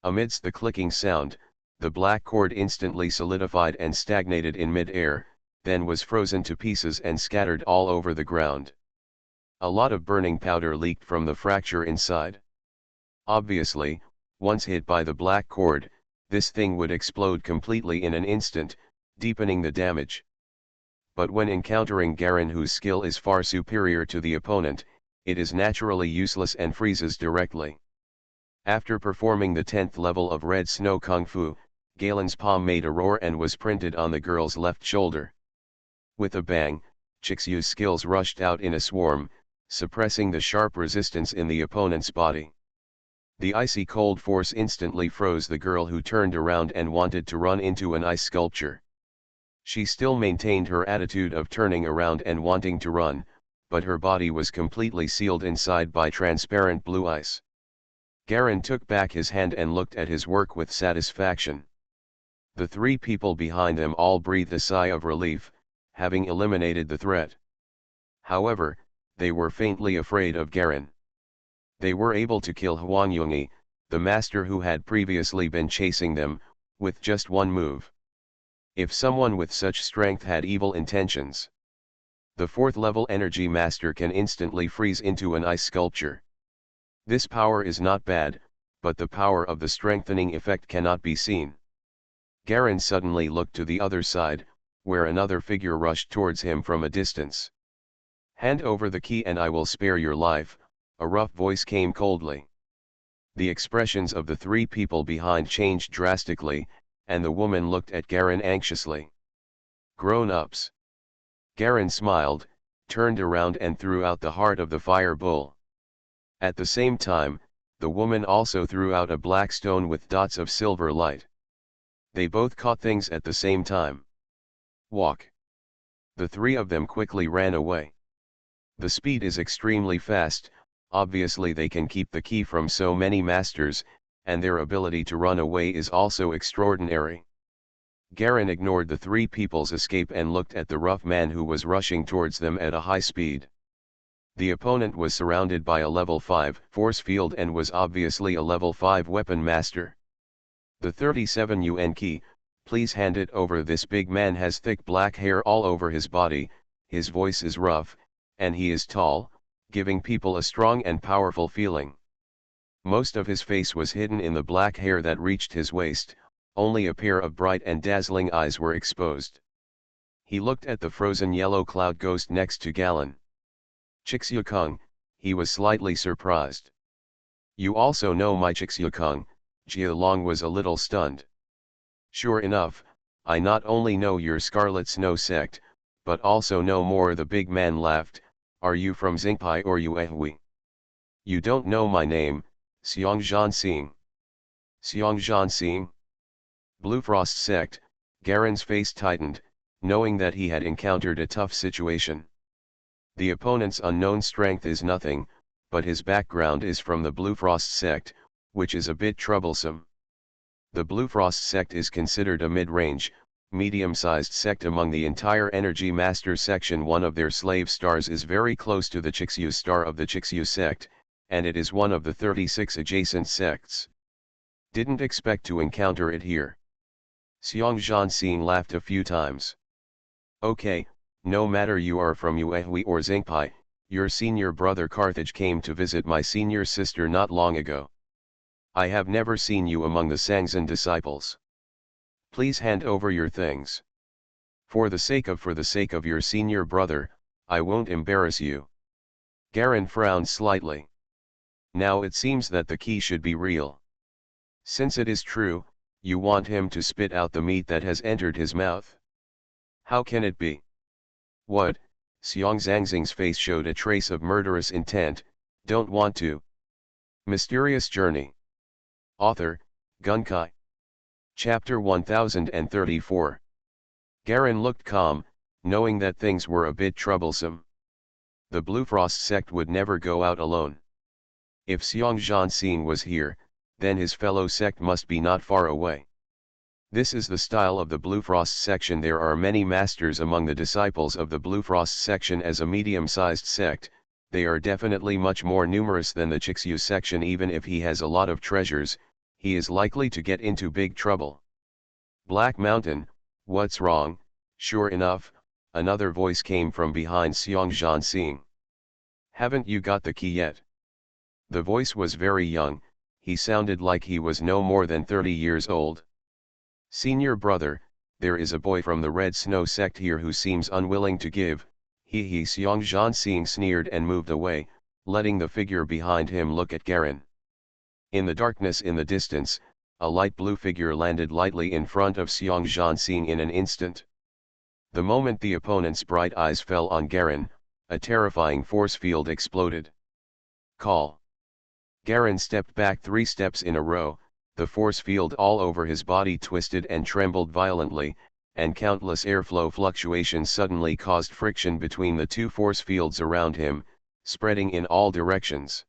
Amidst the clicking sound, the black cord instantly solidified and stagnated in mid-air, then was frozen to pieces and scattered all over the ground. A lot of burning powder leaked from the fracture inside. Obviously, once hit by the black cord, this thing would explode completely in an instant, deepening the damage. But when encountering Garen, whose skill is far superior to the opponent, it is naturally useless and freezes directly. After performing the 10th level of Red Snow Kung Fu, Galen's palm made a roar and was printed on the girl's left shoulder. With a bang, Qixu's skills rushed out in a swarm, suppressing the sharp resistance in the opponent's body. The icy cold force instantly froze the girl, who turned around and wanted to run into an ice sculpture. She still maintained her attitude of turning around and wanting to run, but her body was completely sealed inside by transparent blue ice. Garen took back his hand and looked at his work with satisfaction. The 3 people behind them all breathed a sigh of relief, having eliminated the threat. However, they were faintly afraid of Garen. They were able to kill Huang Yongyi, the master who had previously been chasing them, with just one move. If someone with such strength had evil intentions, the 4th level energy master can instantly freeze into an ice sculpture. This power is not bad, but the power of the strengthening effect cannot be seen. Garen suddenly looked to the other side, where another figure rushed towards him from a distance. "Hand over the key and I will spare your life," a rough voice came coldly. The expressions of the 3 people behind changed drastically, and the woman looked at Garen anxiously. "Grown-ups." Garen smiled, turned around and threw out the heart of the fire bull. At the same time, the woman also threw out a black stone with dots of silver light. They both caught things at the same time. Walk. The 3 of them quickly ran away. The speed is extremely fast. Obviously they can keep the key from so many masters, and their ability to run away is also extraordinary. Garen ignored the 3 people's escape and looked at the rough man who was rushing towards them at a high speed. The opponent was surrounded by a level 5 force field and was obviously a level 5 weapon master. "The 37 yuan key, please hand it over." This big man has thick black hair all over his body, his voice is rough, and he is tall, giving people a strong and powerful feeling. Most of his face was hidden in the black hair that reached his waist, only a pair of bright and dazzling eyes were exposed. He looked at the frozen yellow cloud ghost next to Galen. "Qixuekong," he was slightly surprised. "You also know my Qixuekong?" Jia Long was a little stunned. "Sure enough, I not only know your Scarlet Snow sect, but also know more." The big man laughed. "Are you from Xingpai or Yuehui? You don't know my name, Xiongzhan Xing." "Xiongzhan Xing?" Blue Frost sect. Garen's face tightened, knowing that he had encountered a tough situation. The opponent's unknown strength is nothing, but his background is from the Blue Frost sect, which is a bit troublesome. The Blue Frost sect is considered a mid-range, medium-sized sect among the entire Energy Master section. One of their slave stars is very close to the Qixu star of the Qixu sect, and it is one of the 36 adjacent sects. Didn't expect to encounter it here. Xiongzhan Xing laughed a few times. "Okay, no matter you are from Yuehui or Xingpai, your senior brother Carthage came to visit my senior sister not long ago. I have never seen you among the Sangzan disciples. Please hand over your things." For the sake of your senior brother, I won't embarrass you. Garen frowned slightly. Now it seems that the key should be real. Since it is true, you want him to spit out the meat that has entered his mouth. How can it be? What? Xiong Zhangxing's face showed a trace of murderous intent. Don't want to. Mysterious Journey. Author, Gunkai. Chapter 1034. Garen looked calm, knowing that things were a bit troublesome. The Bluefrost sect would never go out alone. If Xiong Zhanxing was here, then his fellow sect must be not far away. This is the style of the Bluefrost section. There are many masters among the disciples of the Bluefrost section. As a medium-sized sect, they are definitely much more numerous than the Chixu section. Even if he has a lot of treasures, he is likely to get into big trouble. Black Mountain, what's wrong? Sure enough, another voice came from behind Xiong Zhanxing. Haven't you got the key yet? The voice was very young, he sounded like he was no more than 30 years old. Senior brother, there is a boy from the Red Snow sect here who seems unwilling to give. He Xiong Zhanxing sneered and moved away, letting the figure behind him look at Garen. In the darkness in the distance, a light blue figure landed lightly in front of Xiong Zhanxing in an instant. The moment the opponent's bright eyes fell on Garen, a terrifying force field exploded. Call. Garen stepped back 3 steps in a row, the force field all over his body twisted and trembled violently, and countless airflow fluctuations suddenly caused friction between the 2 force fields around him, spreading in all directions.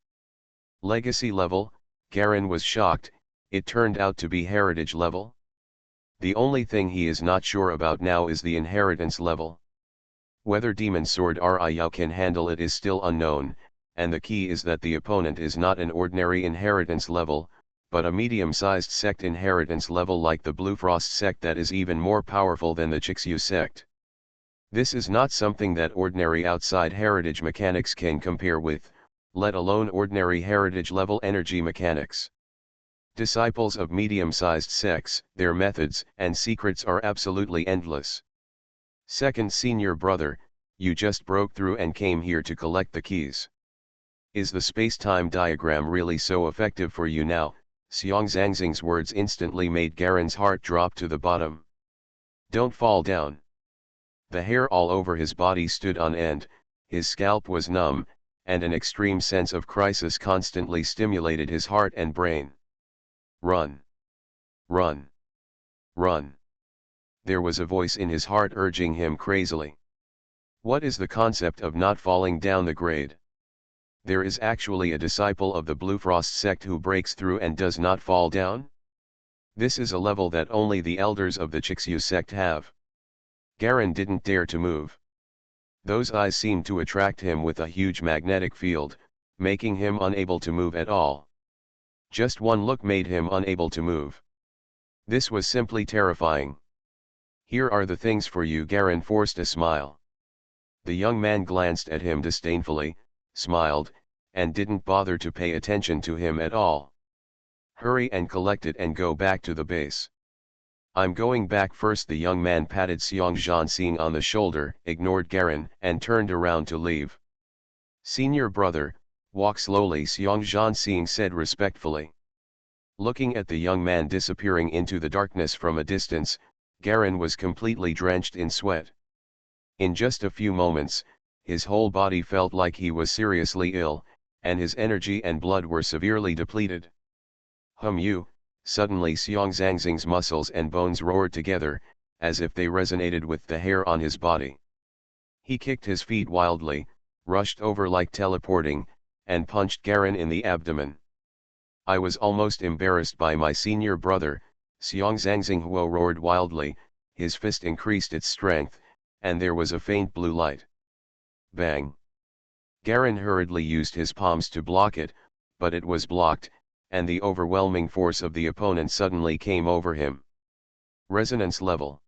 Legacy level, Garen was shocked, it turned out to be heritage level. The only thing he is not sure about now is the inheritance level. Whether Demon Sword Ryu can handle it is still unknown, and the key is that the opponent is not an ordinary inheritance level, but a medium-sized sect inheritance level like the Bluefrost sect that is even more powerful than the Chixu sect. This is not something that ordinary outside heritage mechanics can compare with, let alone ordinary heritage level energy mechanics. Disciples of medium-sized sects, their methods and secrets are absolutely endless. Second senior brother, you just broke through and came here to collect the keys. Is the space-time diagram really so effective for you now? Xiong Zhangxing's words instantly made Garen's heart drop to the bottom. Don't fall down. The hair all over his body stood on end, his scalp was numb, and an extreme sense of crisis constantly stimulated his heart and brain. Run. Run. Run. There was a voice in his heart urging him crazily. What is the concept of not falling down the grade? There is actually a disciple of the Bluefrost sect who breaks through and does not fall down? This is a level that only the elders of the Chixu sect have. Garen didn't dare to move. Those eyes seemed to attract him with a huge magnetic field, making him unable to move at all. Just one look made him unable to move. This was simply terrifying. Here are the things for you. Garen forced a smile. The young man glanced at him disdainfully, smiled, and didn't bother to pay attention to him at all. Hurry and collect it and go back to the base. I'm going back first. The young man patted Xiong Zhanxing on the shoulder, ignored Garen, and turned around to leave. Senior brother, walk slowly, Xiong Zhanxing said respectfully. Looking at the young man disappearing into the darkness from a distance, Garen was completely drenched in sweat. In just a few moments, his whole body felt like he was seriously ill, and his energy and blood were severely depleted. You! Suddenly Xiong Zhangxing's muscles and bones roared together, as if they resonated with the hair on his body. He kicked his feet wildly, rushed over like teleporting, and punched Garen in the abdomen. I was almost embarrassed by my senior brother, Xiong Zhangxing Huo roared wildly, his fist increased its strength, and there was a faint blue light. Bang! Garen hurriedly used his palms to block it, but it was blocked, and the overwhelming force of the opponent suddenly came over him. Resonance level.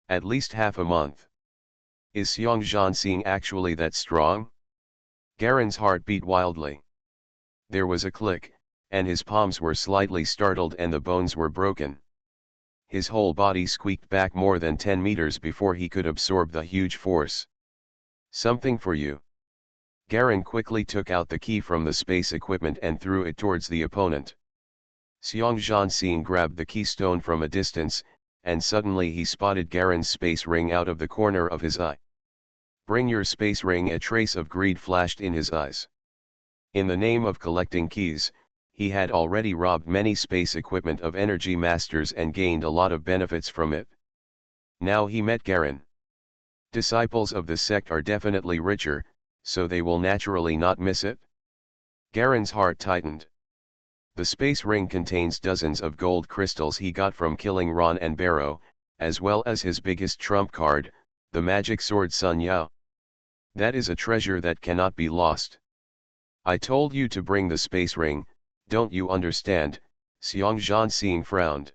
At least half a month. Is Xiong Zhanxing actually that strong? Garen's heart beat wildly. There was a click, and his palms were slightly startled and the bones were broken. His whole body squeaked back more than 10 meters before he could absorb the huge force. Something for you. Garen quickly took out the key from the space equipment and threw it towards the opponent. Xiong Zhanxing grabbed the keystone from a distance, and suddenly he spotted Garen's space ring out of the corner of his eye. Bring your space ring. A trace of greed flashed in his eyes. In the name of collecting keys, he had already robbed many space equipment of energy masters and gained a lot of benefits from it. Now he met Garen. Disciples of the sect are definitely richer, so they will naturally not miss it. Garen's heart tightened. The space ring contains dozens of gold crystals he got from killing Ron and Barrow, as well as his biggest trump card, the magic sword Sun Yao. That is a treasure that cannot be lost. I told you to bring the space ring, don't you understand? Xiong Zhanxing frowned.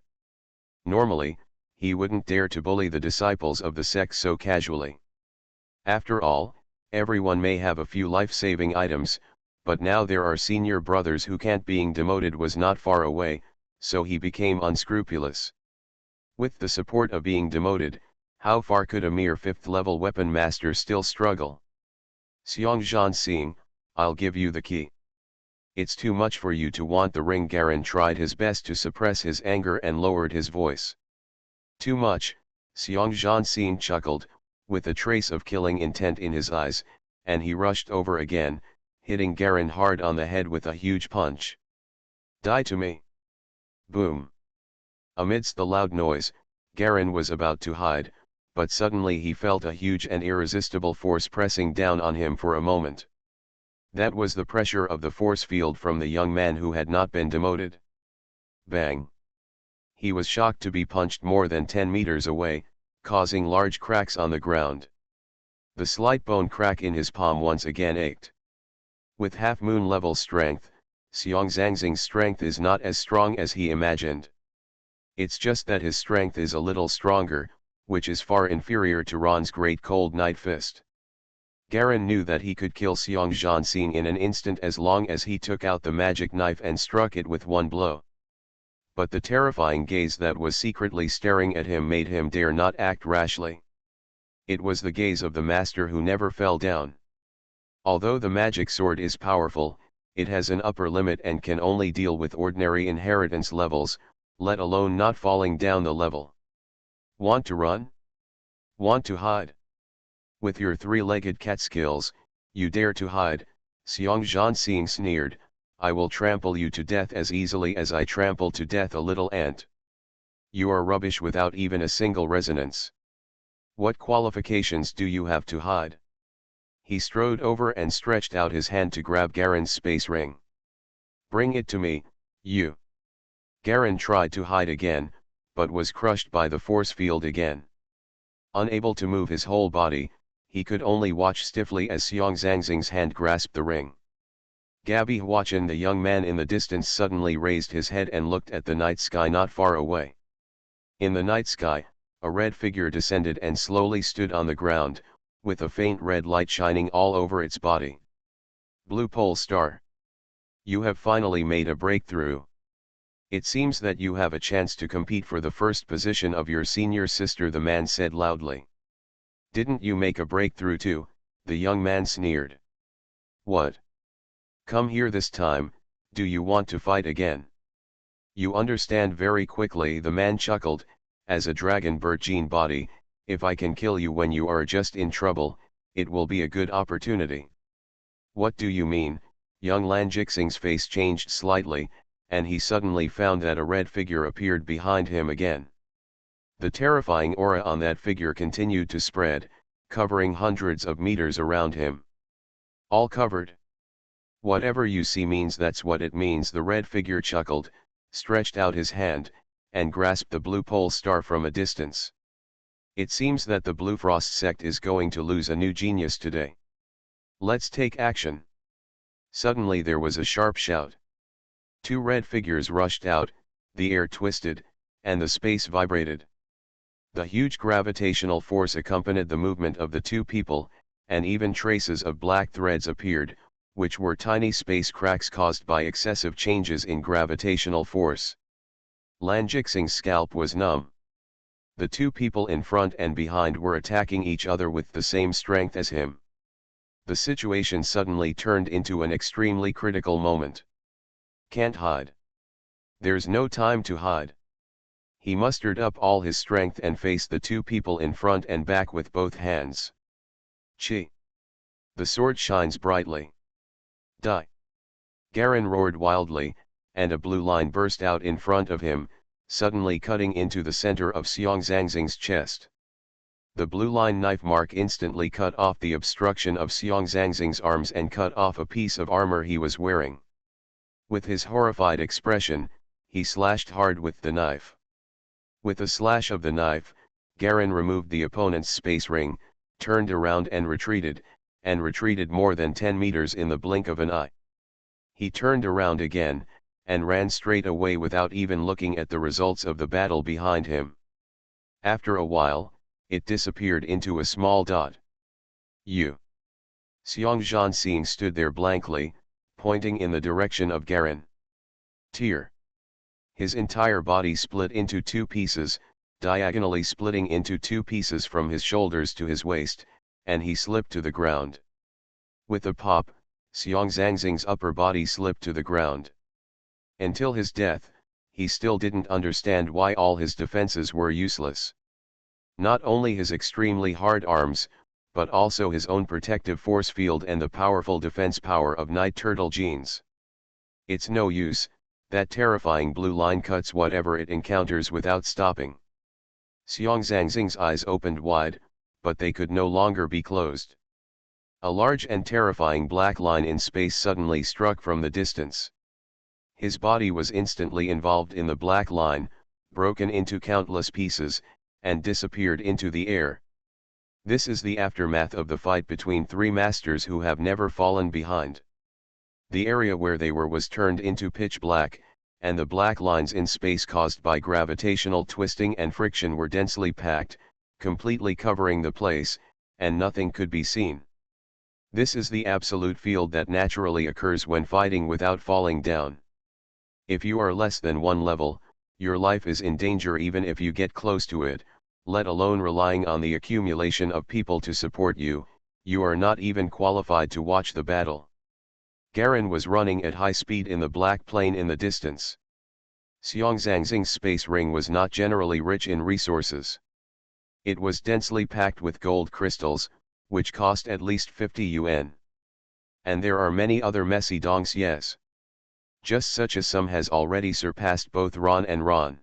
Normally, he wouldn't dare to bully the disciples of the sect so casually. After all, everyone may have a few life-saving items, but now there are senior brothers who can't. Being demoted was not far away, so he became unscrupulous. With the support of being demoted, how far could a mere 5th-level weapon master still struggle? Xiong Zhanxing, I'll give you the key. It's too much for you to want the ring. Garen tried his best to suppress his anger and lowered his voice. Too much, Xiong Zhanxing chuckled, with a trace of killing intent in his eyes, and he rushed over again, hitting Garen hard on the head with a huge punch. Die to me! Boom! Amidst the loud noise, Garen was about to hide, but suddenly he felt a huge and irresistible force pressing down on him for a moment. That was the pressure of the force field from the young man who had not been demoted. Bang! He was shocked to be punched more than 10 meters away, causing large cracks on the ground. The slight bone crack in his palm once again ached. With half-moon level strength, Xiong Zhanxing's strength is not as strong as he imagined. It's just that his strength is a little stronger, which is far inferior to Ron's great cold night fist. Garen knew that he could kill Xiong Zhanxing in an instant as long as he took out the magic knife and struck it with one blow. But the terrifying gaze that was secretly staring at him made him dare not act rashly. It was the gaze of the master who never fell down. Although the magic sword is powerful, it has an upper limit and can only deal with ordinary inheritance levels, let alone not falling down the level. Want to run? Want to hide? With your three-legged cat skills, you dare to hide? Xiong Zhanxing sneered, I will trample you to death as easily as I trample to death a little ant. You are rubbish without even a single resonance. What qualifications do you have to hide? He strode over and stretched out his hand to grab Garen's space ring. Bring it to me, you. Garen tried to hide again, but was crushed by the force field again. Unable to move his whole body, he could only watch stiffly as Xiong Zhanxing's hand grasped the ring. Gabi Huachin, the young man in the distance, suddenly raised his head and looked at the night sky not far away. In the night sky, a red figure descended and slowly stood on the ground, with a faint red light shining all over its body. Blue Pole Star. You have finally made a breakthrough. It seems that you have a chance to compete for the first position of your senior sister, the man said loudly. Didn't you make a breakthrough too? The young man sneered. What? Come here this time, do you want to fight again? You understand very quickly, the man chuckled, as a dragon bird gene body, if I can kill you when you are just in trouble, it will be a good opportunity. What do you mean? Young Lanjixing's face changed slightly, and he suddenly found that a red figure appeared behind him again. The terrifying aura on that figure continued to spread, covering hundreds of meters around him. All covered? Whatever you see means that's what it means, the red figure chuckled, stretched out his hand, and grasped the blue pole star from a distance. It seems that the Blue Frost sect is going to lose a new genius today. Let's take action. Suddenly there was a sharp shout. Two red figures rushed out, the air twisted, and the space vibrated. The huge gravitational force accompanied the movement of the two people, and even traces of black threads appeared, which were tiny space cracks caused by excessive changes in gravitational force. Lanjixing's scalp was numb. The two people in front and behind were attacking each other with the same strength as him. The situation suddenly turned into an extremely critical moment. Can't hide. There's no time to hide. He mustered up all his strength and faced the two people in front and back with both hands. Chi! The sword shines brightly. Die! Garen roared wildly, and a blue line burst out in front of him, suddenly cutting into the center of Xiong Zhangxing's chest. The blue line knife mark instantly cut off the obstruction of Xiong Zhangxing's arms and cut off a piece of armor he was wearing. With his horrified expression, he slashed hard with the knife. With a slash of the knife, Garen removed the opponent's space ring, turned around and retreated more than 10 meters in the blink of an eye. He turned around again, and ran straight away without even looking at the results of the battle behind him. After a while, it disappeared into a small dot. Xiong Zhanxing stood there blankly, pointing in the direction of Garen. Tear. His entire body split into two pieces, diagonally splitting into two pieces from his shoulders to his waist, and he slipped to the ground. With a pop, Xiong Zhangxing's upper body slipped to the ground. Until his death, he still didn't understand why all his defenses were useless. Not only his extremely hard arms, but also his own protective force field and the powerful defense power of Night Turtle genes. It's no use, that terrifying blue line cuts whatever it encounters without stopping. Xiong Zhangxing's eyes opened wide, but they could no longer be closed. A large and terrifying black line in space suddenly struck from the distance. His body was instantly involved in the black line, broken into countless pieces, and disappeared into the air. This is the aftermath of the fight between three masters who have never fallen behind. The area where they were was turned into pitch black, and the black lines in space caused by gravitational twisting and friction were densely packed, completely covering the place, and nothing could be seen. This is the absolute field that naturally occurs when fighting without falling down. If you are less than one level, your life is in danger even if you get close to it, let alone relying on the accumulation of people to support you, you are not even qualified to watch the battle. Garen was running at high speed in the black plane in the distance. Xiong Zhangxing's space ring was not generally rich in resources. It was densely packed with gold crystals, which cost at least 50 yuan. And there are many other messy dongs, yes. Just such a sum has already surpassed both Ron and Ron.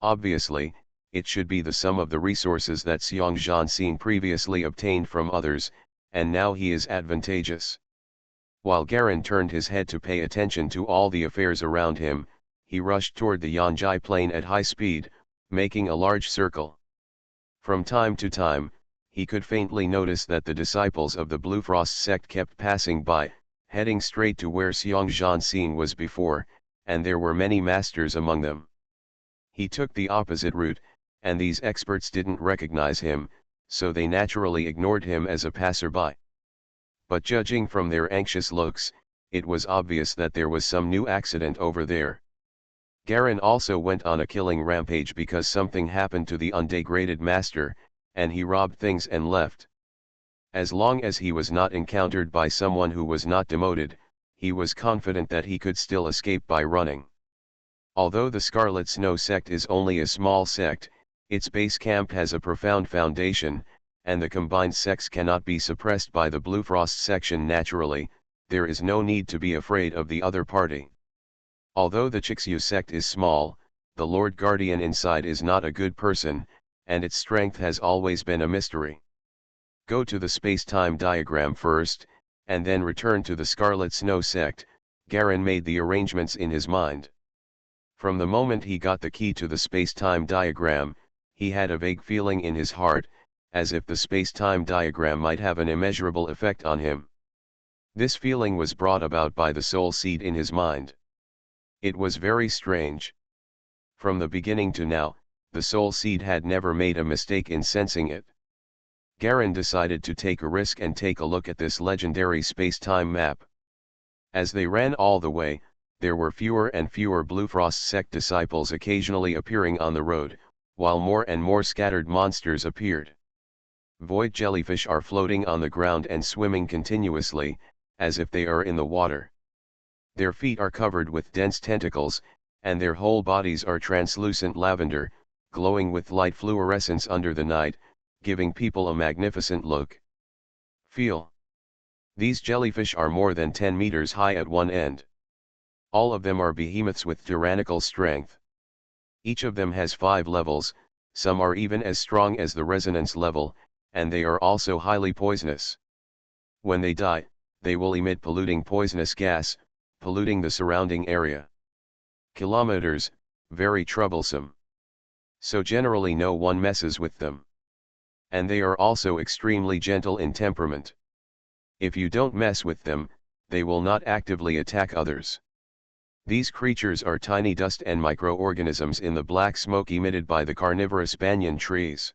Obviously, it should be the sum of the resources that Xiong Zhanxing previously obtained from others, and now he is advantageous. While Garen turned his head to pay attention to all the affairs around him, he rushed toward the Yanjai plain at high speed, making a large circle. From time to time, he could faintly notice that the disciples of the Blue Frost sect kept passing by, heading straight to where Xiong Zhanxing was before, and there were many masters among them. He took the opposite route, and these experts didn't recognize him, so they naturally ignored him as a passerby. But judging from their anxious looks, it was obvious that there was some new accident over there. Garen also went on a killing rampage because something happened to the undegraded master, and he robbed things and left. As long as he was not encountered by someone who was not demoted, he was confident that he could still escape by running. Although the Scarlet Snow sect is only a small sect, its base camp has a profound foundation, and the combined sects cannot be suppressed by the Blue Frost section naturally. There is no need to be afraid of the other party. Although the Chixu sect is small, the Lord Guardian inside is not a good person, and its strength has always been a mystery. Go to the space-time diagram first, and then return to the Scarlet Snow sect. Garen made the arrangements in his mind. From the moment he got the key to the space-time diagram, he had a vague feeling in his heart, as if the space-time diagram might have an immeasurable effect on him. This feeling was brought about by the soul seed in his mind. It was very strange. From the beginning to now, the soul seed had never made a mistake in sensing it. Garen decided to take a risk and take a look at this legendary space-time map. As they ran all the way, there were fewer and fewer Blue Frost sect disciples occasionally appearing on the road, while more and more scattered monsters appeared. Void jellyfish are floating on the ground and swimming continuously, as if they are in the water. Their feet are covered with dense tentacles, and their whole bodies are translucent lavender, glowing with light fluorescence under the night, giving people a magnificent look. Feel. These jellyfish are more than 10 meters high at one end. All of them are behemoths with tyrannical strength. Each of them has 5 levels, some are even as strong as the resonance level, and they are also highly poisonous. When they die, they will emit polluting poisonous gas, polluting the surrounding area. Kilometers, very troublesome. So generally no one messes with them. And they are also extremely gentle in temperament. If you don't mess with them, they will not actively attack others. These creatures are tiny dust and microorganisms in the black smoke emitted by the carnivorous banyan trees.